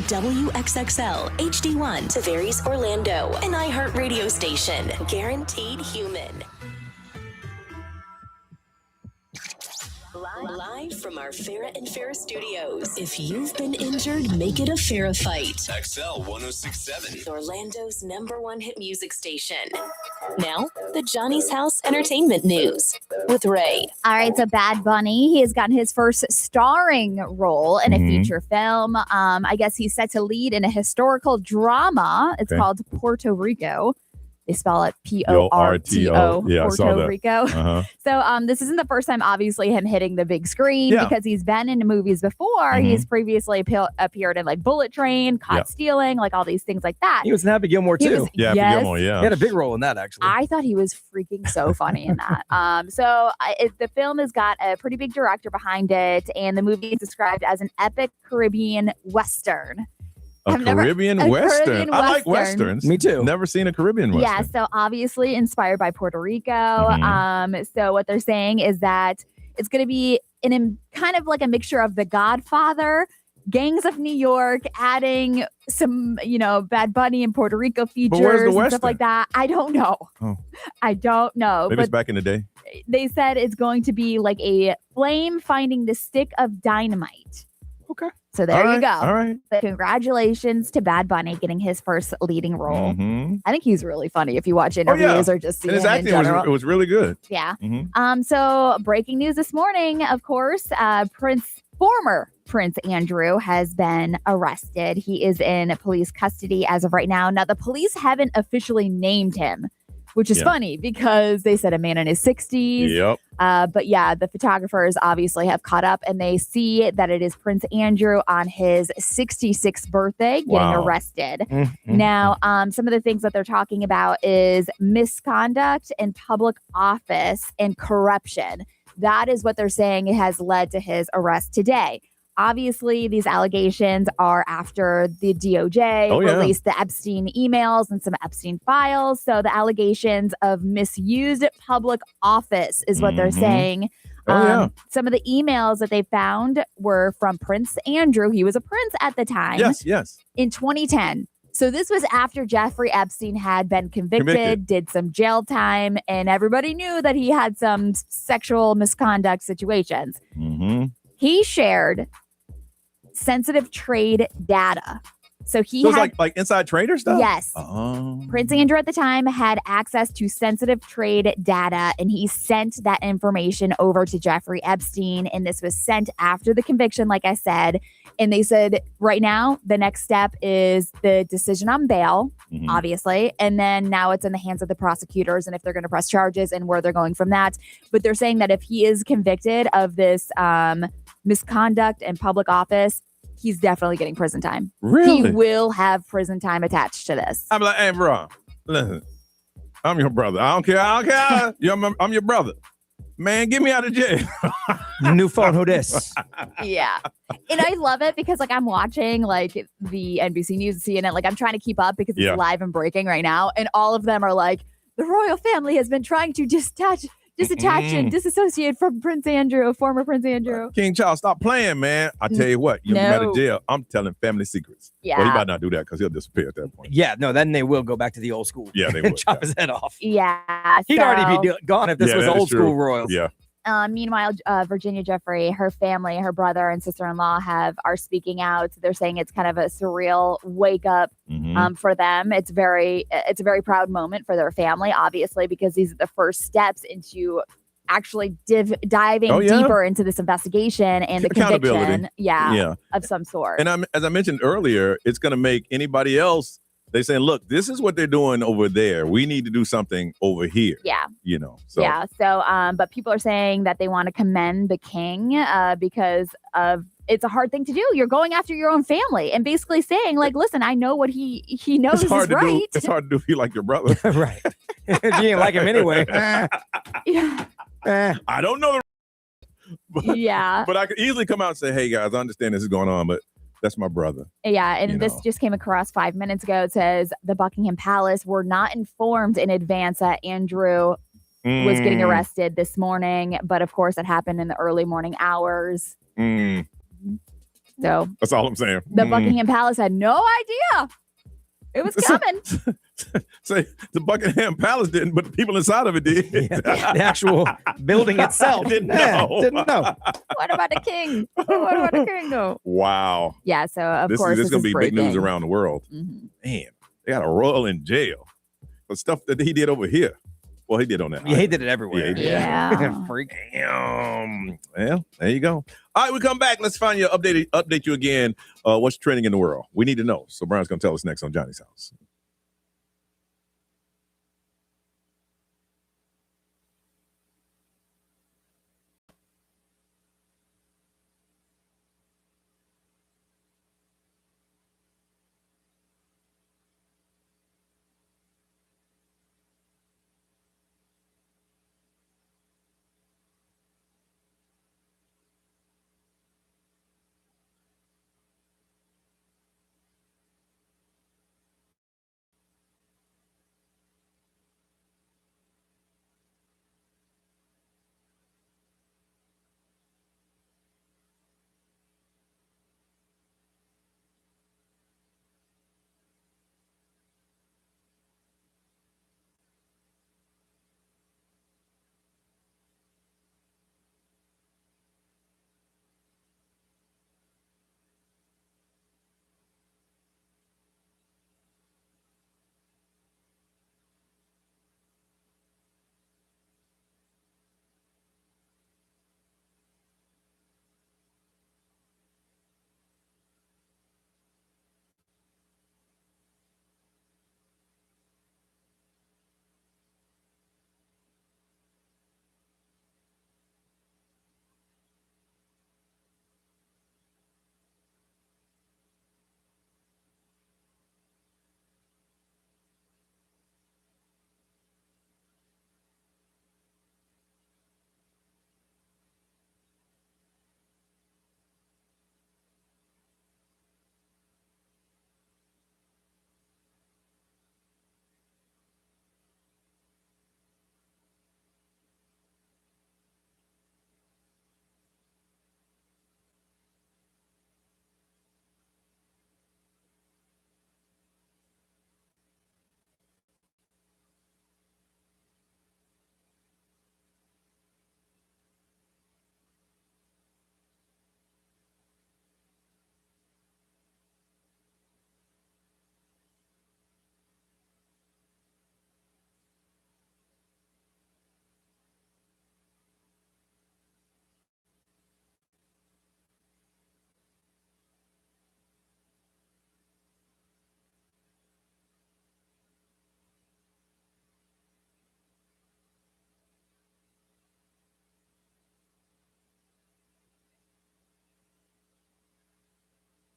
WXXL HD1 Tavares, Orlando, an iHeartRadio station. Guaranteed human. Live from our Farrah and Farrah studios. If you've been injured, make it a Farrah fight. XL 1067. Orlando's #1 hit music station. Now, the Johnny's House Entertainment News with Ray. All right, so Bad Bunny, he has gotten his first starring role in a feature film. I guess he's set to lead in a historical drama. It's called Puerto Rico. They spell it Porto, Yeah, I saw Puerto that. Rico. So this isn't the first time, obviously, him hitting the big screen because he's been in movies before. He's previously appeared in like Bullet Train, Caught Stealing, like all these things like that. He was in Happy Gilmore too. Happy Gilmore, He had a big role in that, actually. I thought he was freaking so funny in that. The film has got a pretty big director behind it, and the movie is described as an epic Caribbean Western. Caribbean Western. I like Westerns. Me too. Never seen a Caribbean Western. Yeah, so obviously inspired by Puerto Rico. So what they're saying is that it's going to be kind of like a mixture of The Godfather, Gangs of New York, adding some, Bad Bunny and Puerto Rico features and stuff like that. I don't know. I don't know. Maybe it's back in the day. They said it's going to be like a flame finding the stick of dynamite. Okay. So there you go. All right. But congratulations to Bad Bunny getting his first leading role. I think he's really funny if you watch interviews or just see him his acting in general. was really good. Yeah. So breaking news this morning, of course, former Prince Andrew has been arrested. He is in police custody as of right now. Now, the police haven't officially named him, which is funny because they said a man in his 60s. Yep. But yeah, the photographers obviously have caught up and they see that it is Prince Andrew on his 66th birthday getting arrested. Now, some of the things that they're talking about is misconduct in public office and corruption. That is what they're saying has led to his arrest today. Obviously, these allegations are after the DOJ released the Epstein emails and some Epstein files. So the allegations of misused public office is what they're saying. Some of the emails that they found were from Prince Andrew. He was a prince at the time. Yes. In 2010. So this was after Jeffrey Epstein had been convicted, did some jail time, and everybody knew that he had some sexual misconduct situations. He shared sensitive trade data. So he had like inside trader stuff? Yes. Prince Andrew at the time had access to sensitive trade data, and he sent that information over to Jeffrey Epstein. And this was sent after the conviction, like I said. And they said right now, the next step is the decision on bail, obviously. And then now it's in the hands of the prosecutors and if they're going to press charges and where they're going from that. But they're saying that if he is convicted of this misconduct in public office, he's definitely getting prison time. Really? He will have prison time attached to this. I'm like, hey, bro, listen, I'm your brother. I don't care. I'm your brother. Man, get me out of jail. New phone, who this? Yeah. And I love it because I'm watching the NBC News, CNN, I'm trying to keep up because it's live and breaking right now. And all of them are like, the royal family has been trying to disattach and disassociate from former Prince Andrew. King Charles, stop playing, man. I tell you what, you'll be out of jail. I'm telling family secrets. Yeah. Well, he might not do that because he'll disappear at that point. Yeah, no, then they will go back to the old school. Yeah, they and would. chop his head off. Yeah. He'd already be gone if this was old school royals. Yeah. Meanwhile, Virginia Jeffrey, her family, her brother and sister-in-law are speaking out. They're saying it's kind of a surreal wake up for them. It's a very proud moment for their family, obviously, because these are the first steps into actually diving deeper into this investigation and the conviction of some sort. And as I mentioned earlier, it's going to make anybody else, they saying, look, this is what they're doing over there. We need to do something over here. Yeah. So. Yeah. So, but people are saying that they want to commend the king because of it's a hard thing to do. You're going after your own family and basically saying, listen, I know what he knows is right. It's hard to do if you like your brother. Right. If you ain't like him anyway. I don't know. But I could easily come out and say, hey, guys, I understand this is going on, but that's my brother. Yeah, and this just came across 5 minutes ago. It says the Buckingham Palace were not informed in advance that Andrew was getting arrested this morning. But of course, it happened in the early morning hours. So that's all I'm saying. The Buckingham Palace had no idea it was coming. Say the Buckingham Palace didn't, but the people inside of it did. Yeah, the actual building itself didn't know. Didn't know. What about the king? What about the king, though? Wow. Yeah, so of This course is going to be big news breaking. around the world. Mm-hmm. Man, they got a royal in jail for stuff that he did over here. Well, he did on that. Yeah, he did it everywhere. Yeah. Freak. Damn. Well, there you go. All right, we come back. Let's find you, update you again. What's trending in the world? We need to know. So Brian's going to tell us next on Johnny's House.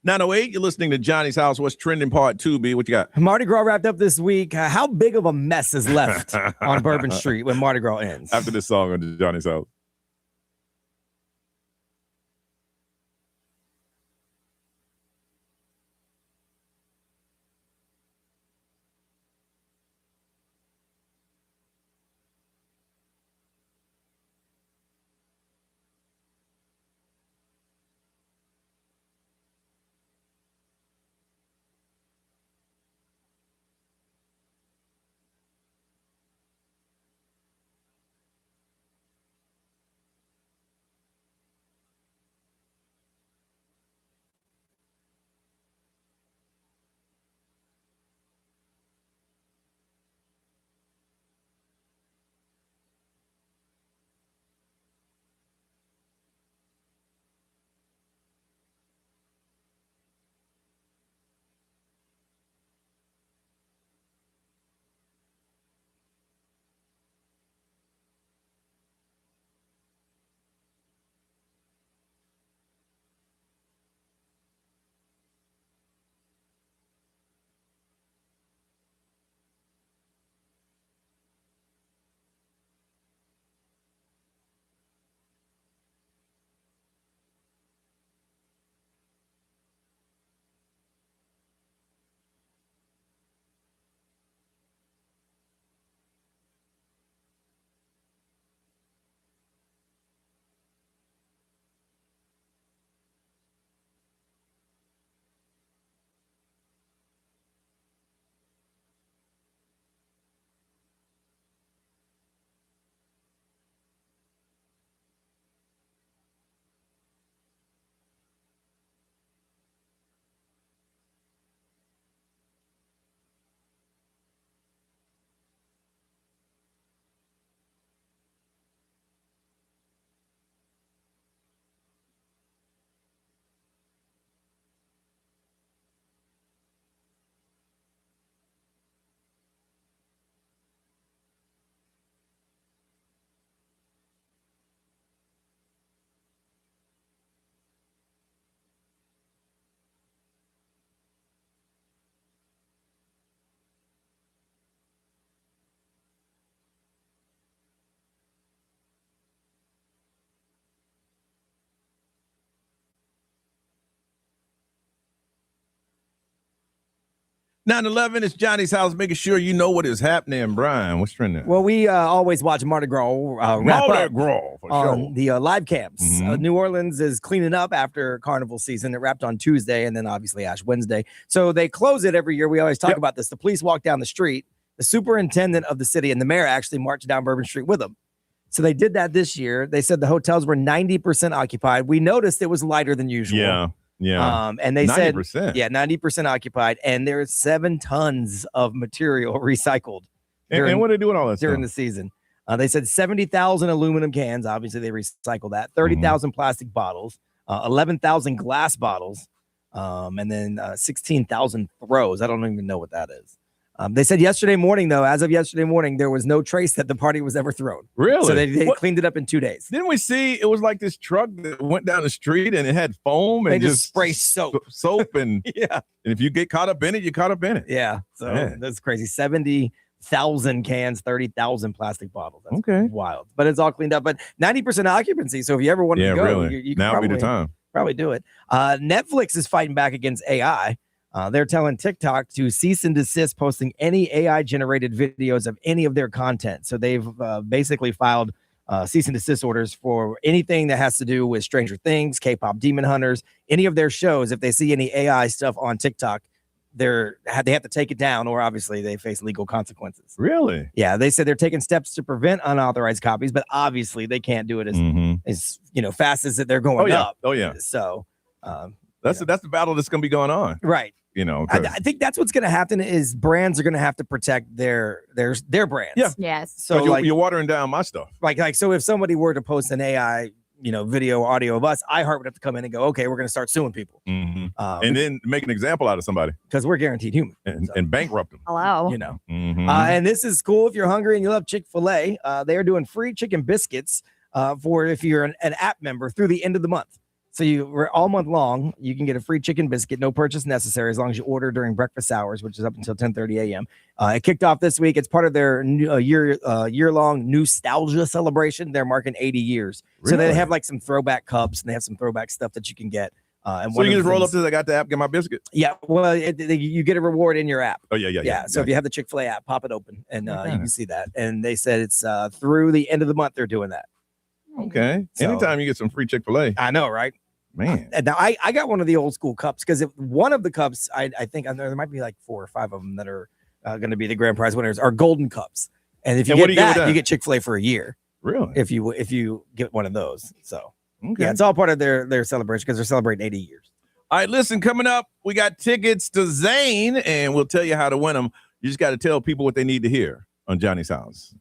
.908, you're listening to Johnny's House. What's trending part 2, B? What you got? Mardi Gras wrapped up this week. How big of a mess is left on Bourbon Street when Mardi Gras ends? After this song on Johnny's House. 9/11 is Johnny's house, making sure you know what is happening. Brian, what's trending? Well, we always watch Mardi Gras wrap Mardi up Gras, for on sure. the live camps. Mhm. New Orleans is cleaning up after Carnival season. It wrapped on Tuesday and then obviously Ash Wednesday. So they close it every year. We always talk about this. The police walk down the street. The superintendent of the city and the mayor actually marched down Bourbon Street with them. So they did that this year. They said the hotels were 90% occupied. We noticed it was lighter than usual. Yeah. And they 90%. said, 90% occupied. And there's 7 tons of material recycled. And what are they doing all that during stuff? the season? They said 70,000 aluminum cans. Obviously, they recycle that. 30,000 plastic bottles, 11,000 glass bottles, and then 16,000 throws. I don't even know what that is. They said yesterday morning, though, as of yesterday morning, there was no trace that the party was ever thrown. Really? So they cleaned it up in 2 days. Didn't we see it was like this truck that went down the street and it had foam and They just spray soap. And yeah. And if you get caught up in it, you're caught up in it. Yeah. So Man. that's crazy. 70,000 cans, 30,000 plastic bottles. That's Okay. wild. But it's all cleaned up. But 90% occupancy. So if you ever wanted to go, really. you can Now would be the time. probably do it. Netflix is fighting back against AI. They're telling TikTok to cease and desist posting any AI generated videos of any of their content. So they've basically filed cease and desist orders for anything that has to do with Stranger Things, K-pop Demon Hunters, any of their shows. If they see any AI stuff on TikTok, they have to take it down, or obviously they face legal consequences. Really? Yeah, they said they're taking steps to prevent unauthorized copies, but obviously they can't do it as fast as they're going up. Oh yeah. So that's the battle that's going to be going on. Right. I think that's what's going to happen is brands are going to have to protect their brands. Yeah. Yes. So you're watering down my stuff. Like so if somebody were to post an AI, video, audio of us, iHeart would have to come in and go, okay, we're going to start suing people. And then make an example out of somebody. Because we're guaranteed human. And bankrupt them. Hello. And this is cool if you're hungry and you love Chick-fil-A. They are doing free chicken biscuits for if you're an app member through the end of the month. So all month long, you can get a free chicken biscuit, no purchase necessary, as long as you order during breakfast hours, which is up until 10:30 a.m. It kicked off this week. It's part of their year-long nostalgia celebration. They're marking 80 years. So they have like some throwback cups and they have some throwback stuff that you can get. And so you can just roll up to I got the app, get my biscuit? Yeah, well, you get a reward in your app. Oh, yeah. So if you have the Chick-fil-A app, pop it open and you can see that. And they said it's through the end of the month they're doing that. Okay. So- Anytime you get some free Chick-fil-A. I know, right? Man. And now I got one of the old school cups because one of the cups, I think there might be like 4 or 5 of them that are going to be the grand prize winners are golden cups. And if you get that, you get Chick-fil-A for a year. Really? If you get one of those. So yeah, it's all part of their celebration because they're celebrating 80 years. All right, listen, coming up, we got tickets to Zane, and we'll tell you how to win them. You just got to tell people what they need to hear on Johnny's House.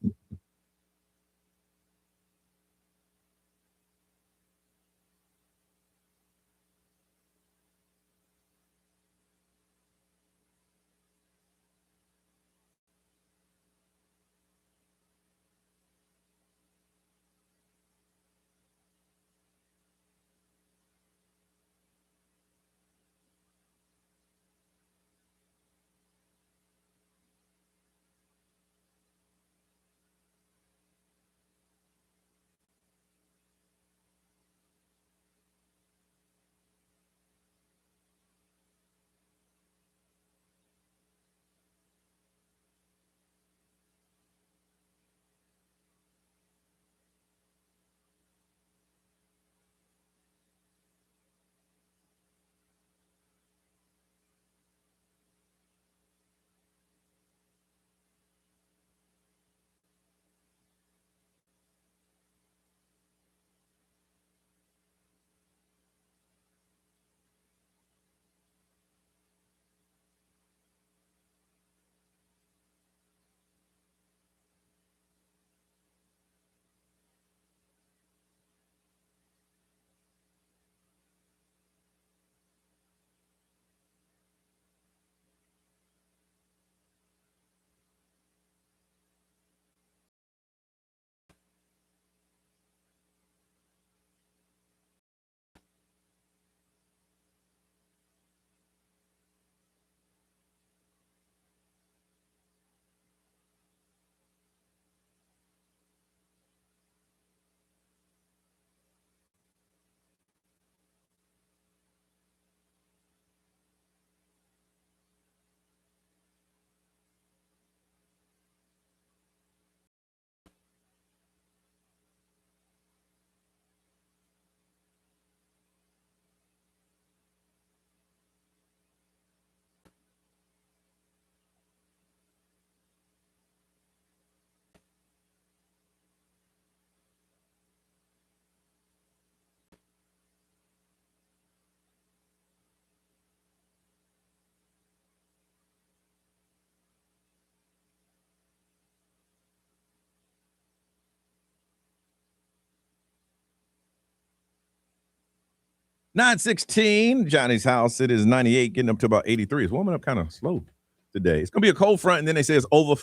9:16, Johnny's house. It is 98, getting up to about 83. It's warming up kind of slow today. It's going to be a cold front, and then they say it's over.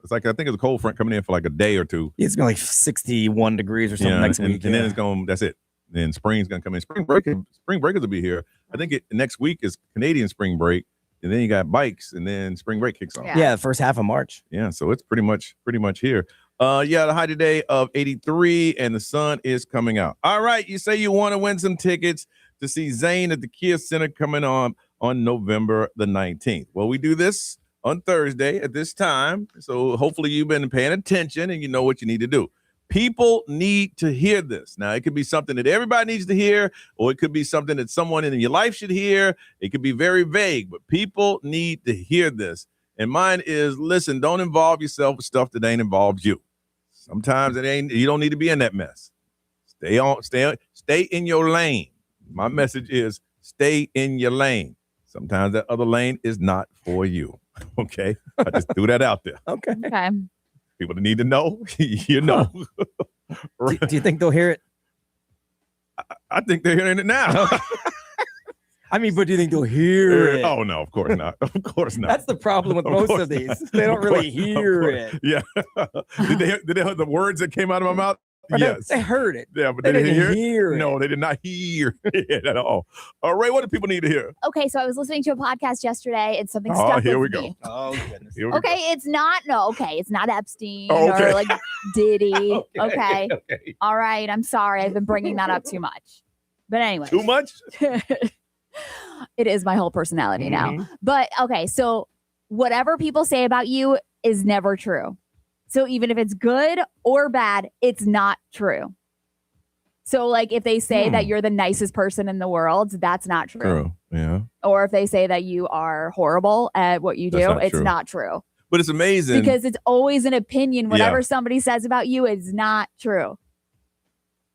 It's like, I think it's a cold front coming in for like a day or two. It's going to like 61 degrees or something next week. And then it's going, that's it. Then spring's going to come in. Spring breakers will be here. I think next week is Canadian spring break, and then you got bikes, and then spring break kicks off. Yeah, the first half of March. Yeah, so it's pretty much here. The high today of 83, and the sun is coming out. All right, you say you want to win some tickets to see Zane at the Kia Center coming on November the 19th. Well, we do this on Thursday at this time, so hopefully you've been paying attention and you know what you need to do. People need to hear this. Now, it could be something that everybody needs to hear, or it could be something that someone in your life should hear. It could be very vague, but people need to hear this. And mine is, listen, don't involve yourself with stuff that ain't involved you. Sometimes you don't need to be in that mess. Stay in your lane. My message is stay in your lane. Sometimes that other lane is not for you. Okay? I just threw that out there. Okay. People that need to know, you know. Do you think they'll hear it? I think they're hearing it now. I mean, but do you think they'll hear it? Oh, no, of course not. Of course not. That's the problem with most of these. They don't really hear it. Yeah. Did they hear the words that came out of my mouth? Yes. They heard it. Yeah, but they didn't didn't hear it. No, they did not hear it at all. Ray, what do people need to hear? Okay, so I was listening to a podcast yesterday and something stuck here we with go. me. Oh, goodness. Okay, it's not Epstein okay. or like Diddy. Okay. All right, I'm sorry. I've been bringing that up too much. But anyway. Too much? It is my whole personality now. But okay, so whatever people say about you is never true. So even if it's good or bad, it's not true. So like if they say that you're the nicest person in the world, that's not true. True. Yeah. Or if they say that you are horrible at what you do, it's not true. But it's amazing. Because it's always an opinion. Whatever somebody says about you is not true.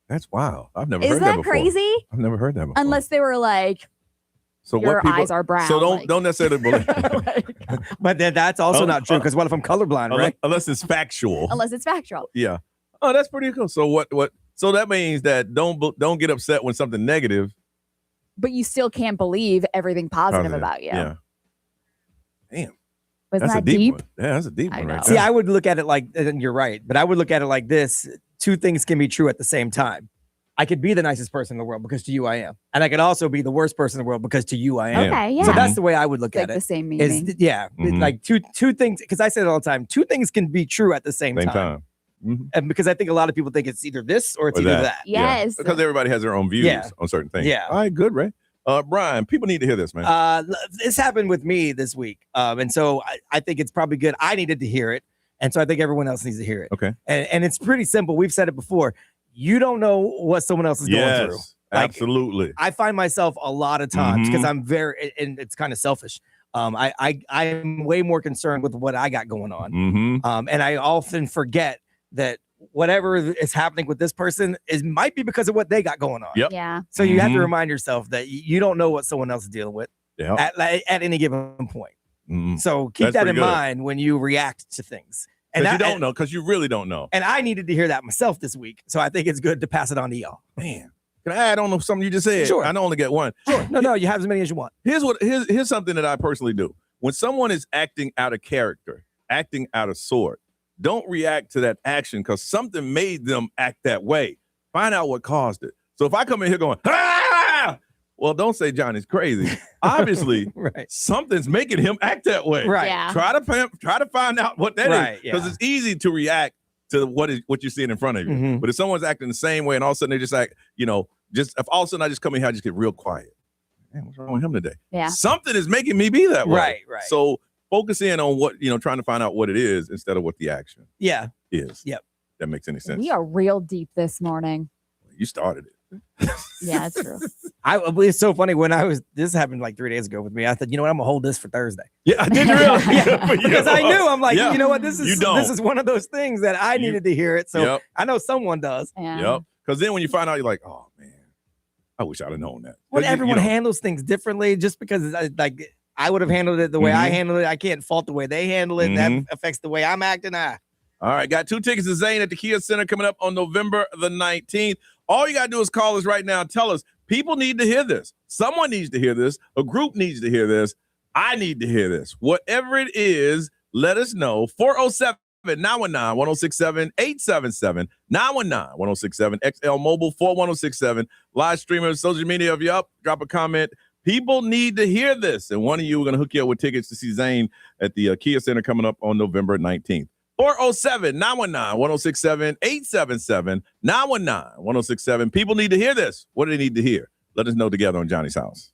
That's wild. I've never heard Isn't that that before. crazy? I've never heard that before. Unless they were like, so your what people, eyes are brown. So don't necessarily believe. But then that's also not true, because what if I'm colorblind, right? Unless it's factual. Unless it's factual. Yeah. Oh, that's pretty cool. So what? So that means that don't get upset when something negative. But you still can't believe everything positive about you. Yeah. Damn. Wasn't That's that a deep deep? one. Yeah, that's a deep one right See, there. I would look at it like, and you're right, but I would look at it like this. Two things can be true at the same time. I could be the nicest person in the world because to you I am. And I could also be the worst person in the world because to you I am. Okay, yeah. So that's the way I would look It's at like it. the same meaning. Like two things, because I say it all the time, two things can be true at the same time. And because I think a lot of people think it's either this or it's Or either that. that. Yes. Because everybody has their own views Yeah. on certain things. Yeah. All right, good, Ray. Brian, people need to hear this, man. This happened with me this week. And so I think it's probably good. I needed to hear it. And so I think everyone else needs to hear it. Okay. And it's pretty simple. We've said it before. You don't know what someone else is going through. Like, absolutely. I find myself a lot of times because I'm very, and it's kind of selfish. I'm way more concerned with what I got going on. And I often forget that whatever is happening with this person might be because of what they got going on. Yep. Yeah. So you have to remind yourself that you don't know what someone else is dealing with Yeah. at any given point. So keep That's that pretty in good. mind when you react to things. And you don't know, because you really don't know. And I needed to hear that myself this week. So I think it's good to pass it on to y'all. Man. Can I add on to something you just said? Sure. I only get one. Sure. No, you have as many as you want. Here's something that I personally do. When someone is acting out of character, acting out of sort, don't react to that action because something made them act that way. Find out what caused it. So if I come in here going, ah! Well, don't say Johnny's crazy. Obviously, something's making him act that way. Right. Yeah. Try to find out what that is. Right, Because yeah. it's easy to react to what you're seeing in front of you. But if someone's acting the same way and all of a sudden they just like, if all of a sudden I just come in here, I just get real quiet. Man, what's wrong with him today? Yeah. Something is making me be that way. Right. So focus in on what, trying to find out what it is instead of what the action is. Yep. That makes any sense. We are real deep this morning. You started it. Yeah, it's true. It's so funny this happened like 3 days ago with me. I thought, you know what, I'm gonna hold this for Thursday. Yeah, I did really. Yeah, because I knew I'm like, Yeah. you know what, this You don't. is one of those things that I needed to hear it. So Yep. I know someone does. Yep. Because then when you find out, you're like, oh man, I wish I'd have known that. When 'Cause everyone handles things differently, just because I would have handled it the way I handled it, I can't fault the way they handle it. That affects the way I'm acting. All right, got 2 tickets to Zane at the Kia Center coming up on November the 19th. All you got to do is call us right now. Tell us, People need to hear this. Someone needs to hear this. A group needs to hear this. I need to hear this. Whatever it is, let us know. 407-919-1067, 877-919-1067, XL Mobile 41067, live streaming, social media. If you're up, drop a comment. People need to hear this. And one of you are going to hook you up with tickets to see Zane at the Kia Center coming up on November 19th. 407-919-1067, 877-919-1067. People need to hear this. What do they need to hear? Let us know together on Johnny's House.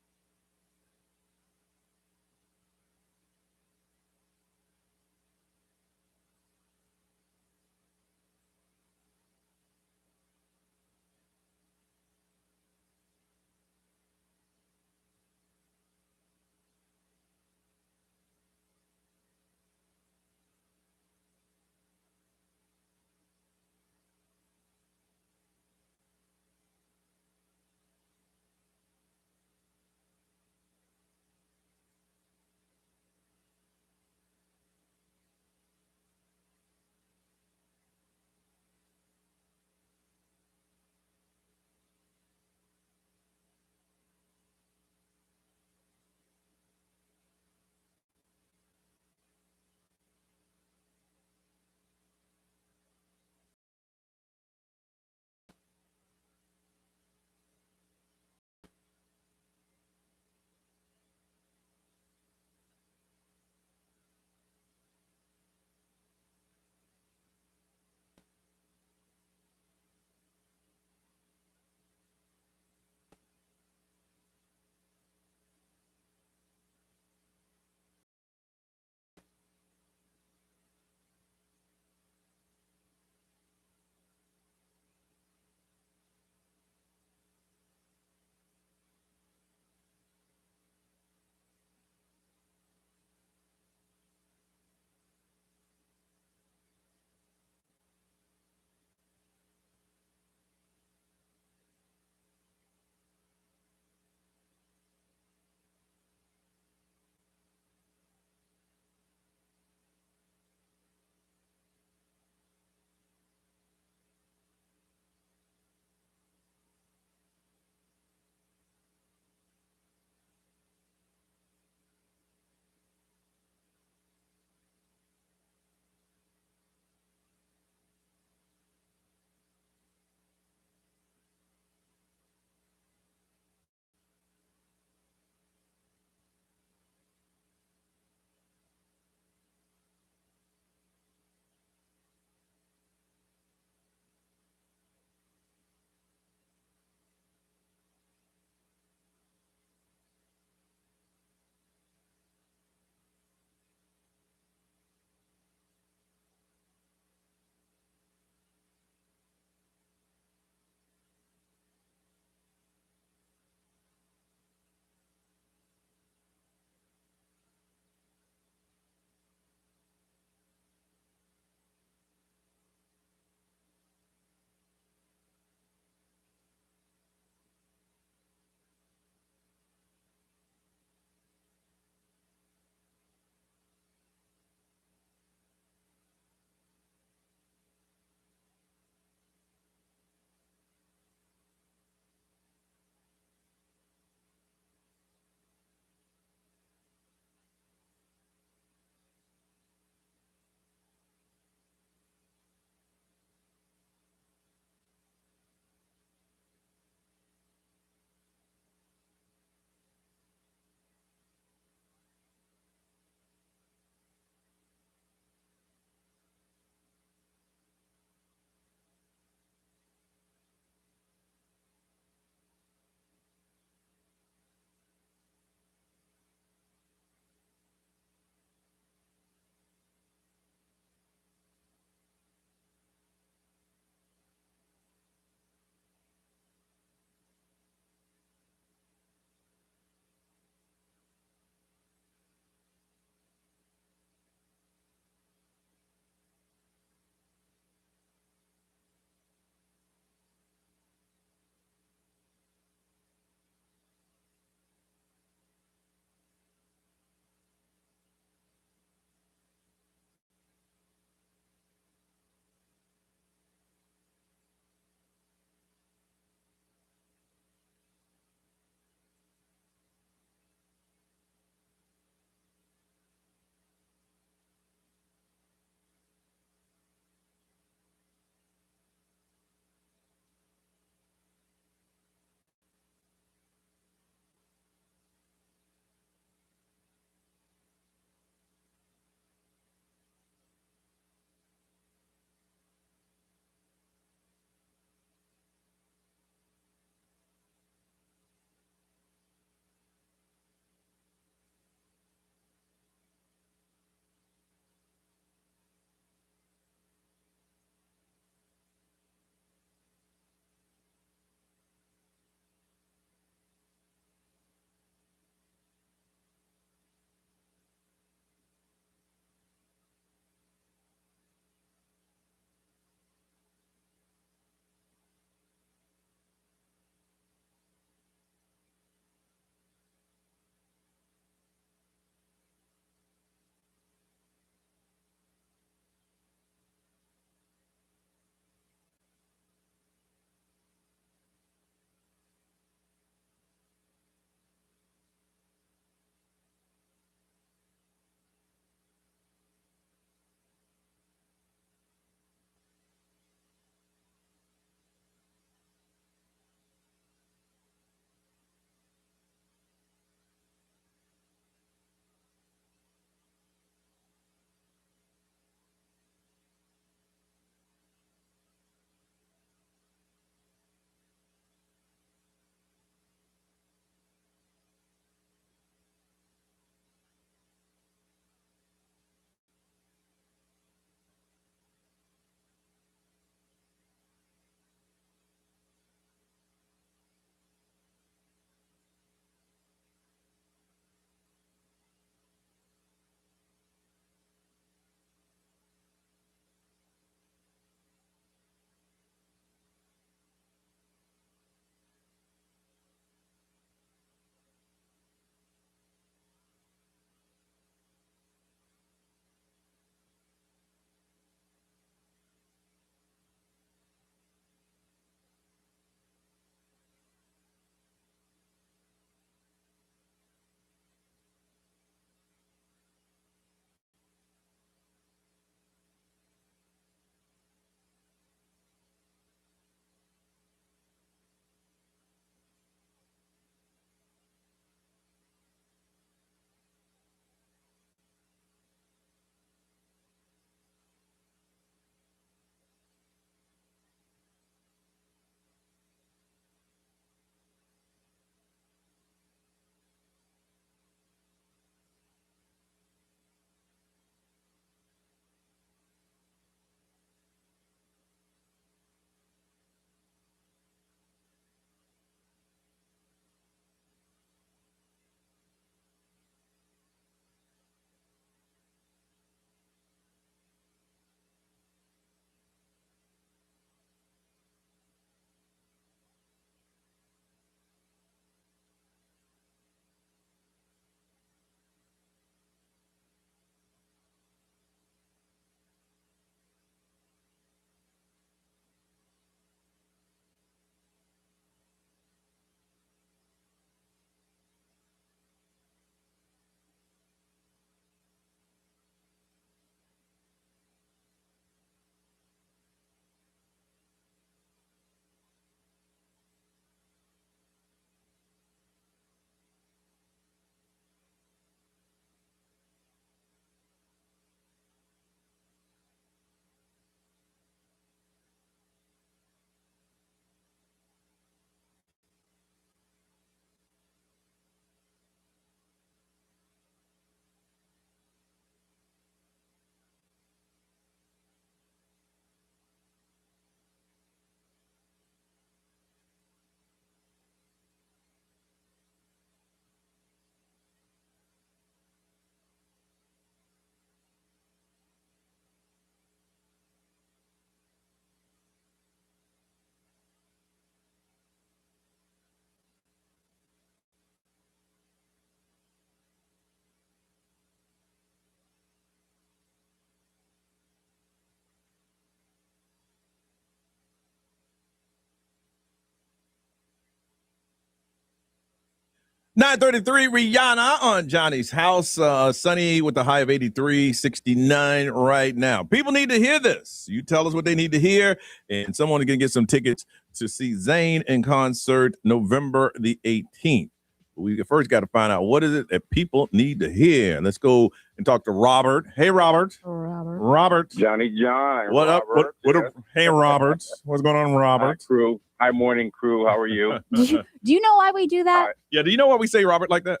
9:33, Rihanna on Johnny's House. Sunny with the high of 83, 69 right now. People need to hear this. You tell us what they need to hear, and someone is going to get some tickets to see Zayn in concert November the 18th. We first got to find out what is it that people need to hear. Let's go and talk to Robert. Hey, Robert. Robert. Johnny John. What Robert, up? What? Hey, Robert. What's going on, Robert? Hi, crew. Hi, morning crew. How are you? Do you know why we do that? Yeah. Do you know why we say Robert like that?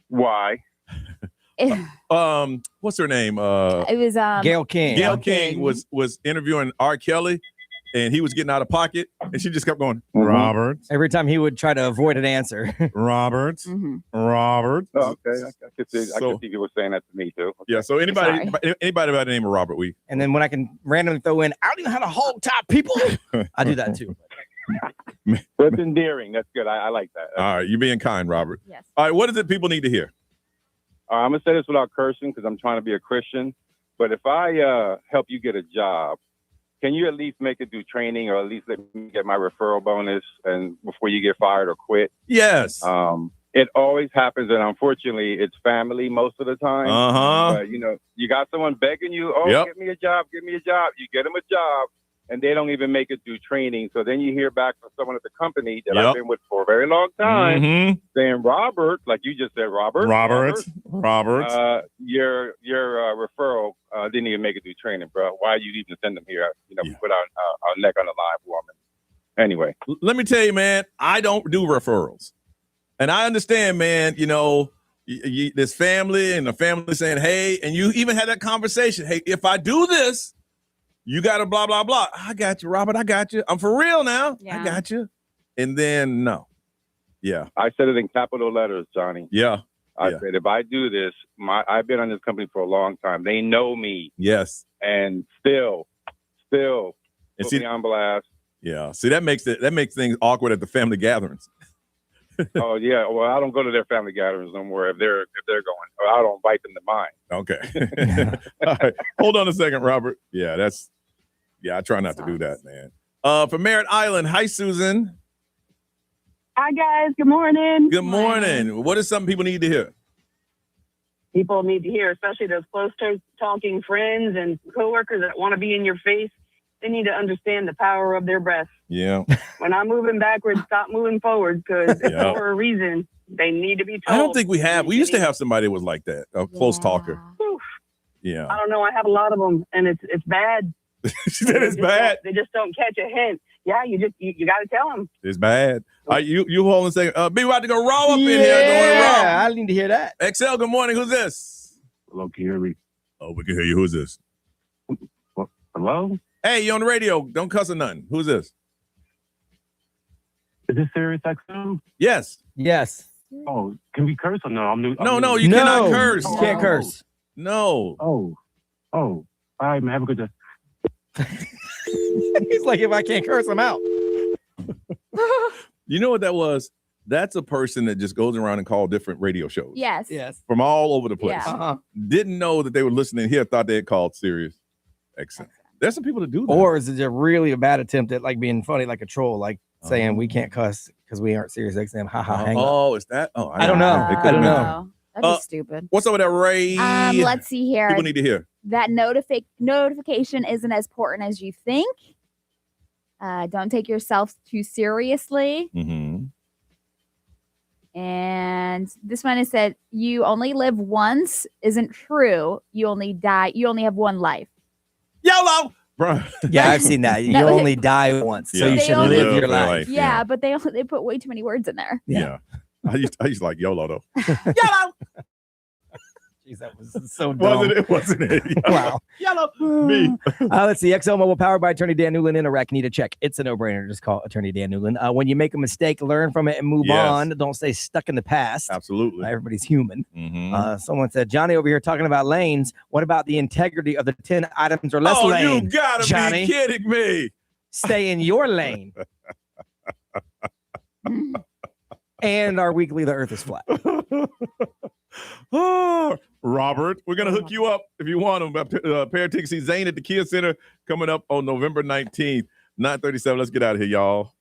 Why? What's her name? It was Gail King. Gail King was interviewing R. Kelly, and he was getting out of pocket, and she just kept going, Robert. Every time he would try to avoid an answer. Robert. Robert. Oh, okay. I could see people saying that to me too. Okay. Yeah. So anybody by the name of Robert, and then when I can randomly throw in, I don't even know how to hog tie people. I do that too. That's endearing. That's good. I like that. All right. You're being kind, Robert. Yes. All right. What is it people need to hear? I'm going to say this without cursing because I'm trying to be a Christian. But if I help you get a job, can you at least make it do training or at least let me get my referral bonus and before you get fired or quit? Yes. It always happens, and unfortunately, it's family most of the time. But, you got someone begging you, get me a job, give me a job. You get them a job, and they don't even make it do training. So then you hear back from someone at the company that I've been with for a very long time saying, Robert, like you just said, Robert. Your referral didn't even make it do training, bro. Why you even send them here? We put our neck on the line for them. Anyway. Let me tell you, man, I don't do referrals. And I understand, man, this family and the family saying, hey, and you even had that conversation. Hey, if I do this, you got to blah, blah, blah. I got you, Robert. I got you. I'm for real now. Yeah. I got you. And then, no. Yeah. I said it in capital letters, Johnny. Yeah. I said, if I do this, I've been on this company for a long time. They know me. Yes. And still put me on blast. Yeah. See, that makes things awkward at the family gatherings. Oh yeah. Well, I don't go to their family gatherings no more if they're going. Or I don't invite them to mine. Okay. All right. Hold on a second, Robert. Yeah, I try not to do that, man. From Merritt Island. Hi, Susan. Hi guys. Good morning. Good morning. What is something people need to hear? People need to hear, especially those close talking friends and coworkers that want to be in your face. They need to understand the power of their breath. Yeah. When I'm moving backwards, stop moving forward because it's for a reason. They need to be told. I don't think we have. We used to have somebody that was like that, a close talker. Oof. Yeah. I don't know. I have a lot of them, and it's bad. She said it's bad. They just don't catch a hint. Yeah, you got to tell them. It's bad. You hold on a second. Be about to go raw up in here. Yeah, I need to hear that. XL, good morning. Who's this? Hello, can you hear me? Oh, we can hear you. Who's this? Hello? Hey, you on the radio. Don't cuss or nothing. Who's this? Is this Sirius XM? Yes. Yes. Oh, can we curse or no? No, you cannot curse. You can't curse. No. Oh. All right, man. Have a good day. He's like, if I can't curse, I'm out. You know what that was? That's a person that just goes around and calls different radio shows. Yes. From all over the place. Yeah. Didn't know that they were listening here. Thought they had called Sirius XM. There's some people that do that. Or is it a really bad attempt at like being funny, like a troll, like saying we can't cuss because we aren't Sirius XM? Ha ha. Hang up. Is that? Oh, I don't know. I don't know. That'd be stupid. What's up with that, Ray? Let's see here. People need to hear that notification isn't as important as you think. Don't take yourself too seriously. Mm-hmm. And this one is said, you only live once isn't true. You only die. You only have one life. YOLO! Bro. Yeah, I've seen that. You only die once, so you should live your life. Yeah, but they put way too many words in there. Yeah. I used to like YOLO though. YOLO! Jeez, that was so dumb. Wasn't it? Wow. YOLO. Me. Let's see. XL Mobile powered by Attorney Dan Newland. In Iraq, need a check. It's a no-brainer. Just call Attorney Dan Newland. When you make a mistake, learn from it and move on. Don't stay stuck in the past. Absolutely. Everybody's human. Mm-hmm. Someone said, Johnny over here talking about lanes. What about the integrity of the 10 items or less lane? Oh, you gotta Johnny? be kidding me. Stay in your lane. And our weekly, the earth is flat. Robert, we're going to hook you up if you want them. Pair of tickets, see Zayn at the Kia Center coming up on November 19th, 9:37. Let's get out of here, y'all.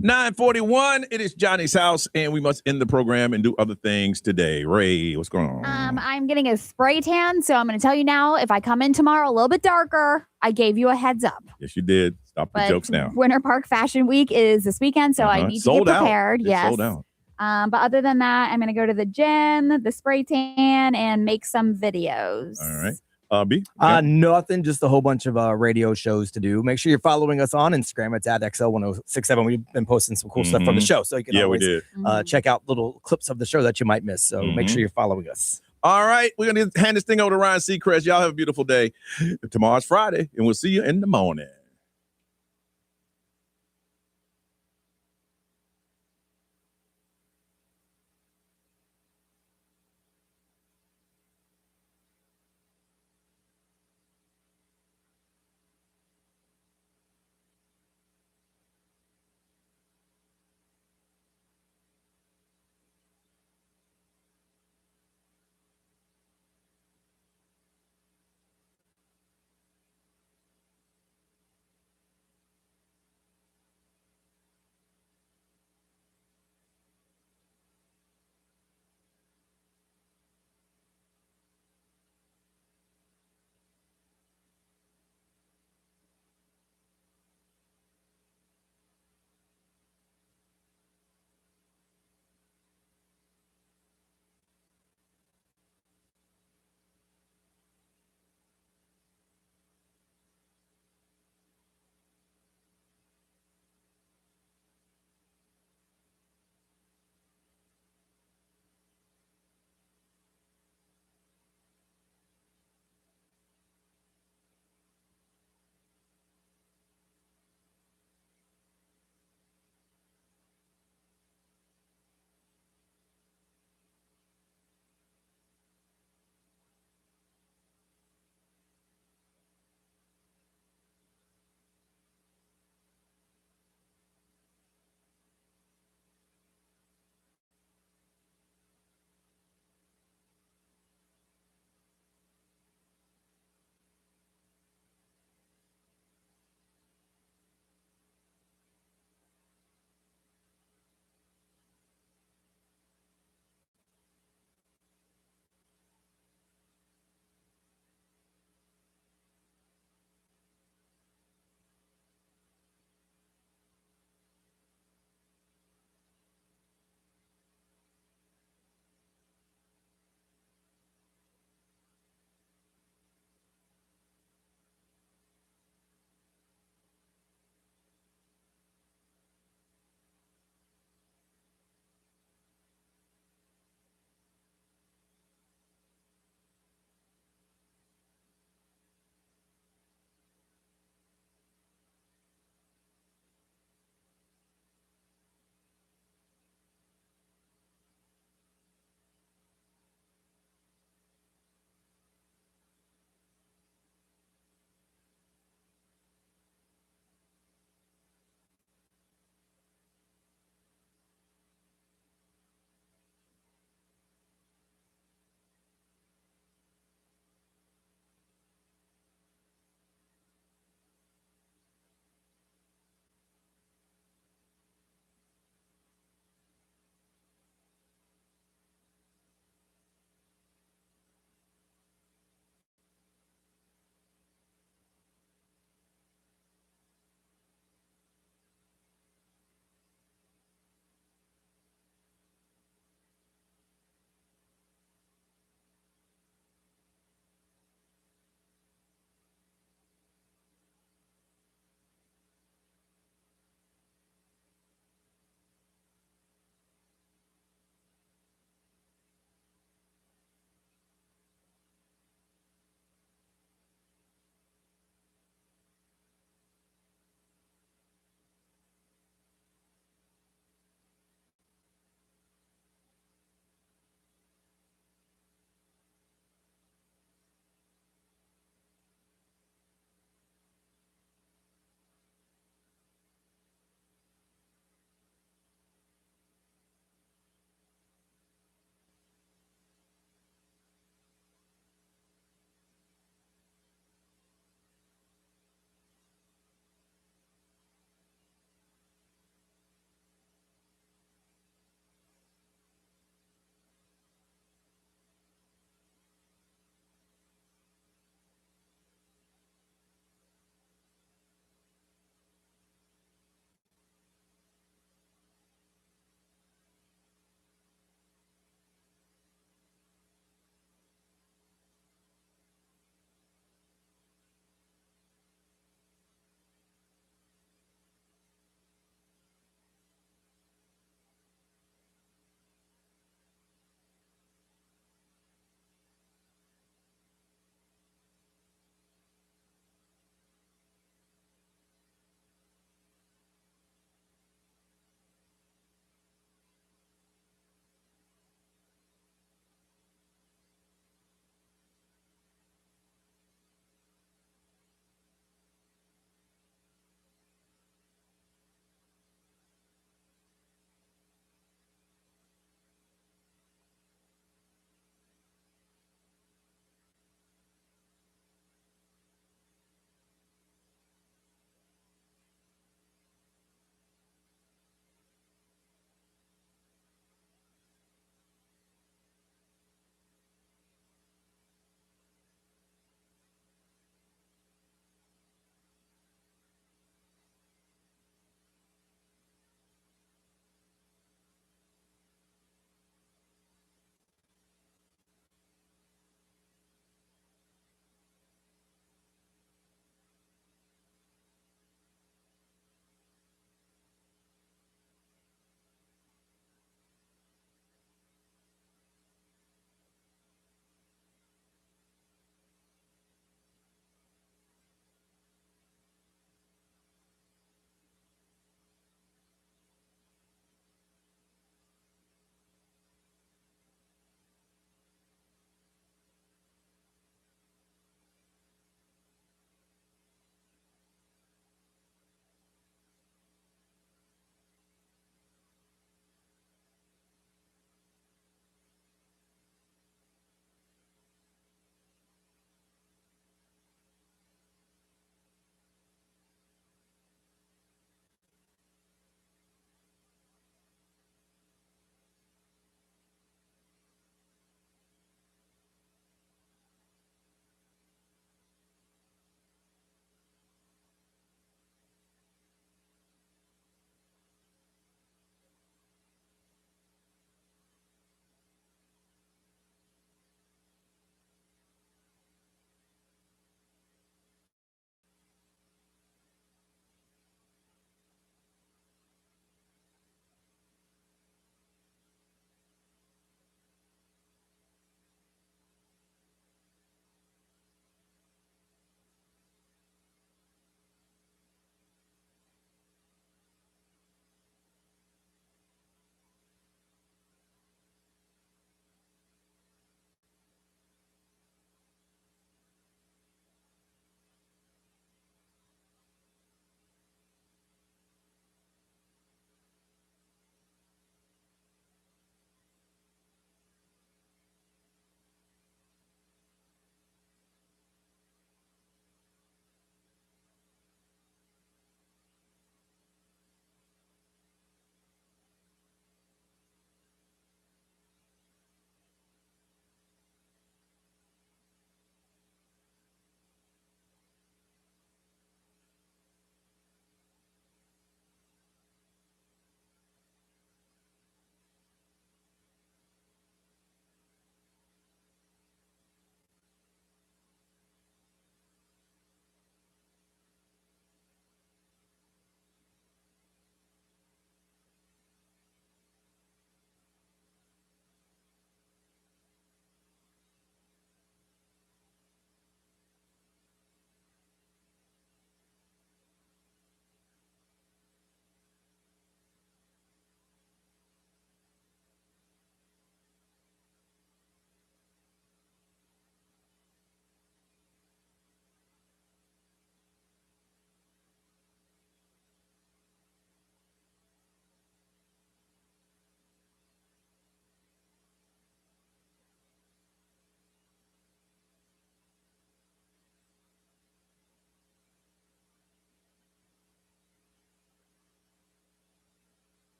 9:41. It is Johnny's house, and we must end the program and do other things today. Ray, what's going on? I'm getting a spray tan, so I'm going to tell you now. If I come in tomorrow a little bit darker, I gave you a heads up. Yes, you did. Stop the jokes now. Winter Park Fashion Week is this weekend, so I need to get prepared. Yes, sold out. But other than that, I'm going to go to the gym, the spray tan, and make some videos. All right. B? Nothing, just a whole bunch of radio shows to do. Make sure you're following us on Instagram. It's at XL1067. We've been posting some cool stuff from the show, so you can always check out little clips of the show that you might miss. So make sure you're following us. All right. We're going to hand this thing over to Ryan Seacrest. Y'all have a beautiful day. Tomorrow's Friday, and we'll see you in the morning.